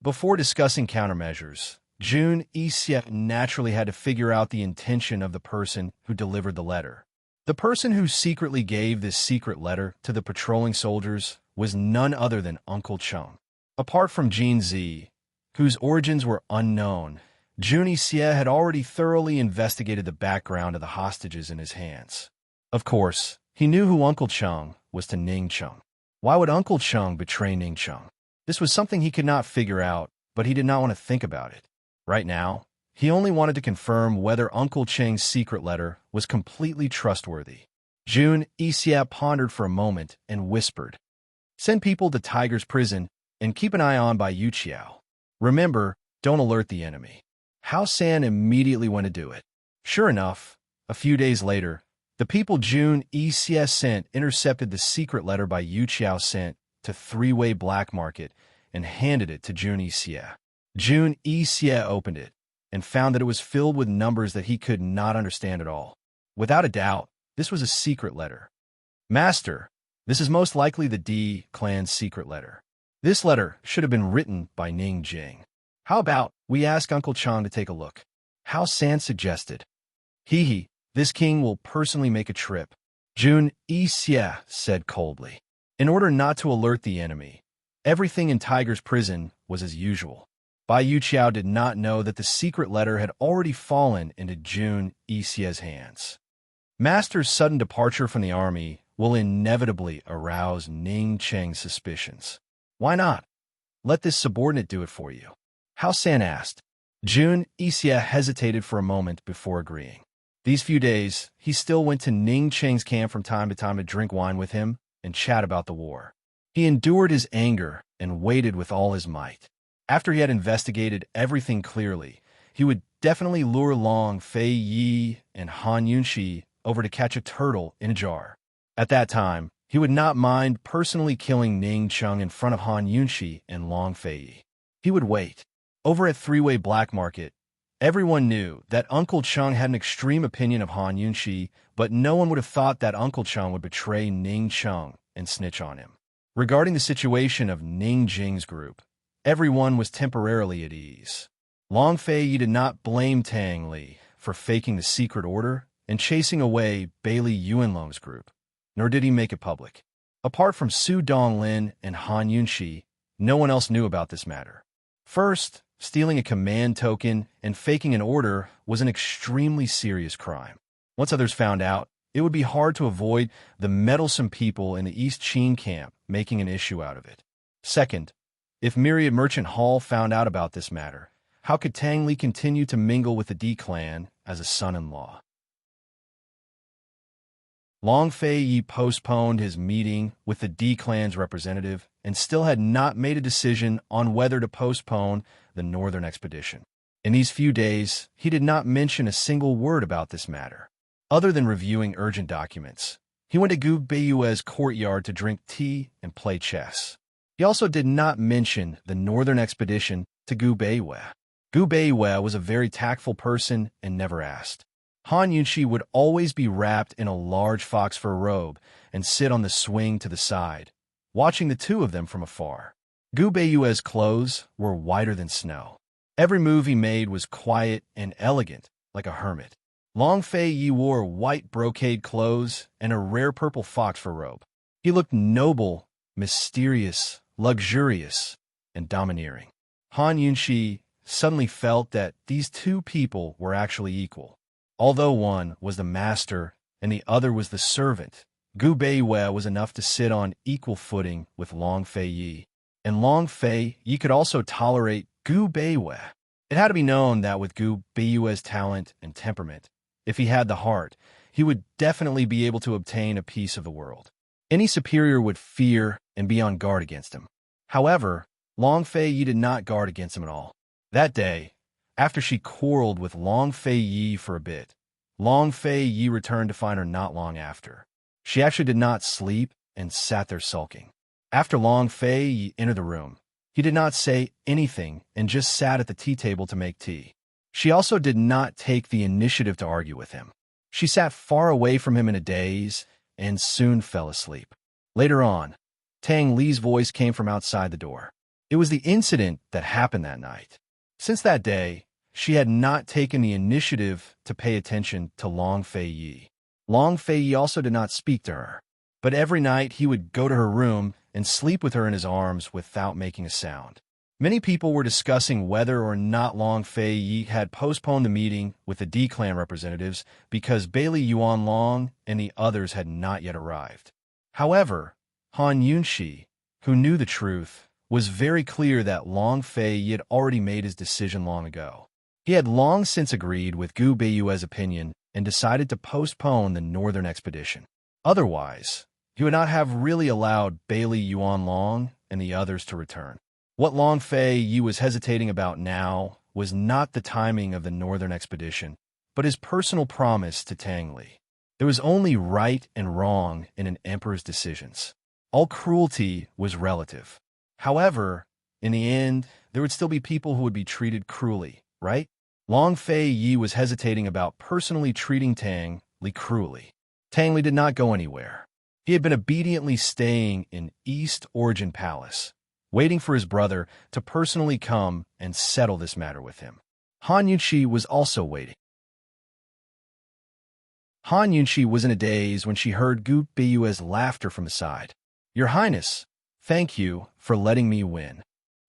Before discussing countermeasures, Jun Yixie naturally had to figure out the intention of the person who delivered the letter. The person who secretly gave this secret letter to the patrolling soldiers was none other than Uncle Cheng. Apart from Jin Zi, whose origins were unknown, Jun Yixie had already thoroughly investigated the background of the hostages in his hands. Of course, he knew who Uncle Cheng was to Ning Cheng. Why would Uncle Cheng betray Ning Cheng? This was something he could not figure out, but he did not want to think about it. Right now, he only wanted to confirm whether Uncle Cheng's secret letter was completely trustworthy. Jun Yixie pondered for a moment and whispered, Send people to Tiger's prison and keep an eye on by Yu Qiao. Remember, don't alert the enemy. Hao San immediately went to do it. Sure enough, a few days later, the people Jun Exie sent intercepted the secret letter by Yu Qiao sent to three-way black market and handed it to Jun Exie. Jun Exie opened it and found that it was filled with numbers that he could not understand at all. Without a doubt, this was a secret letter. Master, this is most likely the D clan's secret letter. This letter should have been written by Ning Jing. How about we ask Uncle Chang to take a look? Hao San suggested. Hee, this king will personally make a trip, Jun Exie said coldly. In order not to alert the enemy, everything in Tiger's prison was as usual. Bai Yuqiao did not know that the secret letter had already fallen into Jun Exie's hands. Master's sudden departure from the army will inevitably arouse Ning Cheng's suspicions. Why not? Let this subordinate do it for you. Hao San asked. Jun Exie hesitated for a moment before agreeing. These few days, he still went to Ning Cheng's camp from time to drink wine with him and chat about the war. He endured his anger and waited with all his might. After he had investigated everything clearly, he would definitely lure Long Fei Yi and Han Yunxi over to catch a turtle in a jar. At that time, he would not mind personally killing Ning Cheng in front of Han Yunxi and Long Fei Yi. He would wait. Over at Three-Way Black Market, everyone knew that Uncle Cheng had an extreme opinion of Han Yunxi, but no one would have thought that Uncle Cheng would betray Ning Cheng and snitch on him. Regarding the situation of Ning Jing's group, everyone was temporarily at ease. Long Fei Yi did not blame Tang Li for faking the secret order and chasing away Bailey Yuanlong's group, nor did he make it public. Apart from Su Donglin and Han Yunxi, no one else knew about this matter. First, stealing a command token and faking an order was an extremely serious crime. Once others found out, it would be hard to avoid the meddlesome people in the East Qin camp making an issue out of it. Second, if Myriad Merchant Hall found out about this matter, how could Tang Li continue to mingle with the D clan as a son-in-law? Long Fei Yi postponed his meeting with the D clan's representative and still had not made a decision on whether to postpone the northern expedition. In these few days, he did not mention a single word about this matter. Other than reviewing urgent documents, he went to Gu Beiyue's courtyard to drink tea and play chess. He also did not mention the northern expedition to Gu Beiyue. Gu Beiyue was a very tactful person and never asked. Han Yunxi would always be wrapped in a large fox fur robe and sit on the swing to the side, watching the two of them from afar. Gu Beiyue's clothes were whiter than snow. Every move he made was quiet and elegant, like a hermit. Long Fei Yi wore white brocade clothes and a rare purple fox fur robe. He looked noble, mysterious, luxurious, and domineering. Han Yunxi suddenly felt that these two people were actually equal. Although one was the master and the other was the servant, Gu Beiyue was enough to sit on equal footing with Long Fei Yi. And Long Fei Yi could also tolerate Gu Beiyue. It had to be known that with Gu Beiyue's talent and temperament, if he had the heart, he would definitely be able to obtain a piece of the world. Any superior would fear and be on guard against him. However, Long Fei Yi did not guard against him at all. That day, after she quarreled with Long Fei Yi for a bit, Long Fei Yi returned to find her not long after. She actually did not sleep and sat there sulking. After Long Fei Yi entered the room, he did not say anything and just sat at the tea table to make tea. She also did not take the initiative to argue with him. She sat far away from him in a daze and soon fell asleep. Later on, Tang Li's voice came from outside the door. It was the incident that happened that night. Since that day, she had not taken the initiative to pay attention to Long Fei Yi. Long Fei Yi also did not speak to her, but every night he would go to her room and sleep with her in his arms without making a sound. Many people were discussing whether or not Long Fei Yi had postponed the meeting with the D clan representatives because Bailey Yuanlong and the others had not yet arrived. However, Han Yunxi, who knew the truth, was very clear that Long Fei Yi had already made his decision long ago. He had long since agreed with Gu Beiyue's opinion and decided to postpone the northern expedition. Otherwise, he would not have really allowed Bailey Yuan Long and the others to return. What Long Fei Yi was hesitating about now was not the timing of the northern expedition, but his personal promise to Tang Li. There was only right and wrong in an emperor's decisions. All cruelty was relative. However, in the end, there would still be people who would be treated cruelly, right? Long Fei Yi was hesitating about personally treating Tang Li cruelly. Tang Li did not go anywhere. He had been obediently staying in East Origin Palace, waiting for his brother to personally come and settle this matter with him. Han Yunxi was also waiting. Han Yunxi was in a daze when she heard Gu Beiyue's laughter from the side. "Your Highness, thank you for letting me win."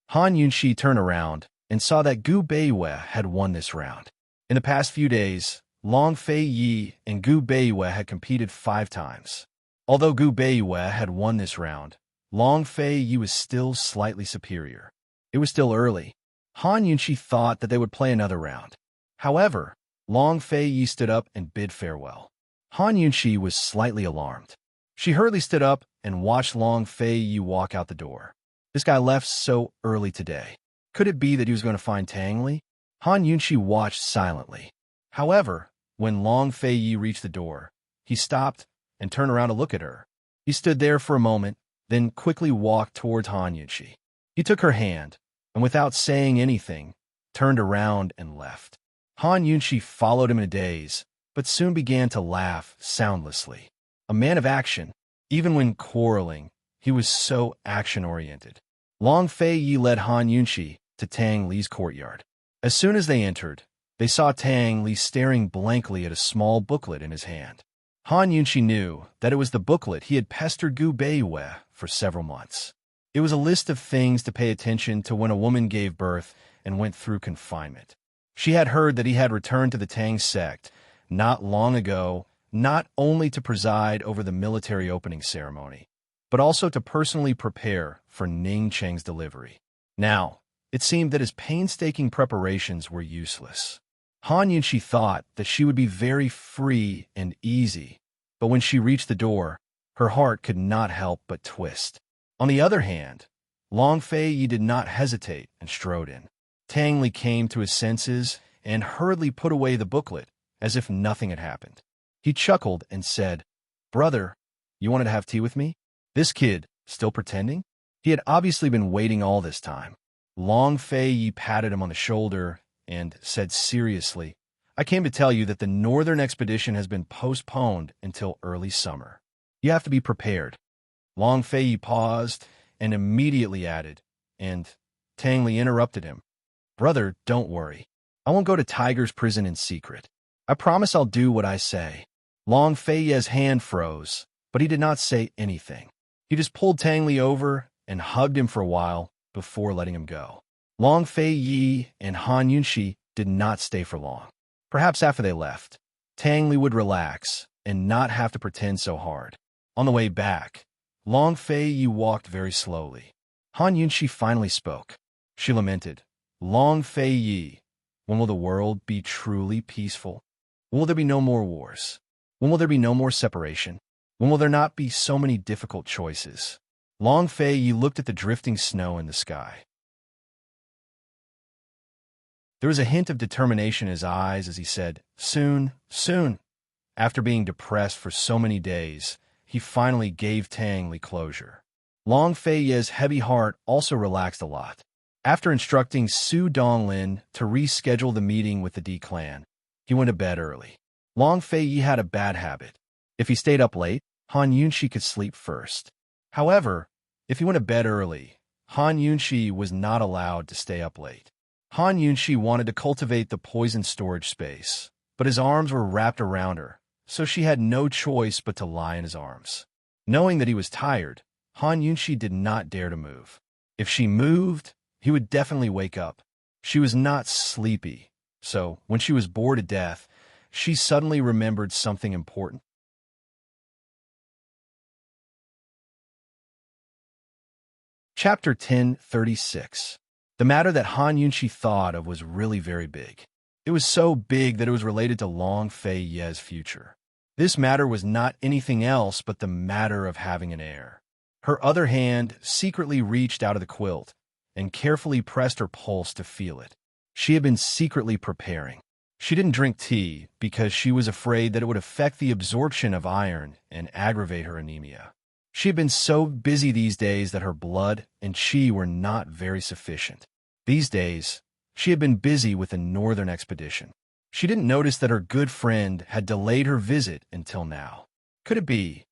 Han Yunxi turned around and saw that Gu Beiyue had won this round. In the past few days, Long Fei Yi and Gu Beiyue had competed 5 times. Although Gu Beiyue had won this round, Long Fei Yi was still slightly superior. It was still early. Han Yunxi thought that they would play another round. However, Long Fei Yi stood up and bid farewell. Han Yunxi was slightly alarmed. She hurriedly stood up and watched Long Fei Yi walk out the door. This guy left so early today. Could it be that he was going to find Tang Li? Han Yunxi watched silently. However, when Long Fei Yi reached the door, he stopped and turned around to look at her. He stood there for a moment, then quickly walked towards Han Yunxi. He took her hand, and without saying anything, turned around and left. Han Yunxi followed him in a daze, but soon began to laugh soundlessly. A man of action, even when quarreling, he was so action-oriented. Long Fei Yi led Han Yunxi to Tang Li's courtyard. As soon as they entered, they saw Tang Li staring blankly at a small booklet in his hand. Han Yunxi knew that it was the booklet he had pestered Gu Beiyue for several months. It was a list of things to pay attention to when a woman gave birth and went through confinement. She had heard that he had returned to the Tang sect not long ago, not only to preside over the military opening ceremony, but also to personally prepare for Ning Cheng's delivery. Now, it seemed that his painstaking preparations were useless. Han Yunxi thought that she would be very free and easy, but when she reached the door, her heart could not help but twist. On the other hand, Long Fei Yi did not hesitate and strode in. Tang Li came to his senses and hurriedly put away the booklet as if nothing had happened. He chuckled and said, "Brother, you wanted to have tea with me?" This kid, still pretending? He had obviously been waiting all this time. Long Fei Yi patted him on the shoulder and said seriously, "I came to tell you that the northern expedition has been postponed until early summer. You have to be prepared." Long Fei Yi paused and immediately added, and Tang Li interrupted him, "Brother, don't worry. I won't go to Tiger's prison in secret. I promise I'll do what I say." Long Fei Yi's hand froze, but he did not say anything. He just pulled Tang Li over and hugged him for a while before letting him go. Long Fei Yi and Han Yunxi did not stay for long. Perhaps after they left, Tang Li would relax and not have to pretend so hard. On the way back, Long Fei Yi walked very slowly. Han Yunxi finally spoke. She lamented, "Long Fei Yi, when will the world be truly peaceful? When will there be no more wars? When will there be no more separation? When will there not be so many difficult choices?" Long Fei Yi looked at the drifting snow in the sky. There was a hint of determination in his eyes as he said, "Soon, soon." After being depressed for so many days, he finally gave Tang Li closure. Long Fei Yi's heavy heart also relaxed a lot. After instructing Su Donglin to reschedule the meeting with the D clan, he went to bed early. Long Fei Yi had a bad habit. If he stayed up late, Han Yunxi could sleep first. However, if he went to bed early, Han Yunxi was not allowed to stay up late. Han Yunxi wanted to cultivate the poison storage space, but his arms were wrapped around her, so she had no choice but to lie in his arms. Knowing that he was tired, Han Yunxi did not dare to move. If she moved, he would definitely wake up. She was not sleepy, so when she was bored to death, she suddenly remembered something important. Chapter 1036. The matter that Han Yunxi thought of was really very big. It was so big that it was related to Long Fei Yi's future. This matter was not anything else but the matter of having an heir. Her other hand secretly reached out of the quilt and carefully pressed her pulse to feel it. She had been secretly preparing. She didn't drink tea because she was afraid that it would affect the absorption of iron and aggravate her anemia. She had been so busy these days that her blood and chi were not very sufficient. These days, she had been busy with the northern expedition. She didn't notice that her good friend had delayed her visit until now. Could it be?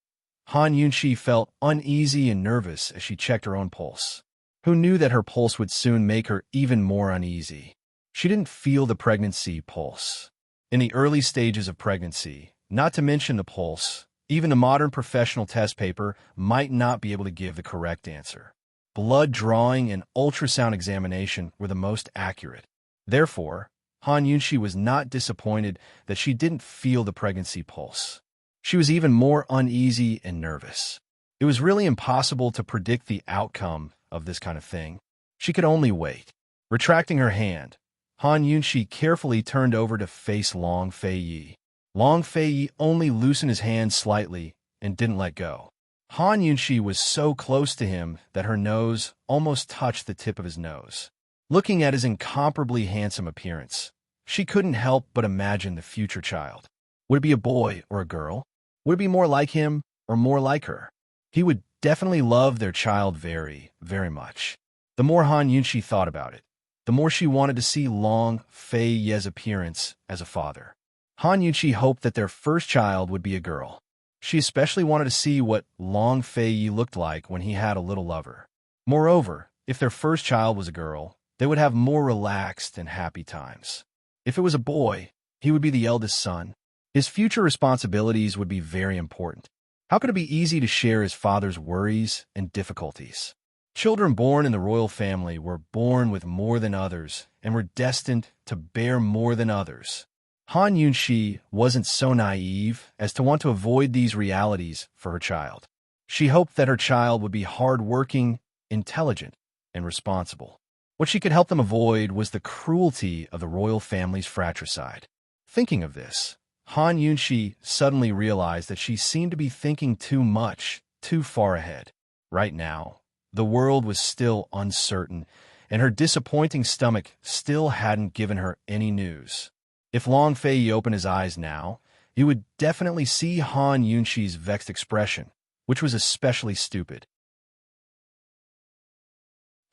Han Yunxi felt uneasy and nervous as she checked her own pulse. Who knew that her pulse would soon make her even more uneasy? She didn't feel the pregnancy pulse. In the early stages of pregnancy, not to mention the pulse, even a modern professional test paper might not be able to give the correct answer. Blood drawing and ultrasound examination were the most accurate. Therefore, Han Yunxi was not disappointed that she didn't feel the pregnancy pulse. She was even more uneasy and nervous. It was really impossible to predict the outcome of this kind of thing. She could only wait. Retracting her hand, Han Yunxi carefully turned over to face Long Feiyi. Long Feiyi only loosened his hand slightly and didn't let go. Han Yunxi was so close to him that her nose almost touched the tip of his nose. Looking at his incomparably handsome appearance, she couldn't help but imagine the future child. Would it be a boy or a girl? Would it be more like him or more like her? He would definitely love their child very, very much. The more Han Yunxi thought about it, the more she wanted to see Long Feiyi's appearance as a father. Han Yunxi hoped that their first child would be a girl. She especially wanted to see what Long Feiyi looked like when he had a little lover. Moreover, if their first child was a girl, they would have more relaxed and happy times. If it was a boy, he would be the eldest son. His future responsibilities would be very important. How could it be easy to share his father's worries and difficulties? Children born in the royal family were born with more than others and were destined to bear more than others. Han Yunxi wasn't so naive as to want to avoid these realities for her child. She hoped that her child would be hardworking, intelligent, and responsible. What she could help them avoid was the cruelty of the royal family's fratricide. Thinking of this, Han Yunxi suddenly realized that she seemed to be thinking too much, too far ahead. Right now, the world was still uncertain, and her disappointing stomach still hadn't given her any news. If Long Feiyi opened his eyes now, he would definitely see Han Yunxi's vexed expression, which was especially stupid.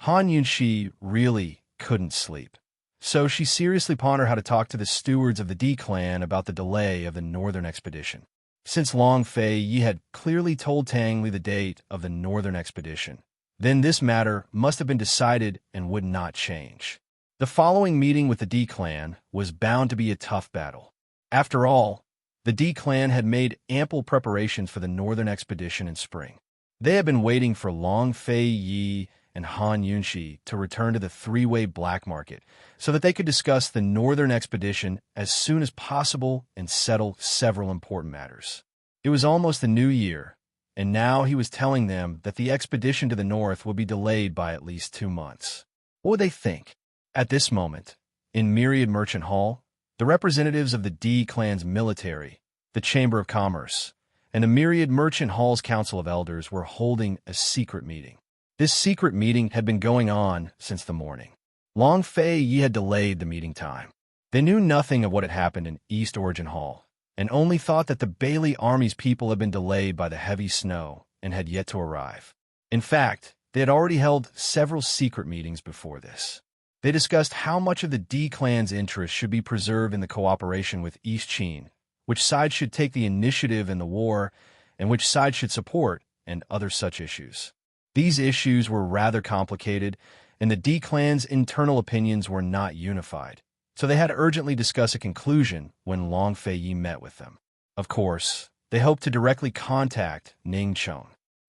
Han Yunxi really couldn't sleep, so she seriously pondered how to talk to the stewards of the D clan about the delay of the northern expedition. Since Long Feiyi had clearly told Tang Li the date of the northern expedition, then this matter must have been decided and would not change. The following meeting with the D clan was bound to be a tough battle. After all, the D clan had made ample preparations for the northern expedition in spring. They had been waiting for Long Feiyi and Han Yunxi to return to the three-way black market so that they could discuss the northern expedition as soon as possible and settle several important matters. It was almost the new year, and now he was telling them that the expedition to the north would be delayed by at least 2 months. What would they think? At this moment, in Myriad Merchant Hall, the representatives of the D clan's military, the Chamber of Commerce, and the Myriad Merchant Hall's Council of Elders were holding a secret meeting. This secret meeting had been going on since the morning. Long Feiyi had delayed the meeting time. They knew nothing of what had happened in East Origin Hall, and only thought that the Bailey Army's people had been delayed by the heavy snow and had yet to arrive. In fact, they had already held several secret meetings before this. They discussed how much of the D clan's interests should be preserved in the cooperation with East Qin, which side should take the initiative in the war, and which side should support, and other such issues. These issues were rather complicated, and the D clan's internal opinions were not unified, so they had to urgently discuss a conclusion when Long Feiyi met with them. Of course, they hoped to directly contact Ning Cheng.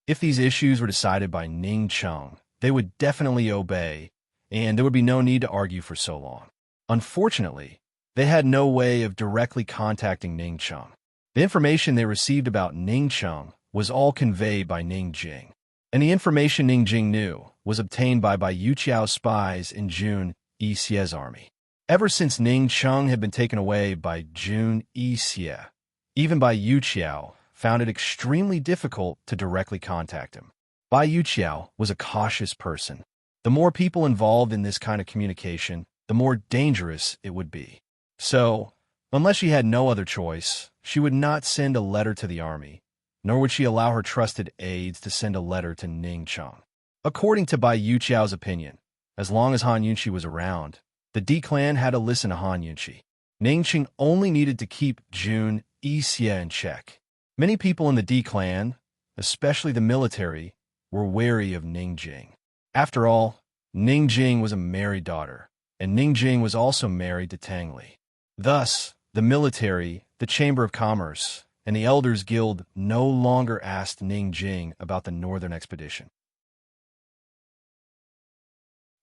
If these issues were decided by Ning Cheng, they would definitely obey, and there would be no need to argue for so long. Unfortunately, they had no way of directly contacting Ning Cheng. The information they received about Ning Cheng was all conveyed by Ning Jing, and the information Ning Jing knew was obtained by Yu Qiao's spies in Jun Yixie's army. Ever since Ning Cheng had been taken away by Jun Yixie, Even Bai Yuqiao found it extremely difficult to directly contact him. Bai Yuqiao was a cautious person. The more people involved in this kind of communication, the more dangerous it would be. So, unless she had no other choice, she would not send a letter to the army, nor would she allow her trusted aides to send a letter to Ning Cheng. According to Bai Yuqiao's opinion, as long as Han Yunqi was around, the D clan had to listen to Han Yunqi. Ning Cheng only needed to keep Jun Yixie in check. Many people in the D clan, especially the military, were wary of Ning Jing. After all, Ning Jing was a married daughter, and Ning Jing was also married to Tang Li. Thus, the military, the Chamber of Commerce, and the Elders Guild no longer asked Ning Jing about the northern expedition.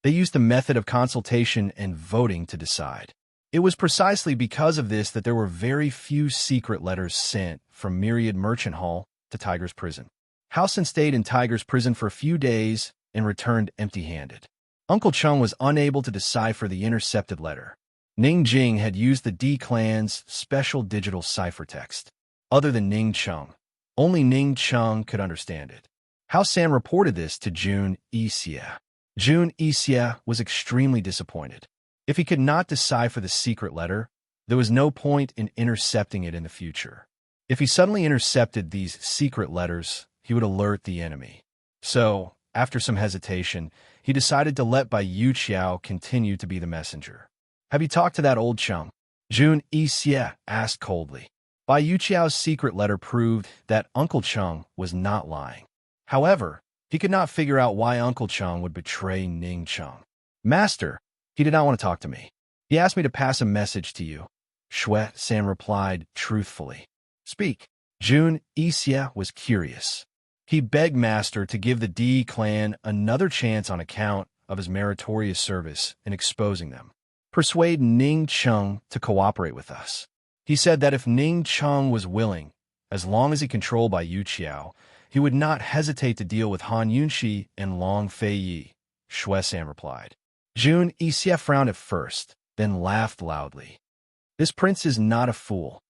They used the method of consultation and voting to decide. It was precisely because of this that there were very few secret letters sent from Myriad Merchant Hall to Tiger's Prison. Howson stayed in Tiger's Prison for a few days and returned empty-handed. Uncle Chung was unable to decipher the intercepted letter. Ning Jing had used the D clan's special digital ciphertext. Other than Ning Cheng, only Ning Cheng could understand it. Hao San reported this to Jun Yixie. Jun Yixie was extremely disappointed. If he could not decipher the secret letter, there was no point in intercepting it in the future. If he suddenly intercepted these secret letters, he would alert the enemy. So, after some hesitation, he decided to let Bai Yuqiao continue to be the messenger. "Have you talked to that old chum?" Jun Yixie asked coldly. Bai Yuqiao's secret letter proved that Uncle Chung was not lying. However, he could not figure out why Uncle Chung would betray Ning Cheng. "Master, he did not want to talk to me. He asked me to pass a message to you," Shui San replied truthfully. "Speak." Jun Yixie was curious. He begged Master to give the D clan another chance on account of his meritorious service in exposing them. "Persuade Ning Cheng to cooperate with us." He said that if Ning Cheng was willing, as long as he controlled Bai Yuqiao, he would not hesitate to deal with Han Yunqi and Long Fei Yi, Shui San replied. Jun Yixie frowned at first, then laughed loudly. "This prince is not a fool.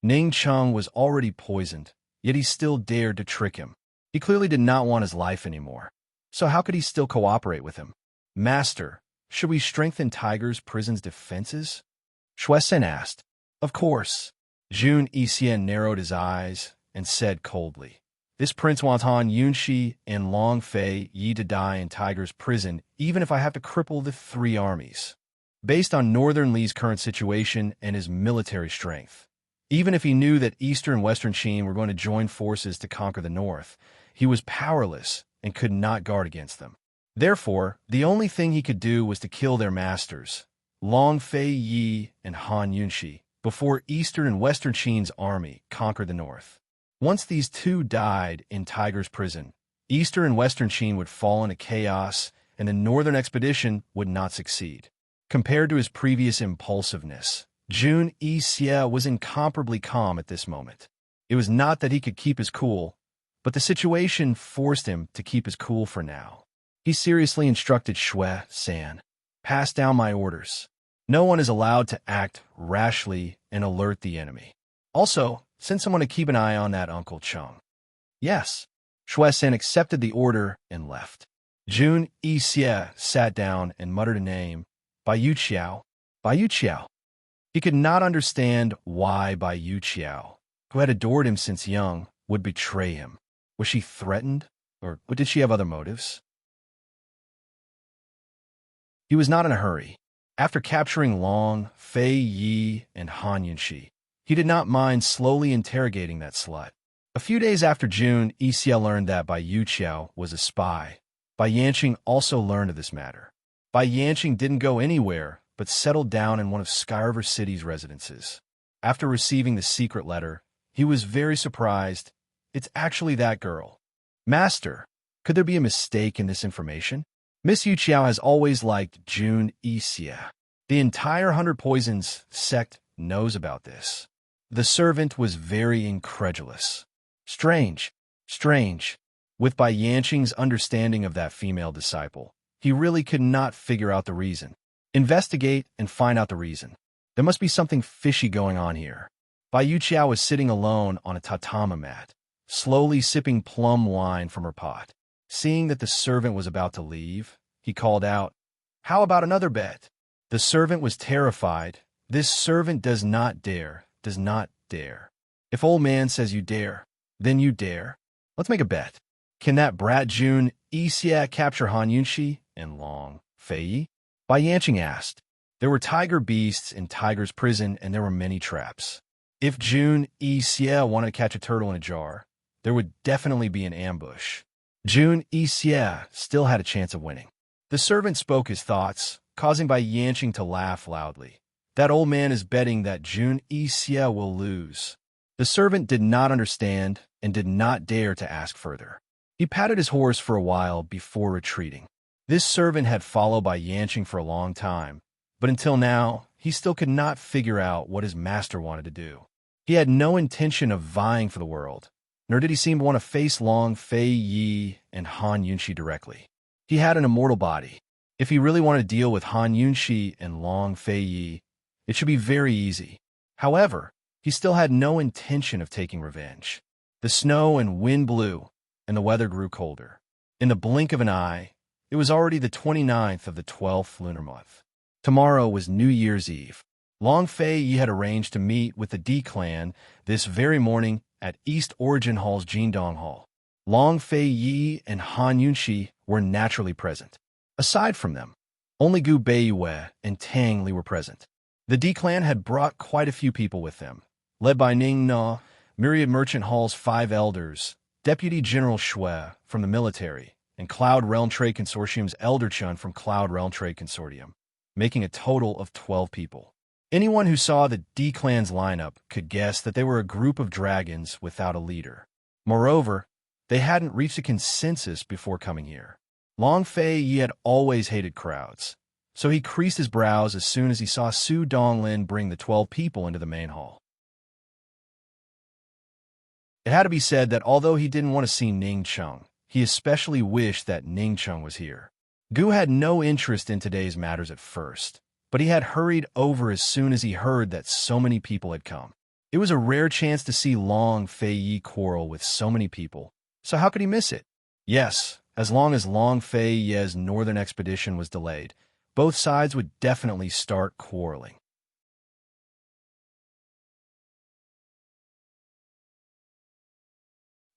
Ning Cheng was already poisoned, yet he still dared to trick him. He clearly did not want his life anymore. So how could he still cooperate with him? Master, should we strengthen Tiger's Prison's defenses?" Shui San asked. "Of course." Jun Yixie narrowed his eyes and said coldly, "This prince wants Han Yunqi and Long Fei Yi to die in Tiger's Prison, even if I have to cripple the three armies. Based on Northern Li's current situation and his military strength, even if he knew that Eastern and Western Qin were going to join forces to conquer the North, he was powerless and could not guard against them. Therefore, the only thing he could do was to kill their masters, Long Fei Yi and Han Yunqi, before Eastern and Western Qin's army conquered the North. Once these two died in Tiger's Prison, Eastern and Western Qin would fall into chaos and the Northern expedition would not succeed. Compared to his previous impulsiveness, Jun Yixie was incomparably calm at this moment. It was not that he could keep his cool, but the situation forced him to keep his cool for now. He seriously instructed Shui San, "Pass down my orders. No one is allowed to act rashly and alert the enemy. Also, send someone to keep an eye on that Uncle Chung." "Yes." Shui San accepted the order and left. Jun Yixie sat down and muttered a name, Bai Yuqiao. Bai Yuqiao. He could not understand why Bai Yuqiao, who had adored him since young, would betray him. Was she threatened, or did she have other motives? He was not in a hurry. After capturing Long, Fei Yi, and Han Yunqi, he did not mind slowly interrogating that slut. A few days after Jun Yixie learned that Bai Yuqiao was a spy, Bai Yanqing also learned of this matter. Bai Yanqing didn't go anywhere, but settled down in one of Skyriver City's residences. After receiving the secret letter, he was very surprised. "It's actually that girl." "Master, could there be a mistake in this information?" Miss Yuqiao has always liked Jun Yixie. The entire 100 Poisons sect knows about this. The servant was very incredulous. Strange. With Bai Yanqing's understanding of that female disciple, he really could not figure out the reason. Investigate and find out the reason. There must be something fishy going on here. Bai Yuqiao was sitting alone on a tatama mat, slowly sipping plum wine from her pot. Seeing that the servant was about to leave, he called out, "How about another bet?" The servant was terrified. This servant does not dare. If old man says you dare, then you dare. Let's make a bet. Can that brat Jun Yixia capture Han Yunxi and Long Fei? Bai Yanqing asked. There were tiger beasts in Tiger's prison, and there were many traps. If Jun Yixia wanted to catch a turtle in a jar, there would definitely be an ambush. Jun Yixia still had a chance of winning. The servant spoke his thoughts, causing Bai Yanqing to laugh loudly. That old man is betting that Jun Yixia will lose. The servant did not understand and did not dare to ask further. He patted his horse for a while before retreating. This servant had followed Bai Yanqing for a long time, but until now, he still could not figure out what his master wanted to do. He had no intention of vying for the world, nor did he seem to want to face Long Fei Yi and Han Yunxi directly. He had an immortal body. If he really wanted to deal with Han Yunxi and Long Fei Yi, it should be very easy. However, he still had no intention of taking revenge. The snow and wind blew, and the weather grew colder. In the blink of an eye, it was already the 29th of the 12th lunar month. Tomorrow was New Year's Eve. Long Fei Yi had arranged to meet with the D clan this very morning at East Origin Hall's Jindong Hall. Long Fei Yi and Han Yunxi were naturally present. Aside from them, only Gu Beiyue and Tang Li were present. The D clan had brought quite a few people with them, led by Ning Na, Myriad Merchant Hall's 5 elders, Deputy General Shui from the military, and Cloud Realm Trade Consortium's Elder Chun from Cloud Realm Trade Consortium, making a total of 12 people. Anyone who saw the D clan's lineup could guess that they were a group of dragons without a leader. Moreover, they hadn't reached a consensus before coming here. Long Fei Yi had always hated crowds, so he creased his brows as soon as he saw Su Donglin bring the 12 people into the main hall. It had to be said that although he didn't want to see Ning Cheng, he especially wished that Ning Cheng was here. Gu had no interest in today's matters at first, but he had hurried over as soon as he heard that so many people had come. It was a rare chance to see Long Fei Yi quarrel with so many people, so how could he miss it? Yes, as long as Long Fei Yi's northern expedition was delayed, both sides would definitely start quarreling.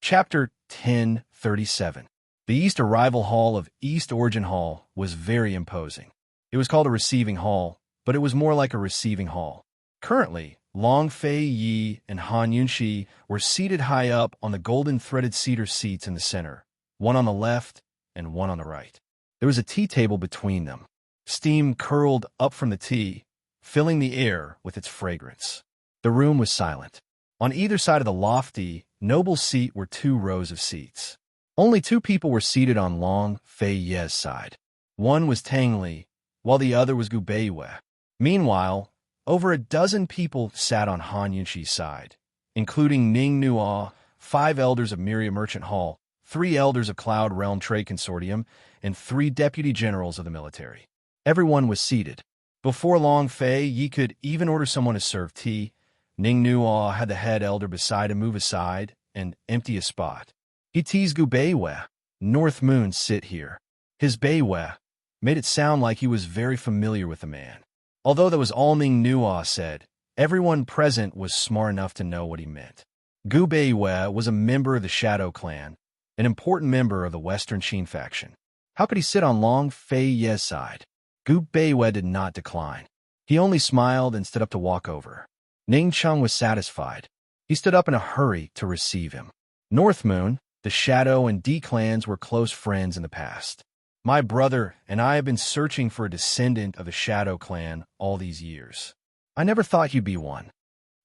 Chapter 1037. The East Arrival Hall of East Origin Hall was very imposing. It was called a receiving hall, but it was more like a receiving hall. Currently, Long Fei Yi and Han Yunxi were seated high up on the golden threaded cedar seats in the center, one on the left and one on the right. There was a tea table between them. Steam curled up from the tea, filling the air with its fragrance. The room was silent. On either side of the lofty, noble seat were 2 rows of seats. Only 2 people were seated on Long Fei Yi's side. One was Tang Li, while the other was Gu Beiyue. Meanwhile, over a dozen people sat on Han Yunxi's side, including Ning Nua, 5 elders of Myriad Merchant Hall, 3 elders of Cloud Realm Trade Consortium, and 3 deputy generals of the military. Everyone was seated. Before Long Fei Yi could even order someone to serve tea, Ning Nua had the head elder beside him move aside and empty a spot. He teased Gu Beiyue, "North Moon, sit here." His Beiyue made it sound like he was very familiar with the man. Although that was all Ning Nua said, everyone present was smart enough to know what he meant. Gu Beiyue was a member of the Shadow Clan, an important member of the Western Qin faction. How could he sit on Long Fei Yi's side? Gu Beiyue did not decline. He only smiled and stood up to walk over. Ning Cheng was satisfied. He stood up in a hurry to receive him. North Moon, the Shadow and D clans were close friends in the past. My brother and I have been searching for a descendant of the Shadow Clan all these years. I never thought you'd be one.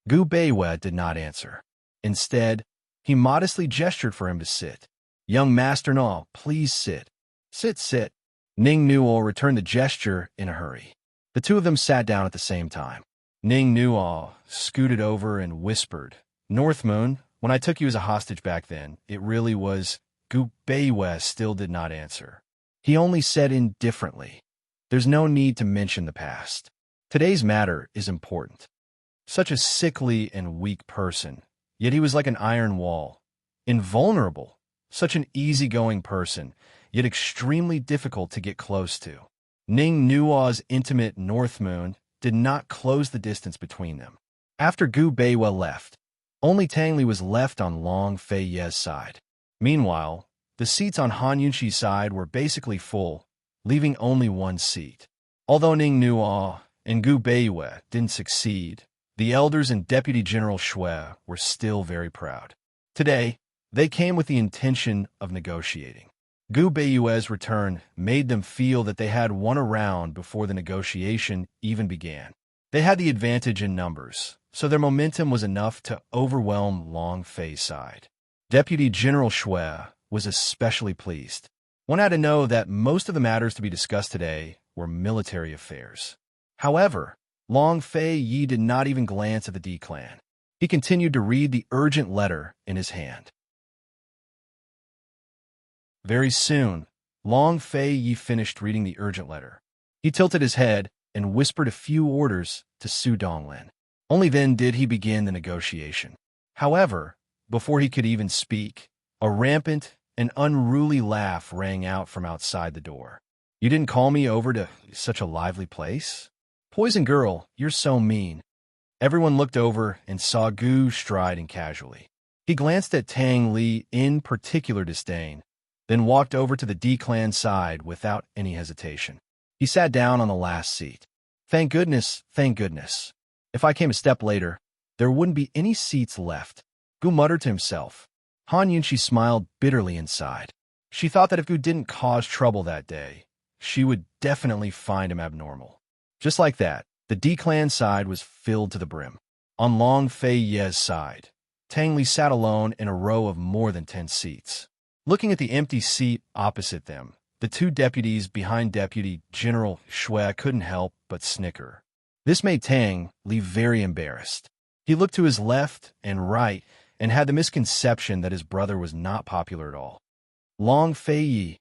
Gu Beiyue did not answer. Instead, he modestly gestured for him to sit. Young Master Na, please sit. Sit. Ning Nua returned the gesture in a hurry. The 2 of them sat down at the same time. Ning Nua scooted over and whispered, "North Moon, when I took you as a hostage back then, it really was..." Gu Beiyue still did not answer. He only said indifferently, "There's no need to mention the past. Today's matter is important." Such a sickly and weak person, yet he was like an iron wall. Invulnerable, such an easygoing person, yet extremely difficult to get close to. Ning Nuo's intimate North Moon did not close the distance between them. After Gu Beiwa left, only Tang Li was left on Long Fei Ye's side. Meanwhile, the seats on Han Yunxi's side were basically full, leaving only one seat. Although Ning Nuo and Gu Beiwa didn't succeed, the elders and Deputy General Shui were still very proud. Today, they came with the intention of negotiating. Gu Beiyue's return made them feel that they had won a round before the negotiation even began. They had the advantage in numbers, so their momentum was enough to overwhelm Long Fei's side. Deputy General Shui was especially pleased. One had to know that most of the matters to be discussed today were military affairs. However, Long Fei Yi did not even glance at the D clan. He continued to read the urgent letter in his hand. Very soon, Long Fei Yi finished reading the urgent letter. He tilted his head and whispered a few orders to Su Donglin. Only then did he begin the negotiation. However, before he could even speak, a rampant and unruly laugh rang out from outside the door. "You didn't call me over to such a lively place? Poison girl, you're so mean." Everyone looked over and saw Gu striding casually. He glanced at Tang Li in particular disdain, then walked over to the D-clan side without any hesitation. He sat down on the last seat. Thank goodness, thank goodness. If I came a step later, there wouldn't be any seats left. Gu muttered to himself. Han Yunxi smiled bitterly inside. She thought that if Gu didn't cause trouble that day, she would definitely find him abnormal. Just like that, the D-clan side was filled to the brim. On Long Fei Ye's side, Tang Li sat alone in a row of more than 10 seats. Looking at the empty seat opposite them, the two deputies behind Deputy General Shui couldn't help but snicker. This made Tang Li very embarrassed. He looked to his left and right and had the misconception that his brother was not popular at all. Long Fei Yi,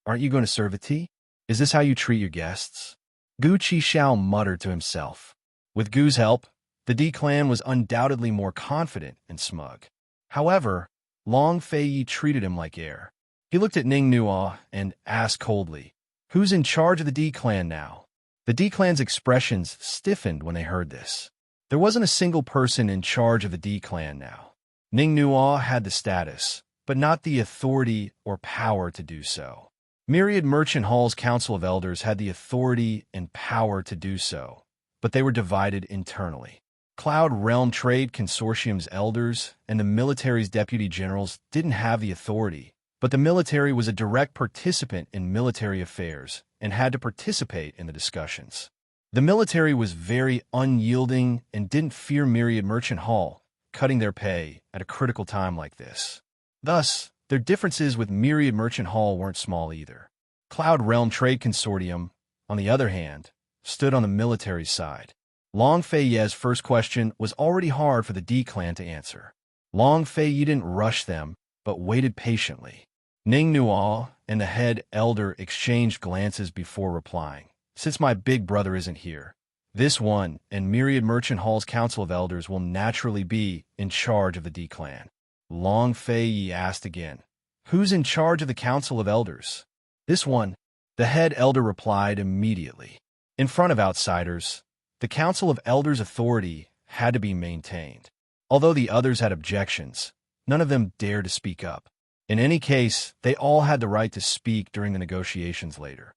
aren't you going to serve the tea? Is this how you treat your guests? Gu Qishao muttered to himself. With Gu's help, the D-clan was undoubtedly more confident and smug. However, Long Fei Yi treated him like air. He looked at Ning Nuo and asked coldly, "Who's in charge of the D-clan now?" The D-clan's expressions stiffened when they heard this. There wasn't a single person in charge of the D-clan now. Ning Nuo had the status, but not the authority or power to do so. Myriad Merchant Hall's Council of Elders had the authority and power to do so, but they were divided internally. Cloud Realm Trade Consortium's elders and the military's deputy generals didn't have the authority, but the military was a direct participant in military affairs and had to participate in the discussions. The military was very unyielding and didn't fear Myriad Merchant Hall cutting their pay at a critical time like this. Thus, their differences with Myriad Merchant Hall weren't small either. Cloud Realm Trade Consortium, on the other hand, stood on the military side. Long Fei Ye's first question was already hard for the D-clan to answer. Long Fei Yi didn't rush them, but waited patiently. Ning Nuo and the head elder exchanged glances before replying. "Since my big brother isn't here, this one and Myriad Merchant Hall's Council of Elders will naturally be in charge of the D-clan." Long Fei Yi asked again, "Who's in charge of the Council of Elders?" "This one," the head elder replied immediately. In front of outsiders, the Council of Elders' authority had to be maintained. Although the others had objections, none of them dared to speak up. In any case, they all had the right to speak during the negotiations later.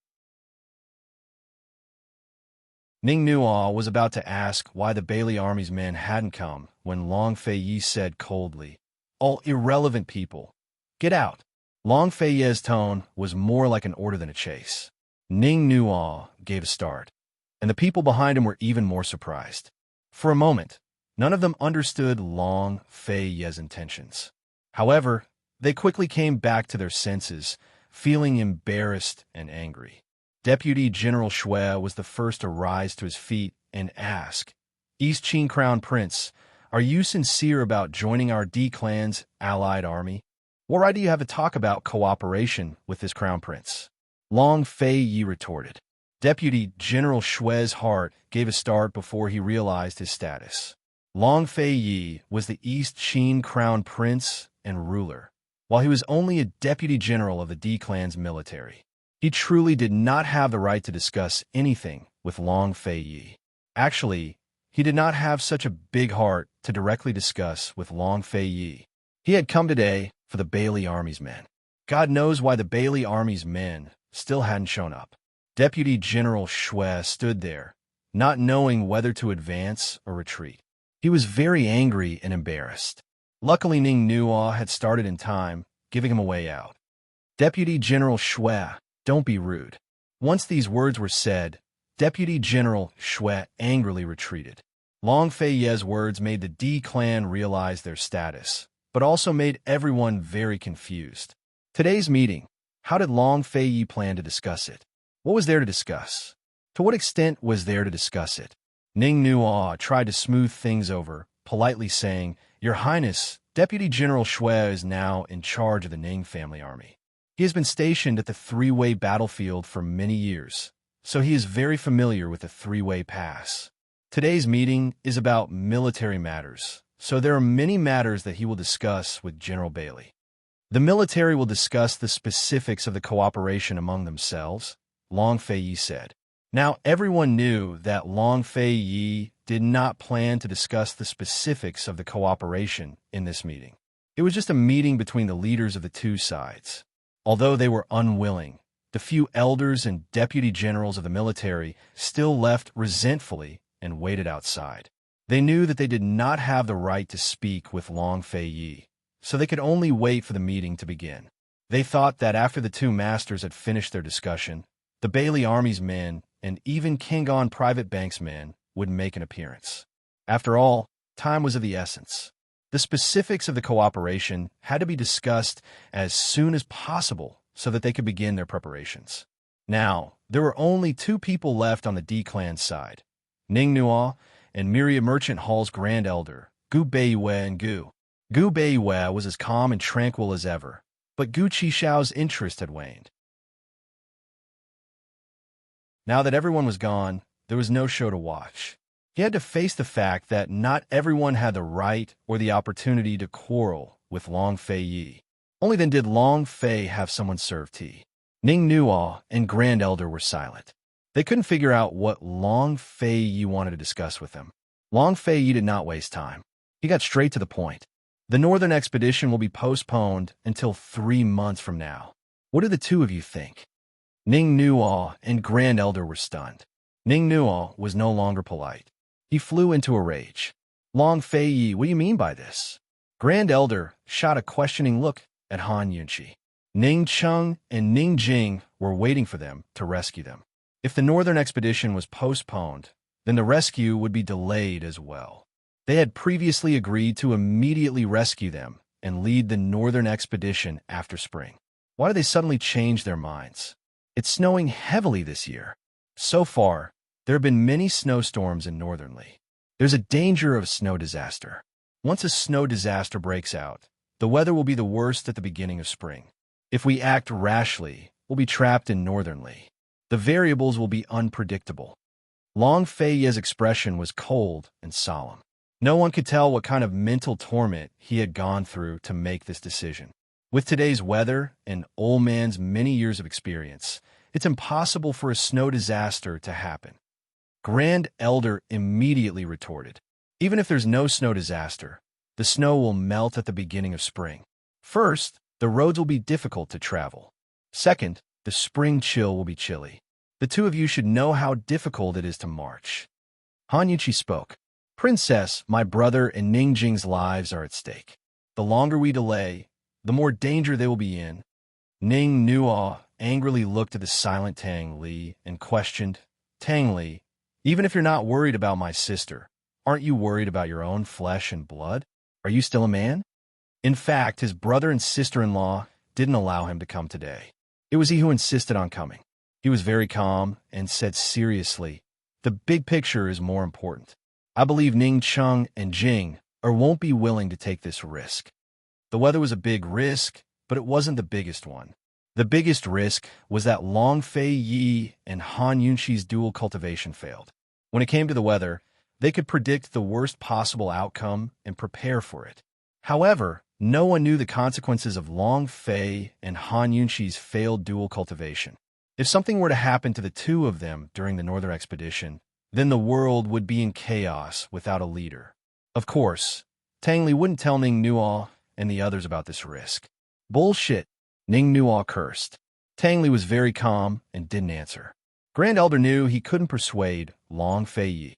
Ning Nuo was about to ask why the Bailey Army's men hadn't come when Long Fei Yi said coldly, "All irrelevant people, get out." Long Fei Yi's tone was more like an order than a chase. Ning Nuo gave a start, and the people behind him were even more surprised. For a moment, none of them understood Long Fei Yi's intentions. However, they quickly came back to their senses, feeling embarrassed and angry. Deputy General Shui was the first to rise to his feet and ask, "East Qing Crown Prince, are you sincere about joining our D-clan's allied army? What right do you have to talk about cooperation with this Crown Prince?" Long Fei Yi retorted. Deputy General Shui's heart gave a start before he realized his status. Long Fei Yi was the East Qin crown prince and ruler, while he was only a deputy general of the D clan's military. He truly did not have the right to discuss anything with Long Fei Yi. Actually, he did not have such a big heart to directly discuss with Long Fei Yi. He had come today for the Bailey Army's men. God knows why the Bailey Army's men still hadn't shown up. Deputy General Shui stood there, not knowing whether to advance or retreat. He was very angry and embarrassed. Luckily, Ning Nuo had started in time, giving him a way out. Deputy General Shui, don't be rude. Once these words were said, Deputy General Shui angrily retreated. Long Fei Ye's words made the D clan realize their status, but also made everyone very confused. Today's meeting, how did Long Fei Yi plan to discuss it? What was there to discuss? To what extent was there to discuss it? Ning Nuo tried to smooth things over, politely saying, "Your Highness, Deputy General Shui is now in charge of the Ning family army. He has been stationed at the three-way battlefield for many years, so he is very familiar with the three-way pass. Today's meeting is about military matters, so there are many matters that he will discuss with General Bailey. The military will discuss the specifics of the cooperation among themselves," Long Fei Yi said. Now, everyone knew that Long Fei Yi did not plan to discuss the specifics of the cooperation in this meeting. It was just a meeting between the leaders of the two sides. Although they were unwilling, the few elders and deputy generals of the military still left resentfully and waited outside. They knew that they did not have the right to speak with Long Fei Yi, so they could only wait for the meeting to begin. They thought that after the two masters had finished their discussion, the Bailey Army's men and even Kingon Private Bank's men would make an appearance. After all, time was of the essence. The specifics of the cooperation had to be discussed as soon as possible so that they could begin their preparations. Now, there were only two people left on the D clan side, Ning Nuo and Myria Merchant Hall's Grand Elder, Gu Beiyue and Gu. Gu Beiyue was as calm and tranquil as ever, but Gu Qishao's interest had waned. Now that everyone was gone, there was no show to watch. He had to face the fact that not everyone had the right or the opportunity to quarrel with Long Fei Yi. Only then did Long Fei have someone serve tea. Ning Nuo and Grand Elder were silent. They couldn't figure out what Long Fei Yi wanted to discuss with them. Long Fei Yi did not waste time. He got straight to the point. The northern expedition will be postponed until 3 months from now. What do the two of you think? Ning Nuo and Grand Elder were stunned. Ning Nuo was no longer polite. He flew into a rage. Long Fei Yi, what do you mean by this? Grand Elder shot a questioning look at Han Yunqi. Ning Cheng and Ning Jing were waiting for them to rescue them. If the northern expedition was postponed, then the rescue would be delayed as well. They had previously agreed to immediately rescue them and lead the northern expedition after spring. Why did they suddenly change their minds? It's snowing heavily this year. So far, there have been many snowstorms in Northernly. There's a danger of a snow disaster. Once a snow disaster breaks out, the weather will be the worst at the beginning of spring. If we act rashly, we'll be trapped in Northernly. The variables will be unpredictable. Long Fei Ye's expression was cold and solemn. No one could tell what kind of mental torment he had gone through to make this decision. With today's weather and old man's many years of experience, it's impossible for a snow disaster to happen. Grand Elder immediately retorted, "Even if there's no snow disaster, the snow will melt at the beginning of spring. First, the roads will be difficult to travel. Second, the spring chill will be chilly. The two of you should know how difficult it is to march." Han Yuqi spoke. "Princess, my brother and Ning Jing's lives are at stake. The longer we delay, the more danger they will be in." Ning Nuo angrily looked at the silent Tang Li and questioned, "Tang Li, even if you're not worried about my sister, aren't you worried about your own flesh and blood? Are you still a man?" In fact, his brother and sister-in-law didn't allow him to come today. It was he who insisted on coming. He was very calm and said seriously, "The big picture is more important. I believe Ning Cheng and Jing won't be willing to take this risk." The weather was a big risk, but it wasn't the biggest one. The biggest risk was that Long Fei Yi and Han Yunqi's dual cultivation failed. When it came to the weather, They could predict the worst possible outcome and prepare for it. However, no one knew the consequences of Long Fei and Han Yunxi's failed dual cultivation. If something were to happen to the two of them during the northern expedition, then the world would be in chaos without a leader. Of course, Tang Li wouldn't tell Ning Nuo and the others about this risk. Bullshit, Ning Nuo cursed. Tang Li was very calm and didn't answer. Grand Elder knew he couldn't persuade Long Fei Yi.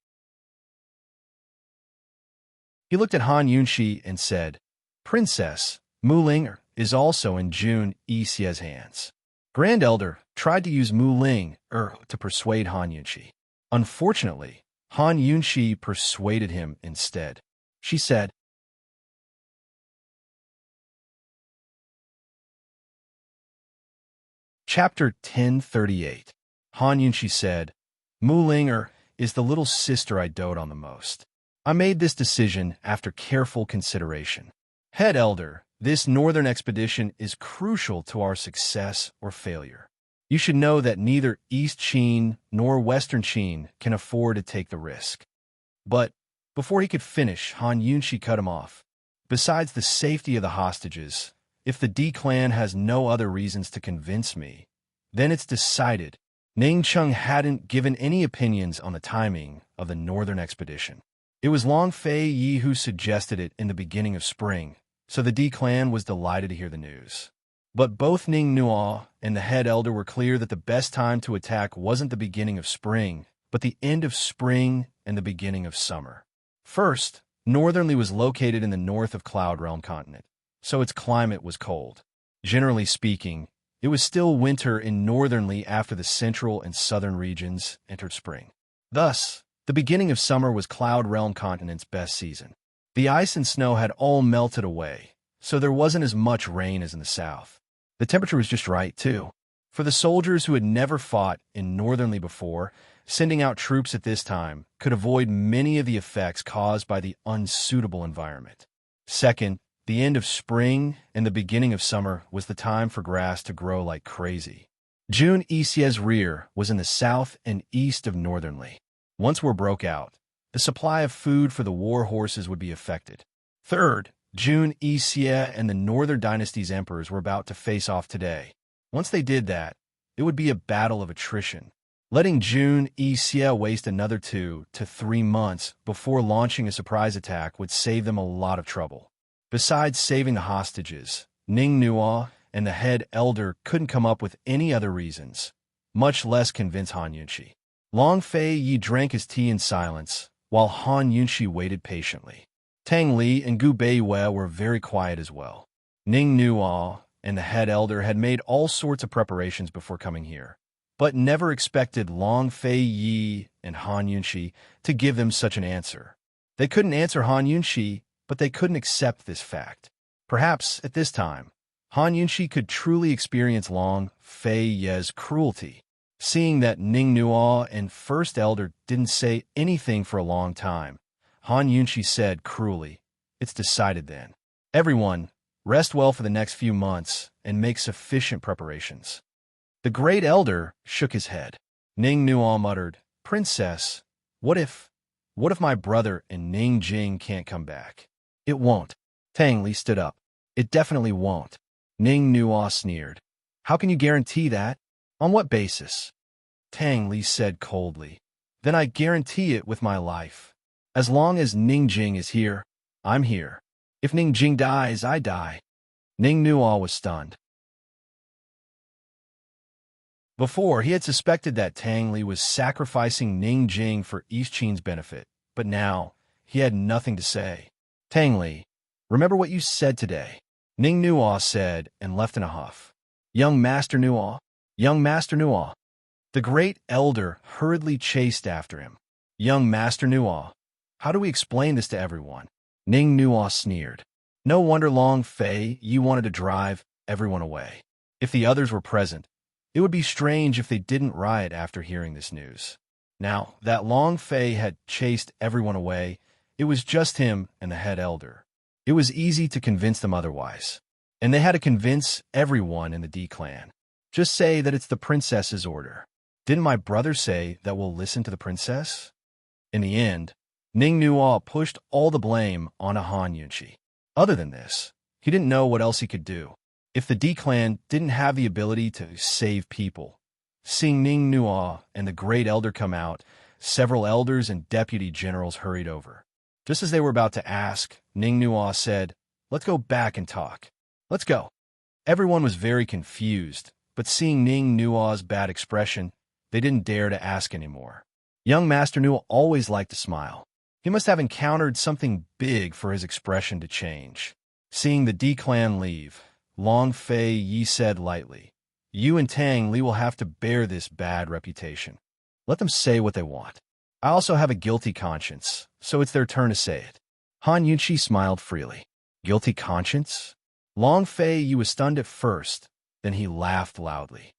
He looked at Han Yunxi and said, Princess Mu Ling is also in Jun Yixie's hands. Grand Elder tried to use Mu Ling to persuade Han Yunxi. Unfortunately, Han Yunxi persuaded him instead. She said, Chapter 1038. Han Yunxi said, Mu Ling is the little sister I dote on the most. I made this decision after careful consideration. Head Elder, this northern expedition is crucial to our success or failure. You should know that neither East Qin nor Western Qin can afford to take the risk. But before he could finish, Han Yunxi cut him off. Besides the safety of the hostages, if the D clan has no other reasons to convince me, then it's decided. Ning Cheng hadn't given any opinions on the timing of the northern expedition. It was Long Fei Yi who suggested it in the beginning of spring, so the D clan was delighted to hear the news. But both Ning Nuo and the head elder were clear that the best time to attack wasn't the beginning of spring, but the end of spring and the beginning of summer. First, Northernly was located in the north of Cloud Realm continent, so its climate was cold. Generally speaking, it was still winter in Northernly after the central and southern regions entered spring. Thus, the beginning of summer was Cloud Realm continent's best season. The ice and snow had all melted away, so there wasn't as much rain as in the south. The temperature was just right, too. For the soldiers who had never fought in Northernly before, sending out troops at this time could avoid many of the effects caused by the unsuitable environment. Second, the end of spring and the beginning of summer was the time for grass to grow like crazy. Jun Yixie's rear was in the south and east of Northernly. Once war broke out, the supply of food for the war horses would be affected. Third, Jun Yixie and the Northern Dynasty's emperors were about to face off today. Once they did that, it would be a battle of attrition. Letting Jun Yixie waste another 2 to 3 months before launching a surprise attack would save them a lot of trouble. Besides saving the hostages, Ning Nuo and the head elder couldn't come up with any other reasons, much less convince Han Yunxi. Long Fei Yi drank his tea in silence, while Han Yunxi waited patiently. Tang Li and Gu Beiwei were very quiet as well. Ning Nuo and the head elder had made all sorts of preparations before coming here, but never expected Long Fei Yi and Han Yunxi to give them such an answer. They couldn't answer Han Yunxi, but they couldn't accept this fact. Perhaps, at this time, Han Yunxi could truly experience Long Fei Yi's cruelty. Seeing that Ning Nuo and First Elder didn't say anything for a long time, Han Yunxi said cruelly, It's decided then. Everyone, rest well for the next few months and make sufficient preparations. The Great Elder shook his head. Ning Nuo muttered, Princess, what if my brother and Ning Jing can't come back? It won't. Tang Li stood up. It definitely won't. Ning Nuo sneered. How can you guarantee that? On what basis? Tang Li said coldly. Then I guarantee it with my life. As long as Ning Jing is here, I'm here. If Ning Jing dies, I die. Ning Nuo was stunned. Before, he had suspected that Tang Li was sacrificing Ning Jing for East Qin's benefit, but now he had nothing to say. Tang Li, remember what you said today. Ning Nuo said and left in a huff. Young Master Nuo, young Master Nuo. The Great Elder hurriedly chased after him. Young Master Nuo, how do we explain this to everyone? Ning Nuo sneered. No wonder Long Fei Yi wanted to drive everyone away. If the others were present, it would be strange if they didn't riot after hearing this news. Now that Long Fei had chased everyone away, it was just him and the head elder. It was easy to convince them otherwise. And they had to convince everyone in the D clan. Just say that it's the princess's order. Didn't my brother say that we'll listen to the princess? In the end, Ning Nuo pushed all the blame onto Han Yunqi. Other than this, he didn't know what else he could do. If the D-clan didn't have the ability to save people, seeing Ning Nuo and the Great Elder come out, several elders and deputy generals hurried over. Just as they were about to ask, Ning Nuo said, "Let's go back and talk. Let's go." Everyone was very confused, but seeing Ning Nuo's bad expression, they didn't dare to ask anymore. Young Master Nuo always liked to smile. He must have encountered something big for his expression to change. Seeing the D-clan leave, Long Fei Yi said lightly, "You and Tang Li will have to bear this bad reputation. Let them say what they want. I also have a guilty conscience, so it's their turn to say it." Han Yunqi smiled freely. Guilty conscience? Long Fei Yi was stunned at first, then he laughed loudly.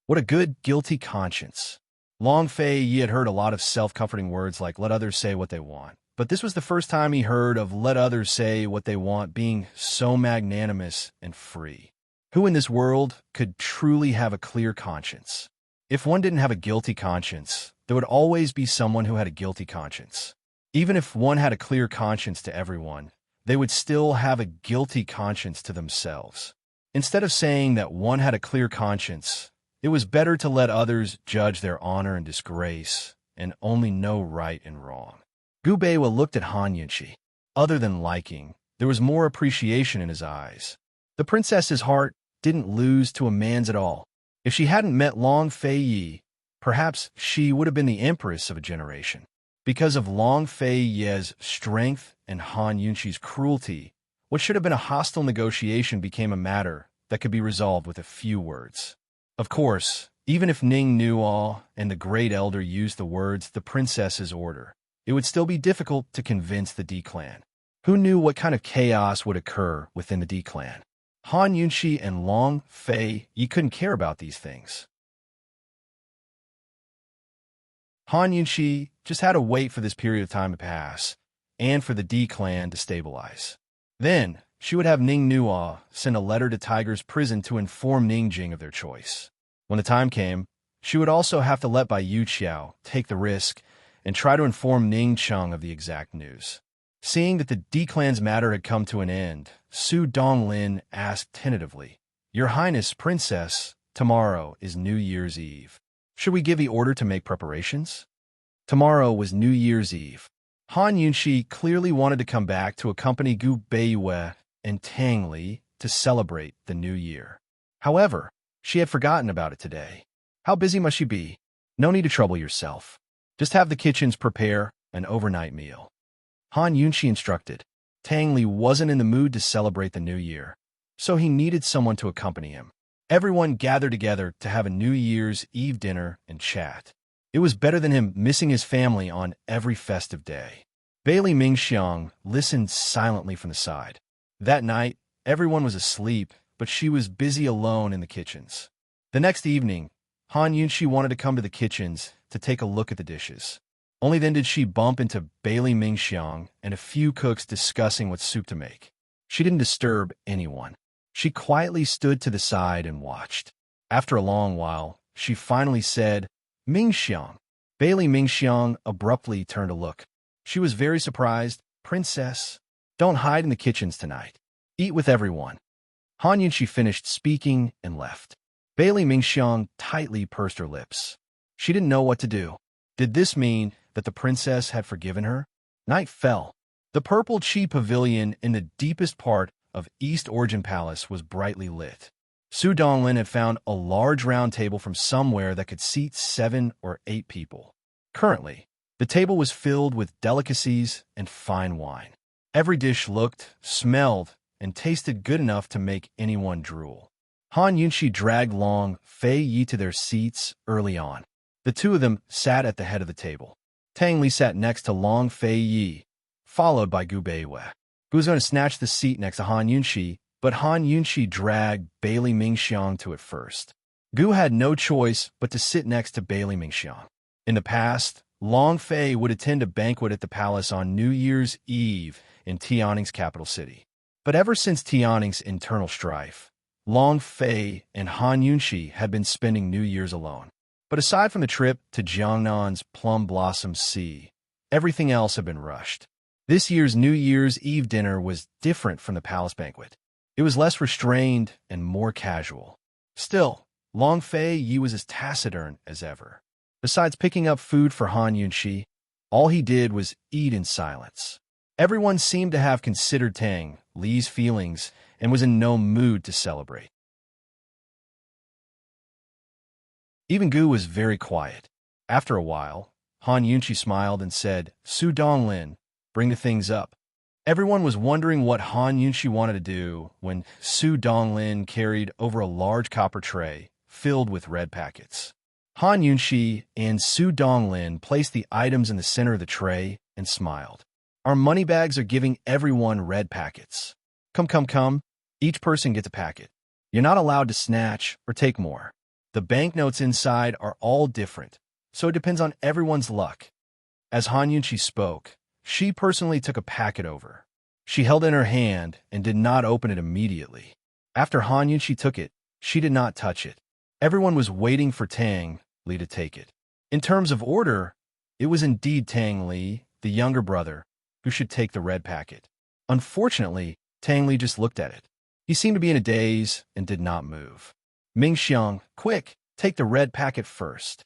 What a good guilty conscience. Long Fei Yi had heard a lot of self-comforting words like "let others say what they want," but this was the first time he heard of "let others say what they want" being so magnanimous and free. Who in this world could truly have a clear conscience? If one didn't have a guilty conscience, there would always be someone who had a guilty conscience. Even if one had a clear conscience to everyone, they would still have a guilty conscience to themselves. Instead of saying that one had a clear conscience, it was better to let others judge their honor and disgrace and only know right and wrong. Gu Beiwa looked at Han Yunqi. Other than liking, there was more appreciation in his eyes. The princess's heart didn't lose to a man's at all. If she hadn't met Long Fei Yi, perhaps she would have been the empress of a generation. Because of Long Fei Yi's strength and Han Yunqi's cruelty, what should have been a hostile negotiation became a matter that could be resolved with a few words. Of course, even if Ning Nuo and the Great Elder used the words "the princess's order," it would still be difficult to convince the D-clan. Who knew what kind of chaos would occur within the D-clan? Han Yunqi and Long Fei Yi couldn't care about these things. Han Yunqi just had to wait for this period of time to pass, and for the D-clan to stabilize. Then, she would have Ning Nuo send a letter to Tiger's prison to inform Ningjing of their choice. When the time came, she would also have to let Bai Yuqiao take the risk and try to inform Ning Cheng of the exact news. Seeing that the D-clan's matter had come to an end, Su Donglin asked tentatively, "Your Highness, Princess, tomorrow is New Year's Eve. Should we give the order to make preparations?" Tomorrow was New Year's Eve. Han Yunqi clearly wanted to come back to accompany Gu Beiwa and Tang Li to celebrate the new year. However, she had forgotten about it today. How busy must she be? No need to trouble yourself. Just have the kitchens prepare an overnight meal. Han Yunqi instructed. Tang Li wasn't in the mood to celebrate the new year, so he needed someone to accompany him. Everyone gathered together to have a New Year's Eve dinner and chat. It was better than him missing his family on every festive day. Bailey Mingxiang listened silently from the side. That night, everyone was asleep, but she was busy alone in the kitchens. The next evening, Han Yunqi wanted to come to the kitchens to take a look at the dishes. Only then did she bump into Bailey Mingxiang and a few cooks discussing what soup to make. She didn't disturb anyone. She quietly stood to the side and watched. After a long while, she finally said, "Mingxiang." Bailey Mingxiang abruptly turned to look. She was very surprised. "Princess, don't hide in the kitchens tonight. Eat with everyone." Han Yunqi finished speaking and left. Bailey Mingxiang tightly pursed her lips. She didn't know what to do. Did this mean that the princess had forgiven her? Night fell. The purple Qi pavilion in the deepest part of East Origin Palace was brightly lit. Su Donglin had found a large round table from somewhere that could seat 7 or 8 people. Currently, the table was filled with delicacies and fine wine. Every dish looked, smelled, and tasted good enough to make anyone drool. Han Yunqi dragged Long Fei Yi to their seats early on. The two of them sat at the head of the table. Tang Li sat next to Long Fei Yi, followed by Gu Beiwa. Gu was going to snatch the seat next to Han Yunqi, but Han Yunqi dragged Bailey Mingxiang to it first. Gu had no choice but to sit next to Bailey Mingxiang. In the past, Long Fei would attend a banquet at the palace on New Year's Eve in Tianning's capital city. But ever since Tianning's internal strife, Long Fei and Han Yunqi had been spending New Year's alone. But aside from the trip to Jiangnan's Plum Blossom Sea, Everything else had been rushed. This year's New Year's Eve dinner was different from the palace banquet. It was less restrained and more casual. Still, Long Fei Yi was as taciturn as ever. Besides picking up food for Han Yunxi, all he did was eat in silence. Everyone seemed to have considered Tang Li's feelings and was in no mood to celebrate. Even Gu was very quiet. After a while, Han Yunxi smiled and said, "Su Donglin, bring the things up." Everyone was wondering what Han Yunxi wanted to do when Su Donglin carried over a large copper tray filled with red packets. Han Yunxi and Su Donglin placed the items in the center of the tray and smiled. "Our money bags are giving everyone red packets. Come. Each person gets a packet. You're not allowed to snatch or take more. The banknotes inside are all different, so it depends on everyone's luck." As Han Yunxi spoke, she personally took a packet over. She held it in her hand and did not open it immediately. After Han Yunxi took it, she did not touch it. Everyone was waiting for Tang Li to take it. In terms of order, it was indeed Tang Li, the younger brother, who should take the red packet. Unfortunately, Tang Li just looked at it. He seemed to be in a daze and did not move. "Mingxiang, quick, take the red packet first,"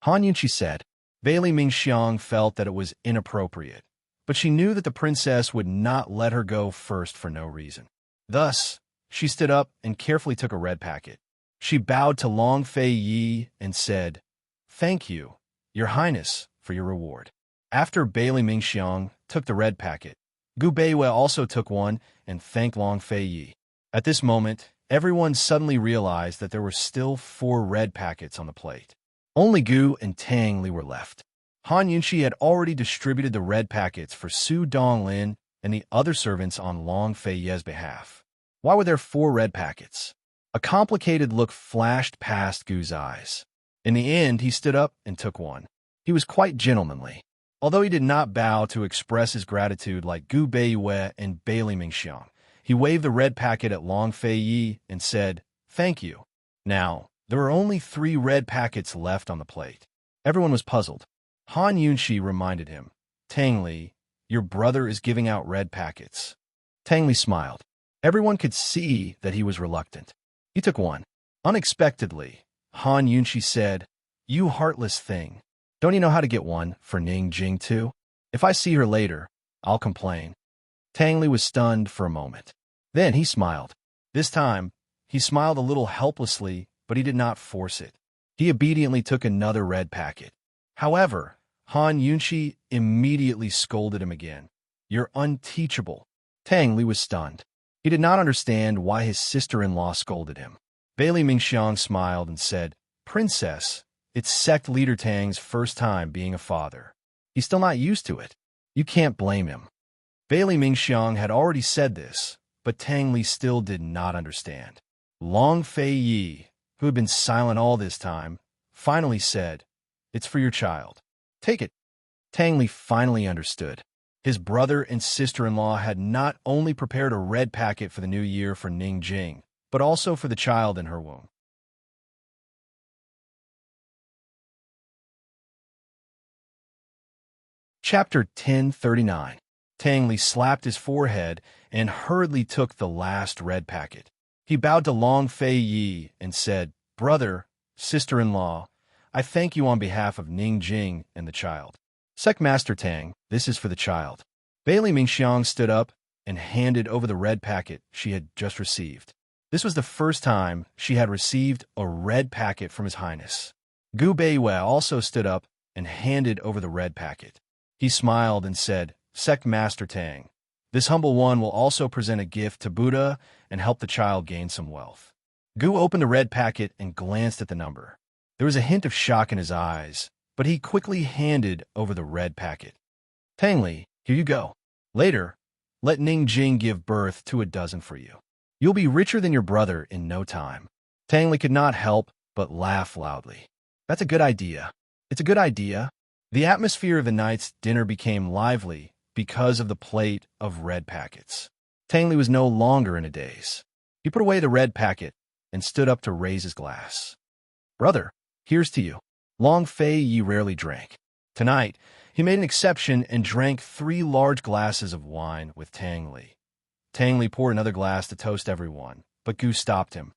Han Yunxi said. Bailey Mingxiang felt that it was inappropriate, but she knew that the princess would not let her go first for no reason. Thus, she stood up and carefully took a red packet. She bowed to Long Fei Yi and said, "Thank you, Your Highness, for your reward." After Bailey Mingxiang took the red packet, Gu Beiwei also took one and thanked Long Fei Yi. At this moment, everyone suddenly realized that there were still 4 red packets on the plate. Only Gu and Tang Li were left. Han Yunxi had already distributed the red packets for Su Donglin and the other servants on Long Fei Ye's behalf. Why were there 4 red packets? A complicated look flashed past Gu's eyes. In the end, he stood up and took one. He was quite gentlemanly. Although he did not bow to express his gratitude like Gu Beiwei and Bailey Mingxiang, he waved the red packet at Long Fei Yi and said, "Thank you." Now, there were only 3 red packets left on the plate. Everyone was puzzled. Han Yunxi reminded him, "Tang Li, your brother is giving out red packets." Tang Li smiled. Everyone could see that he was reluctant. He took one. Unexpectedly, Han Yunxi said, "You heartless thing. Don't you know how to get one for Ning Jing too? If I see her later, I'll complain." Tang Li was stunned for a moment. Then he smiled. This time, he smiled a little helplessly, but he did not force it. He obediently took another red packet. However, Han Yunxi immediately scolded him again. "You're unteachable." Tang Li was stunned. He did not understand why his sister-in-law scolded him. Bailey Mingxiang smiled and said, "Princess, it's sect leader Tang's first time being a father. He's still not used to it. You can't blame him." Bailey Mingxiang had already said this, but Tang Li still did not understand. Long Fei Yi, who had been silent all this time, finally said, "It's for your child. Take it." Tang Li finally understood. His brother and sister-in-law had not only prepared a red packet for the new year for Ning Jing, but also for the child in her womb. Chapter 1039. Tang Li slapped his forehead and hurriedly took the last red packet. He bowed to Long Fei Yi and said, "Brother, sister-in-law, I thank you on behalf of Ning Jing and the child. Sect Master Tang, this is for the child." Bailey Mingxiang stood up and handed over the red packet she had just received. This was the first time she had received a red packet from His Highness. Gu Beiwei also stood up and handed over the red packet. He smiled and said, "Sect Master Tang, this humble one will also present a gift to Buddha and help the child gain some wealth." Gu opened the red packet and glanced at the number. There was a hint of shock in his eyes, but he quickly handed over the red packet. "Tang Li, here you go. Later, let Ning Jing give birth to a dozen for you. You'll be richer than your brother in no time." Tang Li could not help but laugh loudly. "That's a good idea. It's a good idea." The atmosphere of the night's dinner became lively because of the plate of red packets. Tang Li was no longer in a daze. He put away the red packet and stood up to raise his glass. "Brother, here's to you." Long Fei Yi rarely drank. Tonight, he made an exception and drank 3 large glasses of wine with Tang Li. Tang Li poured another glass to toast everyone, but Gu stopped him.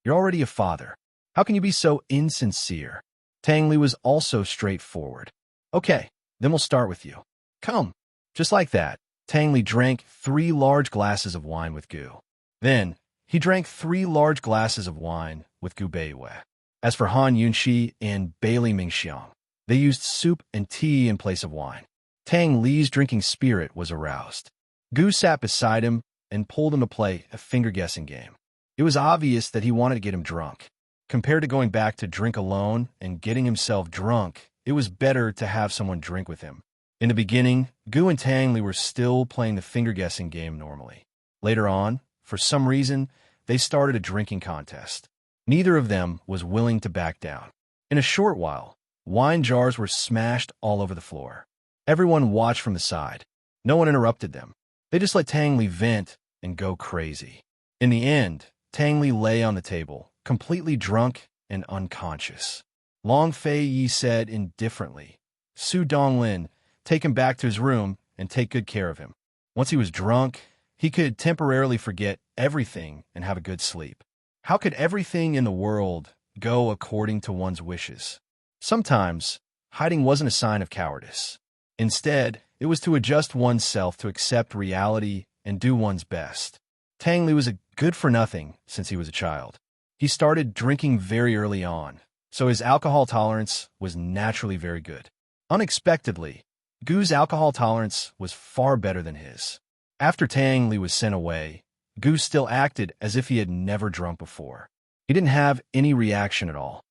You're already a father. How can you be so insincere? Tang Li was also straightforward. Okay, then we'll start with you. Come. Just like that, Tang Li drank 3 large glasses of wine with Gu. Then, he drank 3 large glasses of wine with Gu Beiwei. As for Han Yunxi and Bailey Mingxiang, they used soup and tea in place of wine. Tang Li's drinking spirit was aroused. Gu sat beside him and pulled him to play a finger-guessing game. It was obvious that he wanted to get him drunk. Compared to going back to drink alone and getting himself drunk, it was better to have someone drink with him. In the beginning, Gu and Tang Li were still playing the finger-guessing game normally. Later on, for some reason, they started a drinking contest. Neither of them was willing to back down. In a short while, wine jars were smashed all over the floor. Everyone watched from the side. No one interrupted them. They just let Tang Li vent and go crazy. In the end, Tang Li lay on the table, completely drunk and unconscious. Long Fei Yi said indifferently, Su Donglin, take him back to his room and take good care of him. Once he was drunk, he could temporarily forget everything and have a good sleep. How could everything in the world go according to one's wishes? Sometimes, hiding wasn't a sign of cowardice. Instead, it was to adjust oneself to accept reality and do one's best. Tang Li was a good-for-nothing since he was a child. He started drinking very early on, so his alcohol tolerance was naturally very good. Unexpectedly, Gu's alcohol tolerance was far better than his. After Tang Li was sent away, Gu still acted as if he had never drunk before. He didn't have any reaction at all.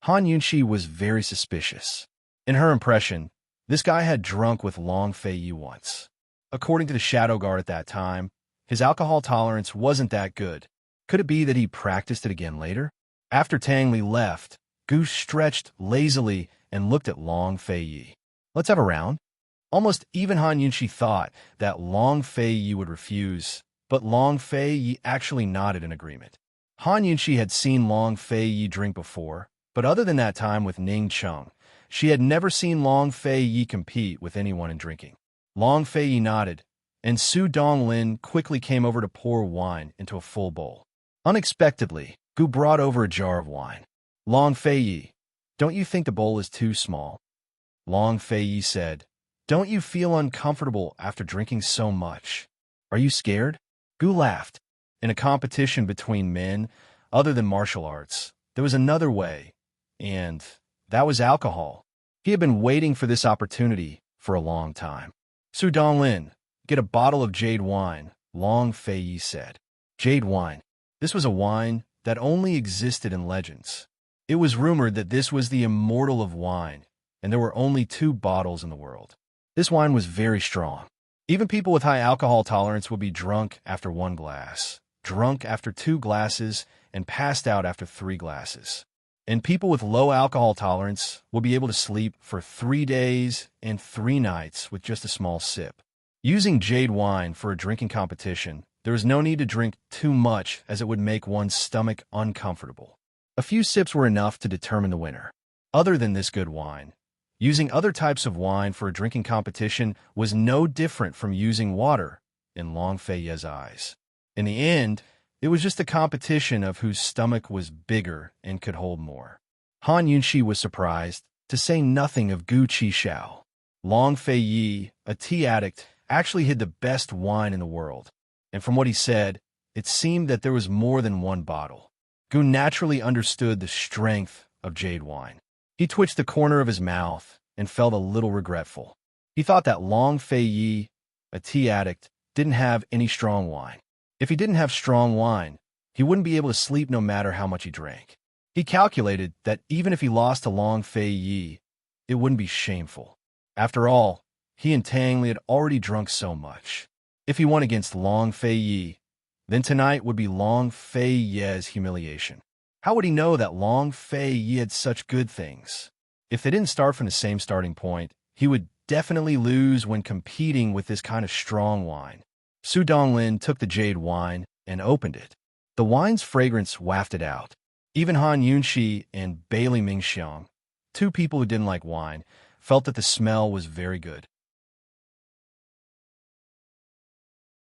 Han Yunxi was very suspicious. In her impression, this guy had drunk with Long Fei Yi once. According to the Shadow Guard at that time, his alcohol tolerance wasn't that good. Could it be that he practiced it again later? After Tang Li left, Gu stretched lazily and looked at Long Fei Yi. Let's have a round. Almost even Han Yunxi thought that Long Fei Yi would refuse, but Long Fei Yi actually nodded in agreement. Han Yunxi had seen Long Fei Yi drink before, but other than that time with Ning Cheng, she had never seen Long Fei Yi compete with anyone in drinking. Long Fei Yi nodded, and Su Donglin quickly came over to pour wine into a full bowl. Unexpectedly, Gu brought over a jar of wine. Long Fei Yi, don't you think the bowl is too small? Long Fei Yi said, don't you feel uncomfortable after drinking so much? Are you scared? Gu laughed. In a competition between men, other than martial arts, there was another way, and that was alcohol. He had been waiting for this opportunity for a long time. Su Donglin, get a bottle of jade wine, Long Fei Yi said. Jade wine. This was a wine that only existed in legends. It was rumored that this was the immortal of wine, and there were only 2 bottles in the world. This wine was very strong. Even people with high alcohol tolerance would be drunk after 1 glass, drunk after 2 glasses, and passed out after 3 glasses. And people with low alcohol tolerance will be able to sleep for 3 days and 3 nights with just a small sip. Using jade wine for a drinking competition, there is no need to drink too much as it would make one's stomach uncomfortable. A few sips were enough to determine the winner. Other than this good wine, using other types of wine for a drinking competition was no different from using water in Long Fei Yi's eyes. In the end, it was just a competition of whose stomach was bigger and could hold more. Han Yunxi was surprised, to say nothing of Gu Qixiao. Long Fei Yi, a tea addict, actually had the best wine in the world, and from what he said, it seemed that there was more than 1 bottle. Gu naturally understood the strength of jade wine. He twitched the corner of his mouth and felt a little regretful. He thought that Long Fei Yi, a tea addict, didn't have any strong wine. If he didn't have strong wine, he wouldn't be able to sleep no matter how much he drank. He calculated that even if he lost to Long Fei Yi, it wouldn't be shameful. After all, he and Tang Li had already drunk so much. If he won against Long Fei Yi, then tonight would be Long Fei Yi's humiliation. How would he know that Long Fei Yi had such good things? If they didn't start from the same starting point, he would definitely lose when competing with this kind of strong wine. Su Donglin took the jade wine and opened it. The wine's fragrance wafted out. Even Han Yunxi and Bailey Mingxiang, two people who didn't like wine, felt that the smell was very good.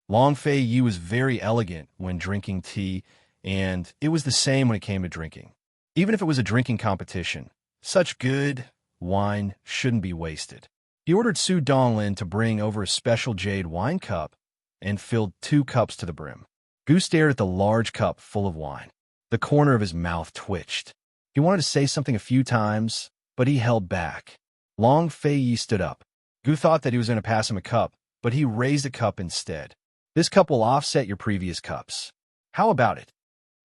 Long Fei Yi was very elegant when drinking tea, and it was the same when it came to drinking. Even if it was a drinking competition, such good wine shouldn't be wasted. He ordered Su Donglin to bring over a special jade wine cup and filled 2 cups to the brim. Gu stared at the large cup full of wine. The corner of his mouth twitched. He wanted to say something a few times, but he held back. Long Fei Yi stood up. Gu thought that he was going to pass him a cup, but he raised a cup instead. This cup will offset your previous cups. How about it?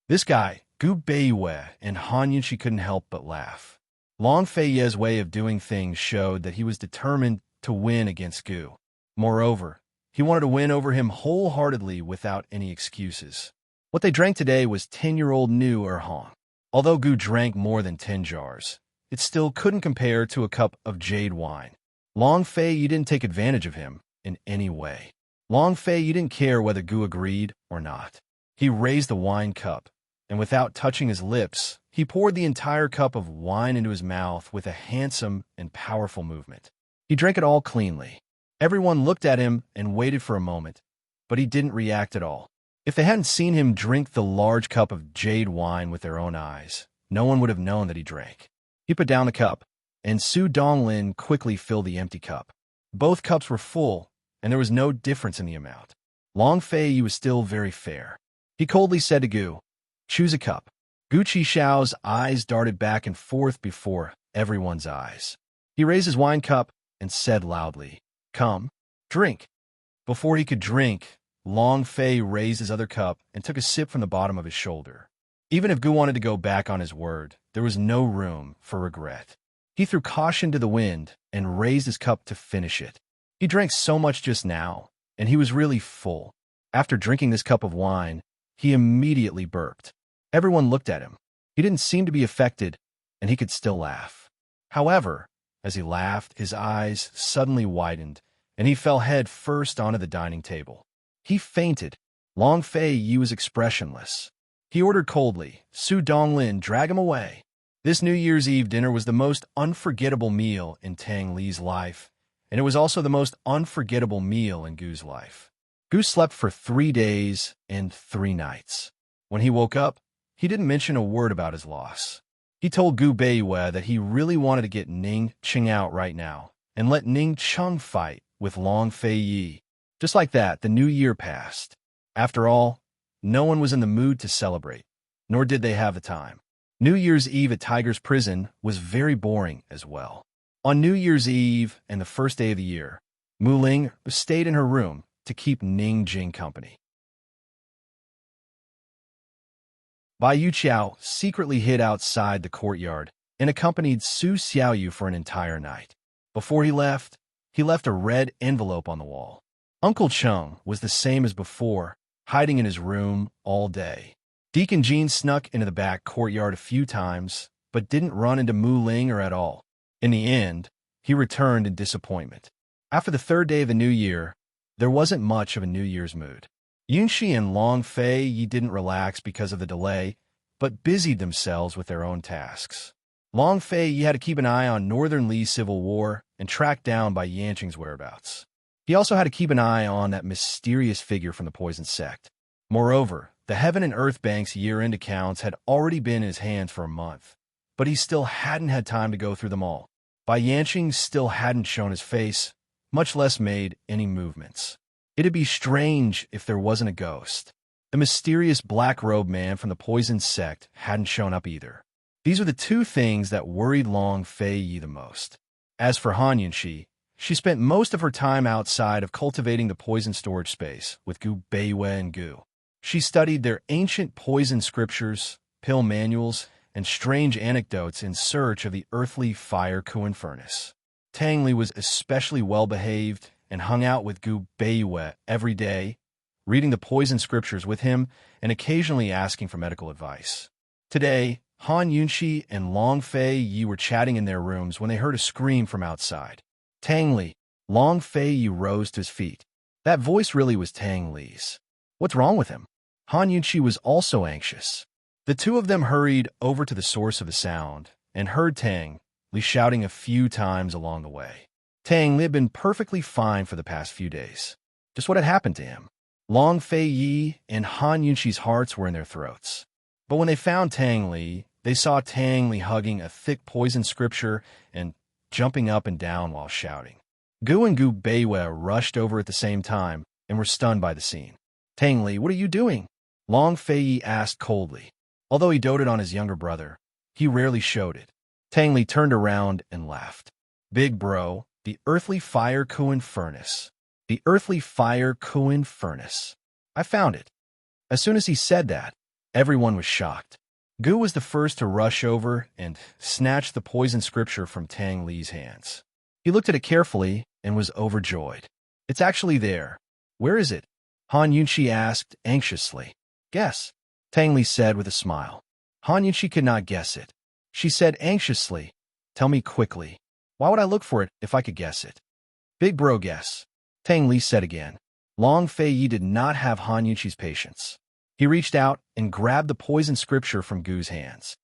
This guy, Gu Beiyue, and Han Yunxi couldn't help but laugh. Long Fei Ye's way of doing things showed that he was determined to win against Gu. Moreover, he wanted to win over him wholeheartedly without any excuses. What they drank today was 10-year-old new Erhong. Although Gu drank more than 10 jars, it still couldn't compare to a cup of jade wine. Long Fei Yi didn't take advantage of him in any way. Long Fei Yi didn't care whether Gu agreed or not. He raised the wine cup, and without touching his lips, he poured the entire cup of wine into his mouth with a handsome and powerful movement. He drank it all cleanly. Everyone looked at him and waited for a moment, but he didn't react at all. If they hadn't seen him drink the large cup of jade wine with their own eyes, no one would have known that he drank. He put down the cup, and Su Donglin quickly filled the empty cup. Both cups were full, and there was no difference in the amount. Long Fei Yi was still very fair. He coldly said to Gu, "Choose a cup." Gu Qixiao's eyes darted back and forth before everyone's eyes. He raised his wine cup and said loudly, "Come, drink." Before he could drink, Long Fei raised his other cup and took a sip from the bottom of his shoulder. Even if Gu wanted to go back on his word, there was no room for regret. He threw caution to the wind and raised his cup to finish it. He drank so much just now, and he was really full. After drinking this cup of wine, he immediately burped. Everyone looked at him. He didn't seem to be affected, and he could still laugh. However, as he laughed, his eyes suddenly widened, and he fell head first onto the dining table. He fainted. Long Fei Yi was expressionless. He ordered coldly, "Su Donglin, drag him away." This New Year's Eve dinner was the most unforgettable meal in Tang Li's life, and it was also the most unforgettable meal in Gu's life. Gu slept for 3 days and 3 nights. When he woke up, he didn't mention a word about his loss. He told Gu Beiyue that he really wanted to get Ning Qing out right now and let Ning Cheng fight with Long Fei Yi. Just like that, the new year passed. After all, no one was in the mood to celebrate, nor did they have the time. New Year's Eve at Tiger's prison was very boring as well. On New Year's Eve and the first day of the year, Mu Ling stayed in her room to keep Ning Jing company. Bai Yuqiao secretly hid outside the courtyard and accompanied Su Xiaoyu for an entire night. Before he left a red envelope on the wall. Uncle Cheng was the same as before, hiding in his room all day. Deacon Jean snuck into the back courtyard a few times, but didn't run into Mu Ling or at all. In the end, he returned in disappointment. After the 3rd day of the new year, there wasn't much of a New Year's mood. Yunxi and Long Fei Yi didn't relax because of the delay, but busied themselves with their own tasks. Long Fei Yi had to keep an eye on Northern Li's civil war and track down by Yanqing's whereabouts. He also had to keep an eye on that mysterious figure from the Poison Sect. Moreover, the Heaven and Earth Bank's year-end accounts had already been in his hands for a month, but he still hadn't had time to go through them all. Bai Yanqing still hadn't shown his face, much less made any movements. It'd be strange if there wasn't a ghost. The mysterious black-robed man from the Poison Sect hadn't shown up either. These were the 2 things that worried Long Fei Yi the most. As for Han Yunxi, she spent most of her time outside of cultivating the poison storage space with Gu Beiyue and Gu. She studied their ancient poison scriptures, pill manuals, and strange anecdotes in search of the earthly fire Kuan furnace. Tang Li was especially well-behaved and hung out with Gu Beiyue every day, reading the poison scriptures with him and occasionally asking for medical advice. Today, Han Yunxi and Long Fei Yi were chatting in their rooms when they heard a scream from outside. Tang Li. Long Fei Yi rose to his feet. That voice really was Tang Li's. What's wrong with him? Han Yunxi was also anxious. The two of them hurried over to the source of the sound and heard Tang Li shouting a few times along the way. Tang Li had been perfectly fine for the past few days. Just what had happened to him? Long Fei Yi and Han Yunxi's hearts were in their throats. But when they found Tang Li, they saw Tang Li hugging a thick poison scripture and jumping up and down while shouting. Gu and Gu Beiwei rushed over at the same time and were stunned by the scene. Tang Li, what are you doing? Long Fei Yi asked coldly. Although he doted on his younger brother, he rarely showed it. Tang Li turned around and laughed. Big bro, the earthly fire Kuan furnace. The earthly fire Kuan furnace. I found it. As soon as he said that, everyone was shocked. Gu was the first to rush over and snatch the poison scripture from Tang Li's hands. He looked at it carefully and was overjoyed. It's actually there. Where is it? Han Yunxi asked anxiously. Guess, Tang Li said with a smile. Han Yunxi could not guess it. She said anxiously, tell me quickly. Why would I look for it if I could guess it? Big bro guess, Tang Li said again. Long Fei Yi did not have Han Yunxi's patience. He reached out and grabbed the poison scripture from Gu's hands.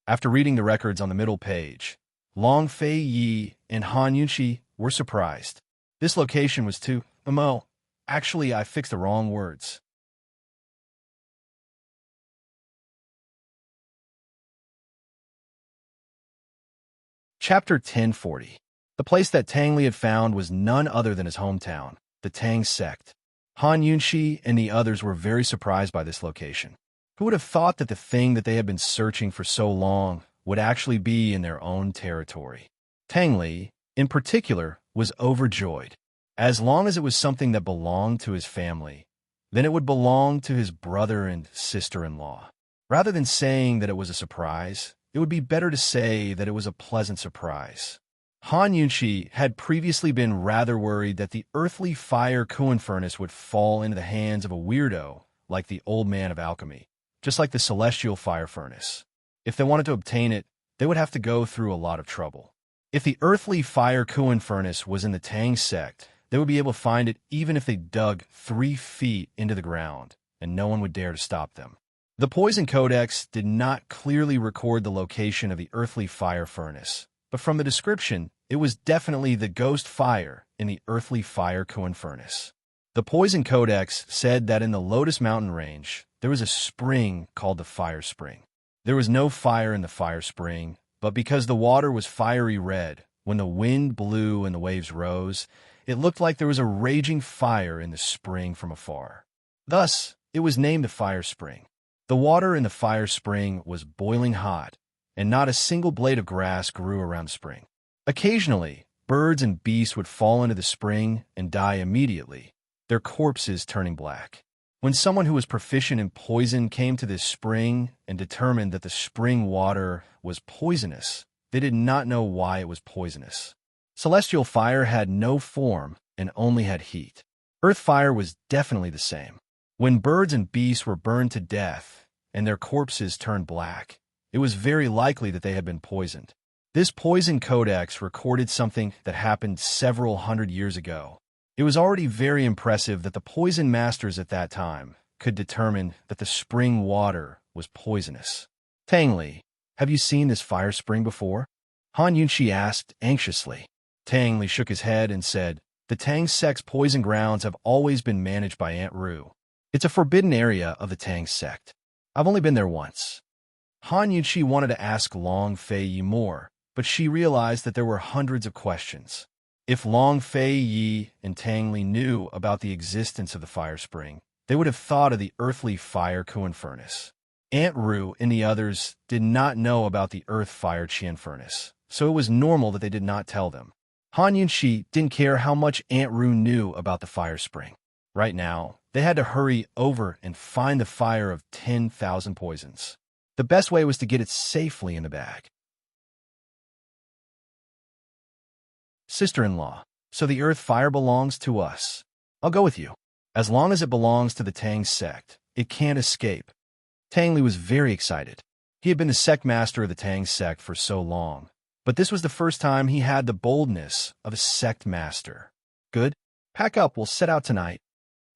After reading the records on the middle page, Long Fei Yi and Han Yunxi were surprised. This location was too... Actually, I fixed the wrong words. Chapter 1040. The place that Tang Li had found was none other than his hometown, the Tang sect. Han Yunxi and the others were very surprised by this location. Who would have thought that the thing that they had been searching for so long would actually be in their own territory? Tang Li, in particular, was overjoyed. As long as it was something that belonged to his family, then it would belong to his brother and sister-in-law. Rather than saying that it was a surprise, it would be better to say that it was a pleasant surprise. Han Yunxi had previously been rather worried that the earthly fire Kuan furnace would fall into the hands of a weirdo like the old man of alchemy, just like the celestial fire furnace. If they wanted to obtain it, they would have to go through a lot of trouble. If the earthly fire Kuan furnace was in the Tang sect, they would be able to find it even if they dug 3 feet into the ground, and no one would dare to stop them. The Poison Codex did not clearly record the location of the earthly fire furnace, but from the description, it was definitely the ghost fire in the earthly fire Kuan furnace. The Poison Codex said that in the Lotus Mountain range, there was a spring called the Fire Spring. There was no fire in the fire spring, but because the water was fiery red, when the wind blew and the waves rose, it looked like there was a raging fire in the spring from afar. Thus, it was named the Fire Spring. The water in the fire spring was boiling hot, and not a single blade of grass grew around the spring. Occasionally, birds and beasts would fall into the spring and die immediately, their corpses turning black. When someone who was proficient in poison came to this spring and determined that the spring water was poisonous, they did not know why it was poisonous. Celestial fire had no form and only had heat. Earth fire was definitely the same. When birds and beasts were burned to death and their corpses turned black, it was very likely that they had been poisoned. This Poison Codex recorded something that happened several hundred years ago. It was already very impressive that the poison masters at that time could determine that the spring water was poisonous. Tang Li, have you seen this fire spring before? Han Yunxi asked anxiously. Tang Li shook his head and said, the Tang sect's poison grounds have always been managed by Aunt Ru. It's a forbidden area of the Tang sect. I've only been there once. Han Yunxi wanted to ask Long Fei Yi more, but she realized that there were hundreds of questions. If Long Fei Yi and Tang Li knew about the existence of the fire spring, they would have thought of the earthly fire Kuan furnace. Aunt Ru and the others did not know about the earth fire Qian furnace, so it was normal that they did not tell them. Han Yunxi didn't care how much Aunt Ru knew about the fire spring. Right now, they had to hurry over and find the fire of 10,000 poisons. The best way was to get it safely in the bag. Sister-in-law, so the earth fire belongs to us. I'll go with you. As long as it belongs to the Tang sect, it can't escape. Tang Li was very excited. He had been the sect master of the Tang sect for so long, but this was the first time he had the boldness of a sect master. Good. Pack up, we'll set out tonight.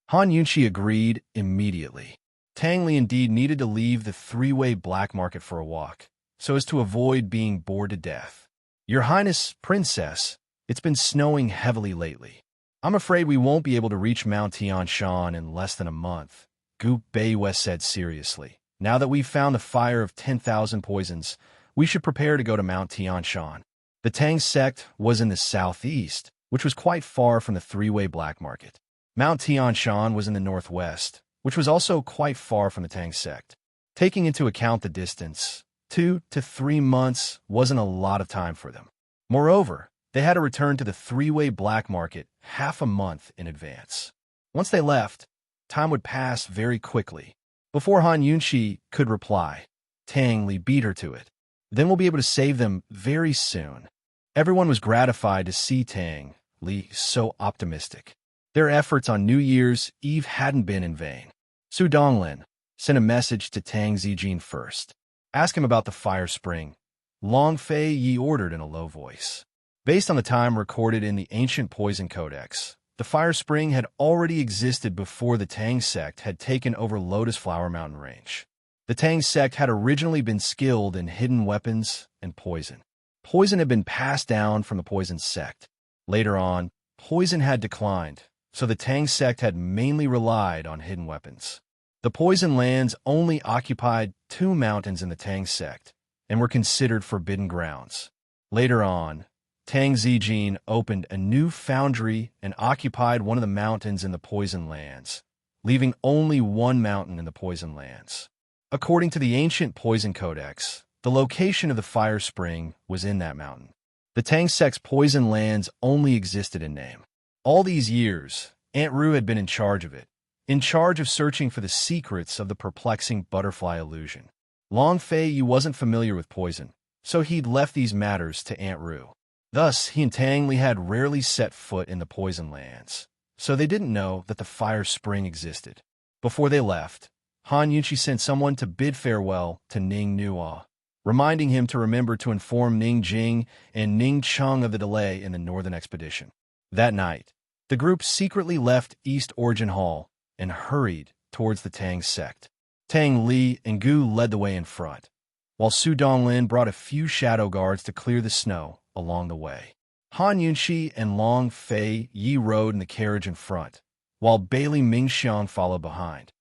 Han Yunqi agreed immediately. Tang Li indeed needed to leave the three-way black market for a walk, so as to avoid being bored to death. Your Highness, Princess, it's been snowing heavily lately. I'm afraid we won't be able to reach Mount Tianshan in less than a month, Gu Beiwei said seriously. Now that we've found the fire of 10,000 poisons, we should prepare to go to Mount Tianshan. The Tang sect was in the southeast, which was quite far from the three-way black market. Mount Tianshan was in the northwest, which was also quite far from the Tang sect. Taking into account the distance, 2 to 3 months wasn't a lot of time for them. Moreover, they had to return to the three-way black market half a month in advance. Once they left, time would pass very quickly. Before Han Yunqi could reply, Tang Li beat her to it. Then we'll be able to save them very soon. Everyone was gratified to see Tang Li so optimistic. Their efforts on New Year's Eve hadn't been in vain. Su Donglin sent a message to Tang Zijin first. Ask him about the fire spring. Long Fei Yi ordered in a low voice. Based on the time recorded in the ancient poison codex, the fire spring had already existed before the Tang sect had taken over Lotus Flower Mountain Range. The Tang sect had originally been skilled in hidden weapons and poison. Poison had been passed down from the poison sect. Later on, poison had declined, so the Tang sect had mainly relied on hidden weapons. The poison lands only occupied 2 mountains in the Tang sect and were considered forbidden grounds. Later on, Tang Zijin opened a new foundry and occupied one of the mountains in the poison lands, leaving only 1 mountain in the poison lands. According to the ancient poison codex, the location of the fire spring was in that mountain. The Tang sect's poison lands only existed in name. All these years, Aunt Ru had been in charge of it, in charge of searching for the secrets of the perplexing butterfly illusion. Long Fei Yi wasn't familiar with poison, so he'd left these matters to Aunt Ru. Thus, he and Tang Li had rarely set foot in the poison lands, so they didn't know that the fire spring existed. Before they left, Han Yunqi sent someone to bid farewell to Ning Nuo, reminding him to remember to inform Ning Jing and Ning Cheng of the delay in the northern expedition. That night, the group secretly left East Origin Hall and hurried towards the Tang sect. Tang Li and Gu led the way in front, while Su Donglin brought a few shadow guards to clear the snow along the way. Han Yunqi and Long Fei Yi rode in the carriage in front, while Bailey Mingxiang followed behind.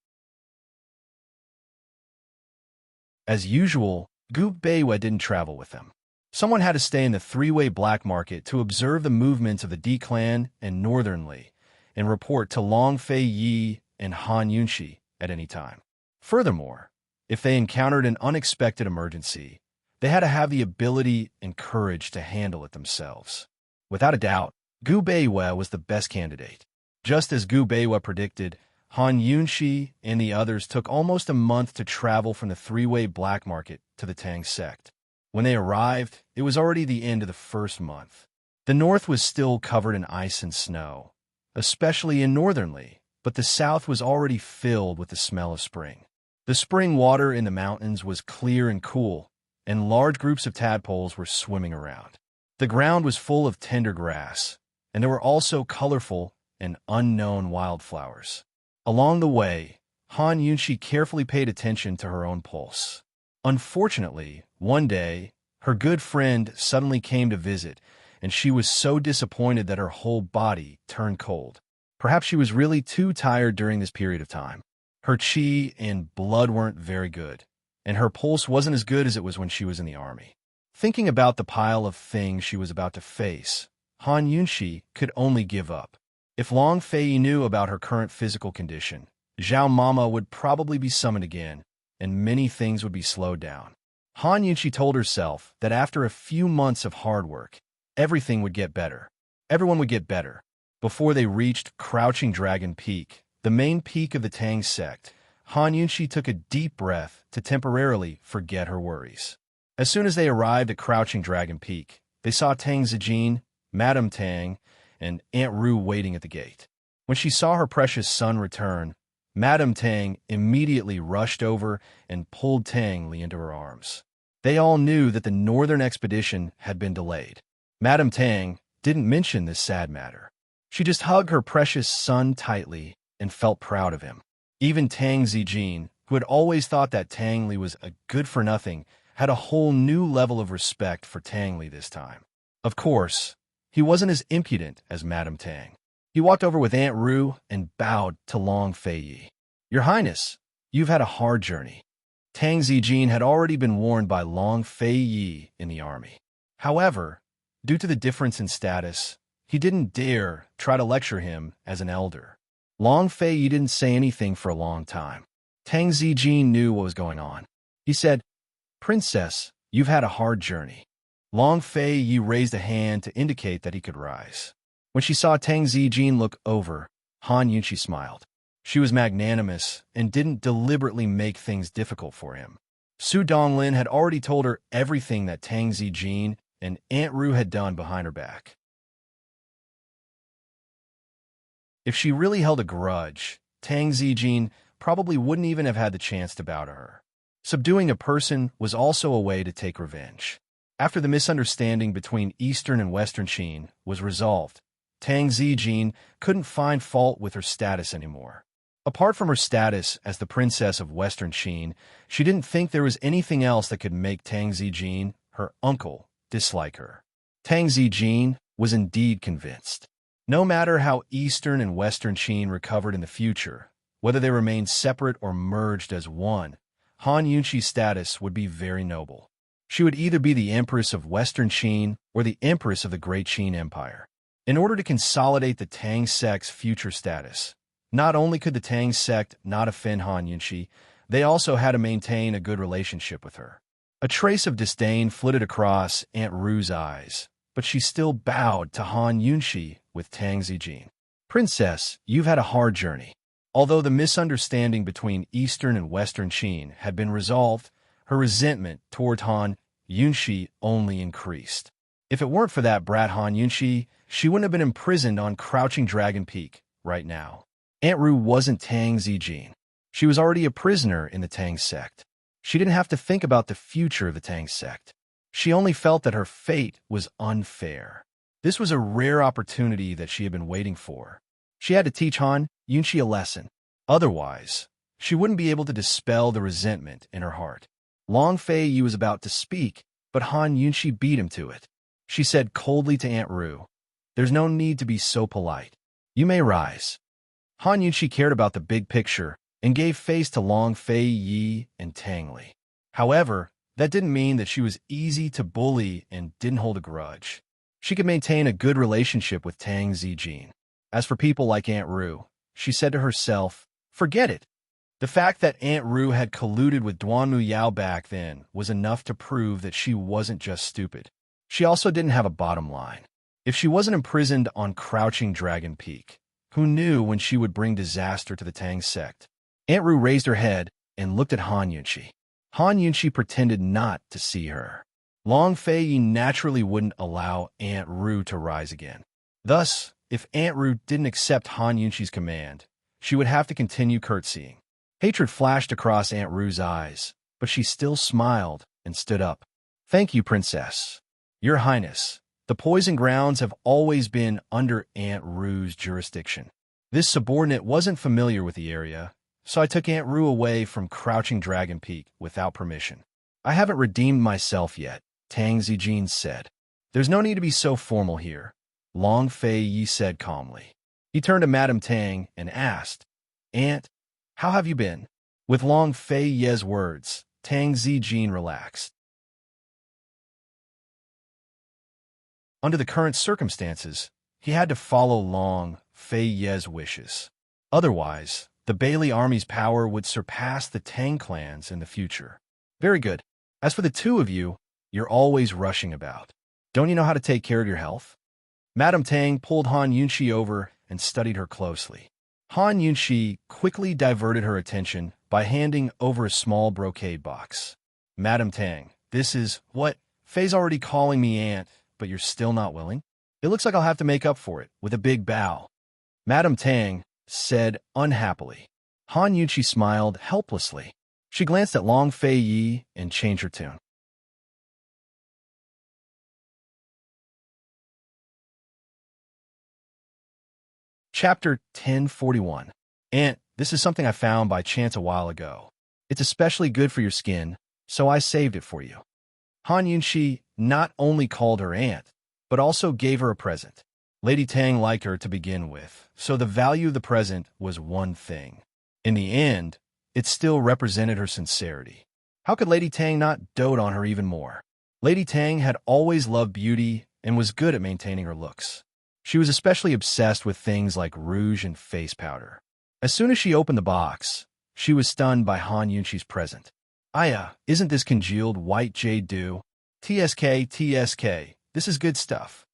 As usual, Gu Beiwei didn't travel with them. Someone had to stay in the three-way black market to observe the movements of the D clan and Northern Li and report to Long Fei Yi and Han Yunqi at any time. Furthermore, if they encountered an unexpected emergency, they had to have the ability and courage to handle it themselves. Without a doubt, Gu Beiwei was the best candidate. Just as Gu Beiwei predicted, Han Yunqi and the others took almost a month to travel from the three-way black market to the Tang sect. When they arrived, it was already the end of the first month. The north was still covered in ice and snow, especially in Northern Li, but the south was already filled with the smell of spring. The spring water in the mountains was clear and cool, and large groups of tadpoles were swimming around. The ground was full of tender grass, and there were also colorful and unknown wildflowers. Along the way, Han Yunqi carefully paid attention to her own pulse. Unfortunately, one day, her good friend suddenly came to visit, and she was so disappointed that her whole body turned cold. Perhaps she was really too tired during this period of time. Her qi and blood weren't very good, and her pulse wasn't as good as it was when she was in the army. Thinking about the pile of things she was about to face, Han Yunqi could only give up. If Long Fei knew about her current physical condition, Zhao Mama would probably be summoned again, and many things would be slowed down. Han Yunqi told herself that after a few months of hard work, everything would get better. Everyone would get better. Before they reached Crouching Dragon Peak, the main peak of the Tang sect, Han Yunqi took a deep breath to temporarily forget her worries. As soon as they arrived at Crouching Dragon Peak, they saw Tang Zijin, Madame Tang, and Aunt Ru waiting at the gate. When she saw her precious son return, Madame Tang immediately rushed over and pulled Tang Li into her arms. They all knew that the northern expedition had been delayed. Madame Tang didn't mention this sad matter. She just hugged her precious son tightly and felt proud of him. Even Tang Zijin, who had always thought that Tang Li was a good-for-nothing, had a whole new level of respect for Tang Li this time. Of course, he wasn't as impudent as Madame Tang. He walked over with Aunt Ru and bowed to Long Feiyi. "Your Highness, you've had a hard journey." Tang Zijin had already been warned by Long Feiyi in the army. However, due to the difference in status, he didn't dare try to lecture him as an elder. Long Feiyi didn't say anything for a long time. Tang Zijin knew what was going on. He said, "Princess, you've had a hard journey." Long Feiyi raised a hand to indicate that he could rise. When she saw Tang Zijin look over, Han Yunqi smiled. She was magnanimous and didn't deliberately make things difficult for him. Su Donglin had already told her everything that Tang Zijin and Aunt Ru had done behind her back. If she really held a grudge, Tang Zijin probably wouldn't even have had the chance to bow to her. Subduing a person was also a way to take revenge. After the misunderstanding between Eastern and Western Qin was resolved, Tang Zijin couldn't find fault with her status anymore. Apart from her status as the princess of Western Qin, she didn't think there was anything else that could make Tang Zijin, her uncle, dislike her. Tang Zijin was indeed convinced. No matter how Eastern and Western Qin recovered in the future, whether they remained separate or merged as one, Han Yunqi's status would be very noble. She would either be the Empress of Western Qin or the Empress of the Great Qin Empire. In order to consolidate the Tang sect's future status, not only could the Tang sect not offend Han Yunqi, they also had to maintain a good relationship with her. A trace of disdain flitted across Aunt Ru's eyes, but she still bowed to Han Yunqi with Tang Zijin. "Princess, you've had a hard journey." Although the misunderstanding between Eastern and Western Qin had been resolved, her resentment toward Han Yunqi only increased. If it weren't for that brat Han Yunqi, she wouldn't have been imprisoned on Crouching Dragon Peak right now. Aunt Ru wasn't Tang Zijin. She was already a prisoner in the Tang sect. She didn't have to think about the future of the Tang sect. She only felt that her fate was unfair. This was a rare opportunity that she had been waiting for. She had to teach Han Yunqi a lesson. Otherwise, she wouldn't be able to dispel the resentment in her heart. Long Feiyi was about to speak, but Han Yunqi beat him to it. She said coldly to Aunt Ru, "There's no need to be so polite. You may rise." Han Yunqi cared about the big picture and gave face to Long Feiyi and Tang Li. However, that didn't mean that she was easy to bully and didn't hold a grudge. She could maintain a good relationship with Tang Zijin. As for people like Aunt Ru, she said to herself, "Forget it." The fact that Aunt Ru had colluded with Duanmu Yao back then was enough to prove that she wasn't just stupid. She also didn't have a bottom line. If she wasn't imprisoned on Crouching Dragon Peak, who knew when she would bring disaster to the Tang sect? Aunt Ru raised her head and looked at Han Yunqi. Han Yunqi pretended not to see her. Long Feiyi naturally wouldn't allow Aunt Ru to rise again. Thus, if Aunt Ru didn't accept Han Yunqi's command, she would have to continue curtsying. Hatred flashed across Aunt Ru's eyes, but she still smiled and stood up. "Thank you, Princess. Your Highness, the Poison Grounds have always been under Aunt Ru's jurisdiction. This subordinate wasn't familiar with the area, so I took Aunt Ru away from Crouching Dragon Peak without permission. I haven't redeemed myself yet," Tang Zijin said. "There's no need to be so formal here," Long Feiyi said calmly. He turned to Madame Tang and asked, "Aunt, how have you been?" With Long Feiyi's words, Tang Zijin relaxed. Under the current circumstances, he had to follow Long Feiyi's wishes. Otherwise, the Bailey army's power would surpass the Tang clans in the future. "Very good. As for the two of you, you're always rushing about. Don't you know how to take care of your health?" Madame Tang pulled Han Yunqi over and studied her closely. Han Yunqi quickly diverted her attention by handing over a small brocade box. "Madame Tang, this is what? Fei's already calling me aunt, but you're still not willing? It looks like I'll have to make up for it," with a big bow. Madame Tang said unhappily. Han Yunqi smiled helplessly. She glanced at Long Feiyi and changed her tune. Chapter 1041. "Aunt, this is something I found by chance a while ago. It's especially good for your skin, so I saved it for you." Han Yunxi not only called her aunt, but also gave her a present. Lady Tang liked her to begin with, so the value of the present was one thing. In the end, it still represented her sincerity. How could Lady Tang not dote on her even more? Lady Tang had always loved beauty and was good at maintaining her looks. She was especially obsessed with things like rouge and face powder. As soon as she opened the box, she was stunned by Han Yunxi's present. "Aya, isn't this congealed white jade dew? TSK, this is good stuff."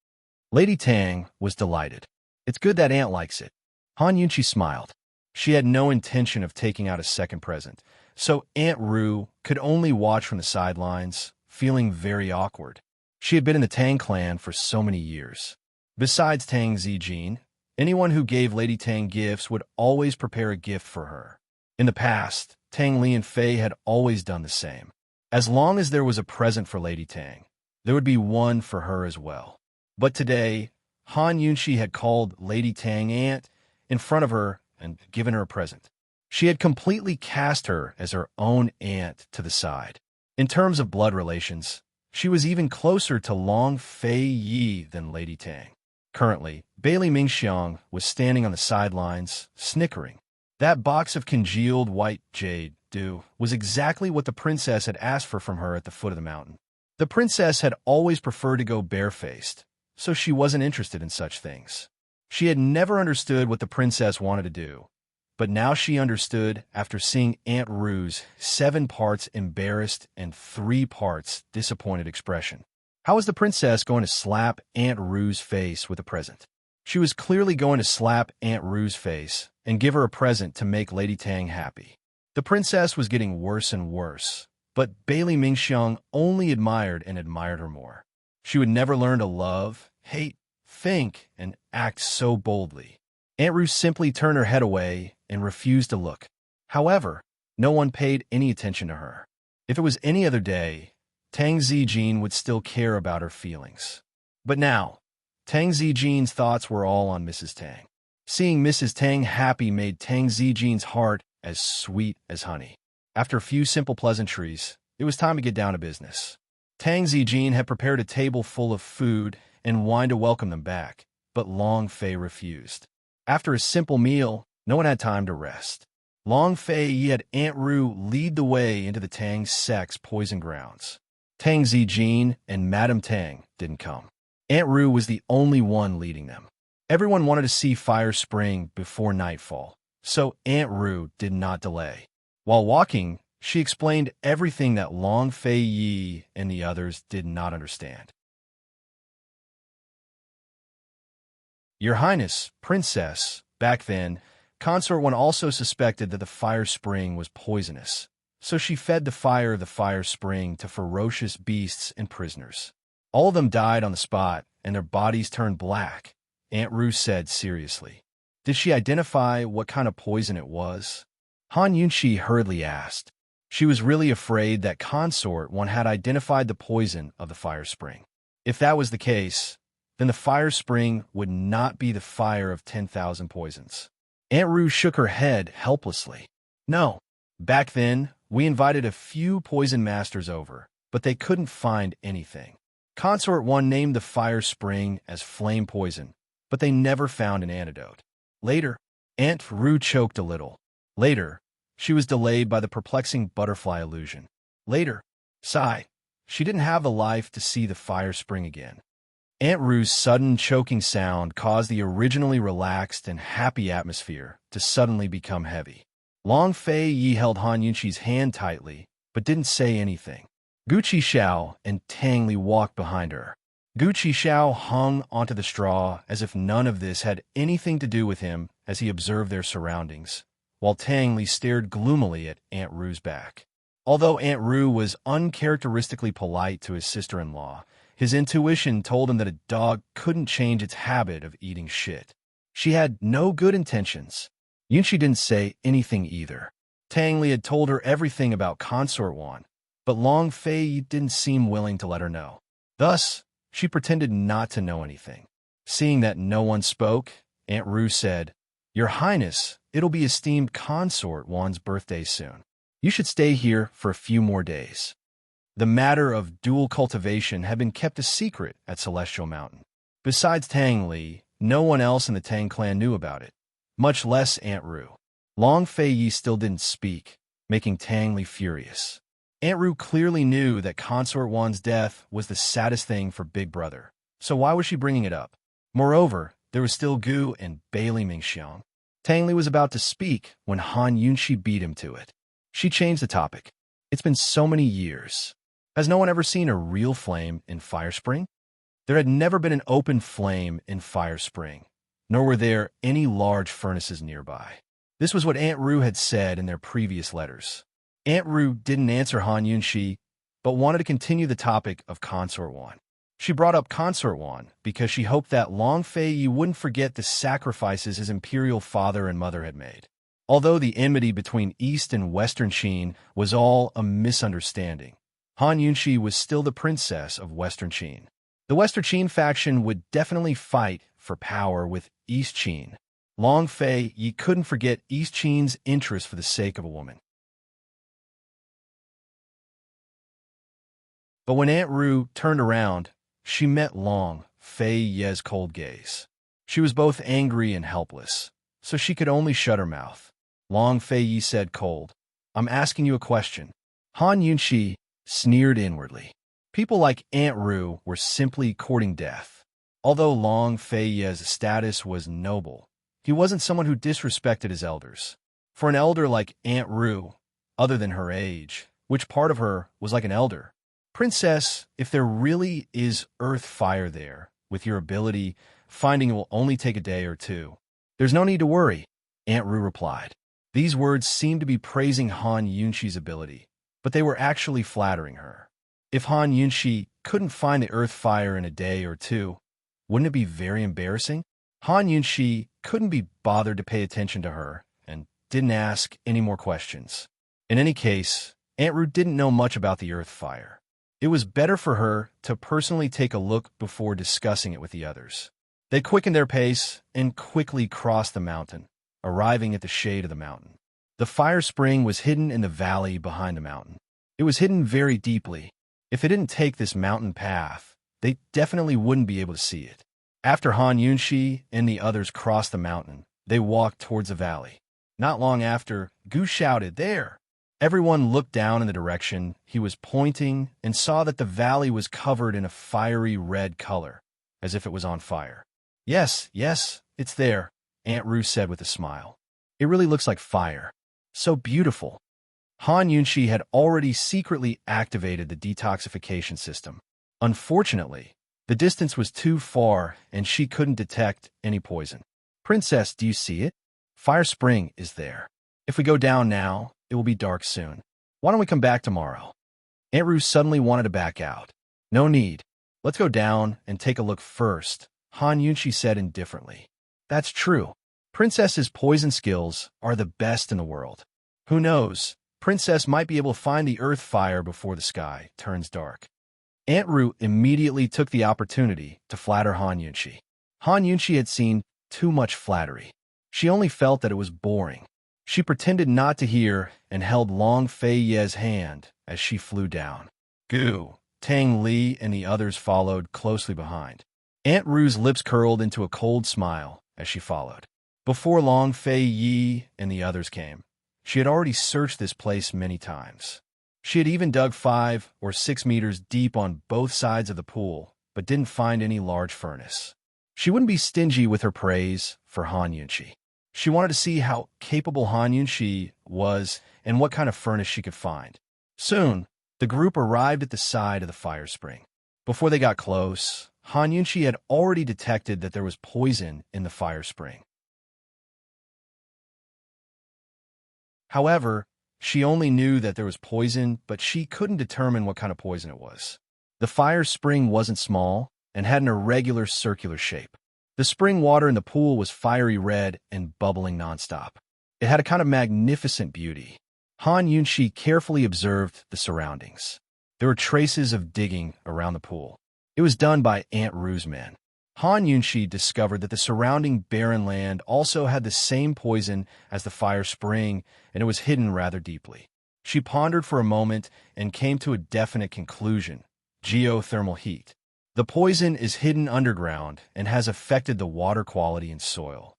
Lady Tang was delighted. "It's good that Aunt likes it." Han Yunxi smiled. She had no intention of taking out a second present, so Aunt Ru could only watch from the sidelines, feeling very awkward. She had been in the Tang clan for so many years. Besides Tang Zijin, anyone who gave Lady Tang gifts would always prepare a gift for her. In the past, Tang Li and Fei had always done the same. As long as there was a present for Lady Tang, there would be one for her as well. But today, Han Yunxi had called Lady Tang Aunt in front of her and given her a present. She had completely cast her as her own aunt to the side. In terms of blood relations, she was even closer to Long Fei Yi than Lady Tang. Currently, Bailey Mingxiang was standing on the sidelines, snickering. That box of congealed white jade dew was exactly what the princess had asked for from her at the foot of the mountain. The princess had always preferred to go barefaced, so she wasn't interested in such things. She had never understood what the princess wanted to do, but now she understood after seeing Aunt Ru's 7 parts embarrassed and 3 parts disappointed expression. How was the princess going to slap Aunt Ru's face with a present? She was clearly going to slap Aunt Ru's face and give her a present to make Lady Tang happy. The princess was getting worse and worse, but Bailey Mingxiang only admired and admired her more. She would never learn to love, hate, think, and act so boldly. Aunt Ru simply turned her head away and refused to look. However, no one paid any attention to her. If it was any other day, Tang Zijin would still care about her feelings. But now, Tang Zijin's thoughts were all on Mrs. Tang. Seeing Mrs. Tang happy made Tang Zijin's heart as sweet as honey. After a few simple pleasantries, it was time to get down to business. Tang Zijin had prepared a table full of food and wine to welcome them back, but Long Fei refused. After a simple meal, no one had time to rest. Long Fei had Aunt Ru lead the way into the Tang sect's poison grounds. Tang Zijin and Madame Tang didn't come. Aunt Ru was the only one leading them. Everyone wanted to see Fire Spring before nightfall, so Aunt Ru did not delay. While walking, she explained everything that Long Fei Yi and the others did not understand. "Your Highness, Princess," back then, Consort One also suspected that the Fire Spring was poisonous, so she fed the fire of the Fire Spring to ferocious beasts and prisoners. All of them died on the spot, and their bodies turned black, Aunt Ru said seriously. Did she identify what kind of poison it was? Han Yunxi hurriedly asked. She was really afraid that Consort One had identified the poison of the Fire Spring. If that was the case, then the Fire Spring would not be the fire of 10,000 poisons. Aunt Ru shook her head helplessly. "No. Back then, we invited a few poison masters over, but they couldn't find anything. Consort One named the Fire Spring as flame poison, but they never found an antidote. Later, Aunt Ru choked a little. Later, she was delayed by the perplexing butterfly illusion. Later, sigh, she didn't have the life to see the Fire Spring again." Aunt Ru's sudden choking sound caused the originally relaxed and happy atmosphere to suddenly become heavy. Long Fei Yi held Han Yunxi's hand tightly, but didn't say anything. Guqi Xiao and Tang Li walked behind her. Guqi Xiao hung onto the straw as if none of this had anything to do with him as he observed their surroundings, while Tang Li stared gloomily at Aunt Ru's back. Although Aunt Ru was uncharacteristically polite to his sister-in-law, his intuition told him that a dog couldn't change its habit of eating shit. She had no good intentions. Yunxi didn't say anything either. Tang Li had told her everything about Consort One, but Long Fei didn't seem willing to let her know. Thus, she pretended not to know anything. Seeing that no one spoke, Aunt Ru said, "Your Highness, it'll be esteemed Consort Juan's birthday soon. You should stay here for a few more days." The matter of dual cultivation had been kept a secret at Celestial Mountain. Besides Tang Li, no one else in the Tang clan knew about it, much less Aunt Ru. Long Fei Yi still didn't speak, making Tang Li furious. Aunt Ru clearly knew that Consort Wan's death was the saddest thing for Big Brother, so why was she bringing it up? Moreover, there was still Gu and Bailey Mingxiang. Tang Li was about to speak when Han Yunxi beat him to it. She changed the topic. "It's been so many years. Has no one ever seen a real flame in Fire Spring?" There had never been an open flame in Fire Spring, nor were there any large furnaces nearby. This was what Aunt Ru had said in their previous letters. Aunt Ru didn't answer Han Yunxi, but wanted to continue the topic of Consort Wan. She brought up Consort Wan because she hoped that Long Fei Yi wouldn't forget the sacrifices his imperial father and mother had made. Although the enmity between East and Western Qin was all a misunderstanding, Han Yunxi was still the princess of Western Qin. The Western Qin faction would definitely fight for power with East Qin. Long Fei Yi couldn't forget East Qin's interest for the sake of a woman. But when Aunt Ru turned around, she met Long Fei Yi's cold gaze. She was both angry and helpless, so she could only shut her mouth. Long Fei Yi said cold, "I'm asking you a question." Han Yunxi sneered inwardly. People like Aunt Ru were simply courting death. Although Long Fei Yi's status was noble, he wasn't someone who disrespected his elders. For an elder like Aunt Ru, other than her age, which part of her was like an elder? "Princess, if there really is earth fire there, with your ability, finding it will only take a day or two. There's no need to worry," Aunt Ru replied. These words seemed to be praising Han Yunxi's ability, but they were actually flattering her. If Han Yunxi couldn't find the earth fire in a day or two, wouldn't it be very embarrassing? Han Yunxi couldn't be bothered to pay attention to her and didn't ask any more questions. In any case, Aunt Ru didn't know much about the earth fire. It was better for her to personally take a look before discussing it with the others. They quickened their pace and quickly crossed the mountain, arriving at the shade of the mountain. The fire spring was hidden in the valley behind the mountain. It was hidden very deeply. If they didn't take this mountain path, they definitely wouldn't be able to see it. After Han Yunxi and the others crossed the mountain, they walked towards the valley. Not long after, Gu shouted, "There!" Everyone looked down in the direction he was pointing and saw that the valley was covered in a fiery red color, as if it was on fire. Yes, it's there," Aunt Ru said with a smile. "It really looks like fire. So beautiful." Han Yunxi had already secretly activated the detoxification system. Unfortunately, the distance was too far and she couldn't detect any poison. "Princess, do you see it? Fire Spring is there. If we go down now, it will be dark soon. Why don't we come back tomorrow?" Aunt Ru suddenly wanted to back out. "No need. Let's go down and take a look first," Han Yunxi said indifferently. "That's true. Princess's poison skills are the best in the world. Who knows? Princess might be able to find the earth fire before the sky turns dark." Aunt Ru immediately took the opportunity to flatter Han Yunxi. Han Yunxi had seen too much flattery. She only felt that it was boring. She pretended not to hear and held Long Fei Yi's hand as she flew down. Gu, Tang Li, and the others followed closely behind. Aunt Ru's lips curled into a cold smile as she followed. Before Long Fei Yi and the others came, she had already searched this place many times. She had even dug 5 or 6 meters deep on both sides of the pool, but didn't find any large furnace. She wouldn't be stingy with her praise for Han Yunxi. She wanted to see how capable Han Yunxi was and what kind of furnace she could find. Soon, the group arrived at the side of the fire spring. Before they got close, Han Yunxi had already detected that there was poison in the fire spring. However, she only knew that there was poison, but she couldn't determine what kind of poison it was. The fire spring wasn't small and had an irregular circular shape. The spring water in the pool was fiery red and bubbling nonstop. It had a kind of magnificent beauty. Han Yunxi carefully observed the surroundings. There were traces of digging around the pool. It was done by Aunt Ru's men. Han Yunshi discovered that the surrounding barren land also had the same poison as the fire spring, and it was hidden rather deeply. She pondered for a moment and came to a definite conclusion: geothermal heat. The poison is hidden underground and has affected the water quality in soil.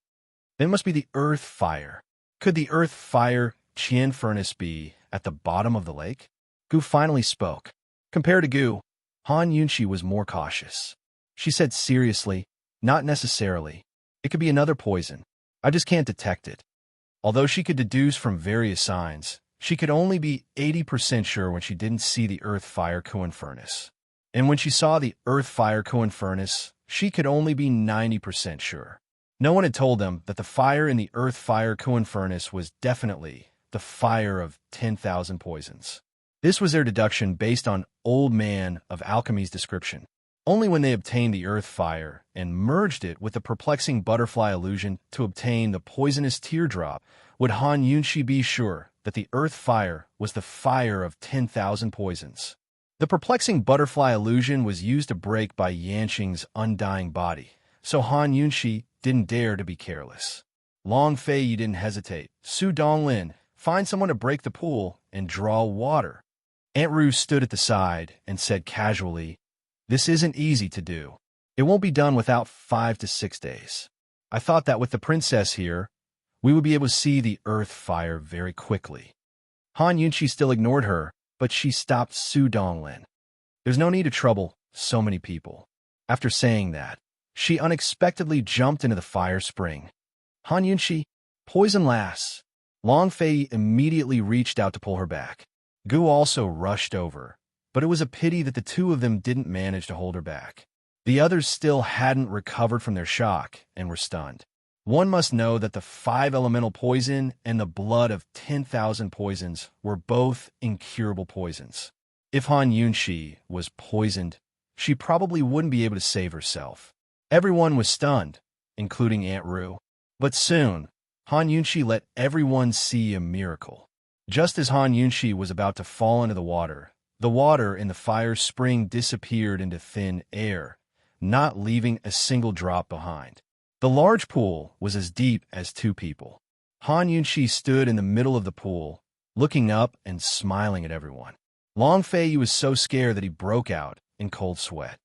Then must be the earth fire. Could the earth fire Qian furnace be at the bottom of the lake? Gu finally spoke. Compared to Gu, Han Yunshi was more cautious. She said seriously, "Not necessarily. It could be another poison. I just can't detect it." Although she could deduce from various signs, she could only be 80% sure when she didn't see the earth fire Kuan furnace. And when she saw the earth fire Kuan furnace, she could only be 90% sure. No one had told them that the fire in the earth fire Kuan furnace was definitely the fire of 10,000 poisons. This was their deduction based on Old Man of Alchemy's description. Only when they obtained the earth fire and merged it with the perplexing butterfly illusion to obtain the poisonous teardrop would Han Yunshi be sure that the earth fire was the fire of 10,000 poisons. The perplexing butterfly illusion was used to break by Yanqing's undying body, so Han Yunshi didn't dare to be careless. Long Fei Yi didn't hesitate. Su Donglin, find someone to break the pool and draw water. Aunt Ru stood at the side and said casually, "This isn't easy to do. It won't be done without 5 to 6 days. I thought that with the princess here, we would be able to see the earth fire very quickly." Han Yunshi still ignored her, but she stopped Su Donglin. "There's no need to trouble so many people." After saying that, she unexpectedly jumped into the fire spring. Han Yunshi, poison lass. Long Fei immediately reached out to pull her back. Gu also rushed over, but it was a pity that the two of them didn't manage to hold her back. The others still hadn't recovered from their shock and were stunned. One must know that the 5 elemental poison and the blood of 10,000 poisons were both incurable poisons. If Han Yunshi was poisoned, she probably wouldn't be able to save herself. Everyone was stunned, including Aunt Ru. But soon, Han Yunshi let everyone see a miracle. Just as Han Yunshi was about to fall into the water in the fire spring disappeared into thin air, not leaving a single drop behind. The large pool was as deep as 2 people. Han Yunshi stood in the middle of the pool, looking up and smiling at everyone. Long Fei was so scared that he broke out in cold sweat.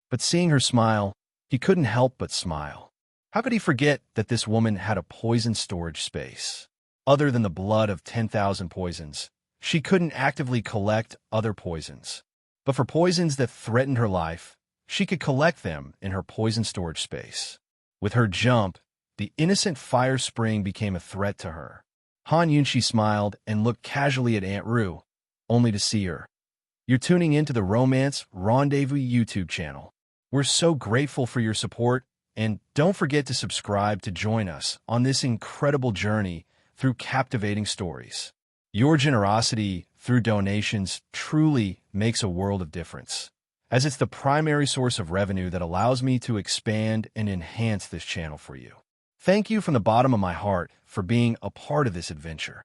But seeing her smile, he couldn't help but smile. How could he forget that this woman had a poison storage space? Other than the blood of 10,000 poisons, she couldn't actively collect other poisons. But for poisons that threatened her life, she could collect them in her poison storage space. With her jump, the innocent fire spring became a threat to her. Han Yunshi smiled and looked casually at Aunt Ru, only to see her. "You're tuning into the Romance Rendezvous YouTube channel. We're so grateful for your support, and don't forget to subscribe to join us on this incredible journey through captivating stories. Your generosity through donations truly makes a world of difference, as it's the primary source of revenue that allows me to expand and enhance this channel for you. Thank you from the bottom of my heart for being a part of this adventure.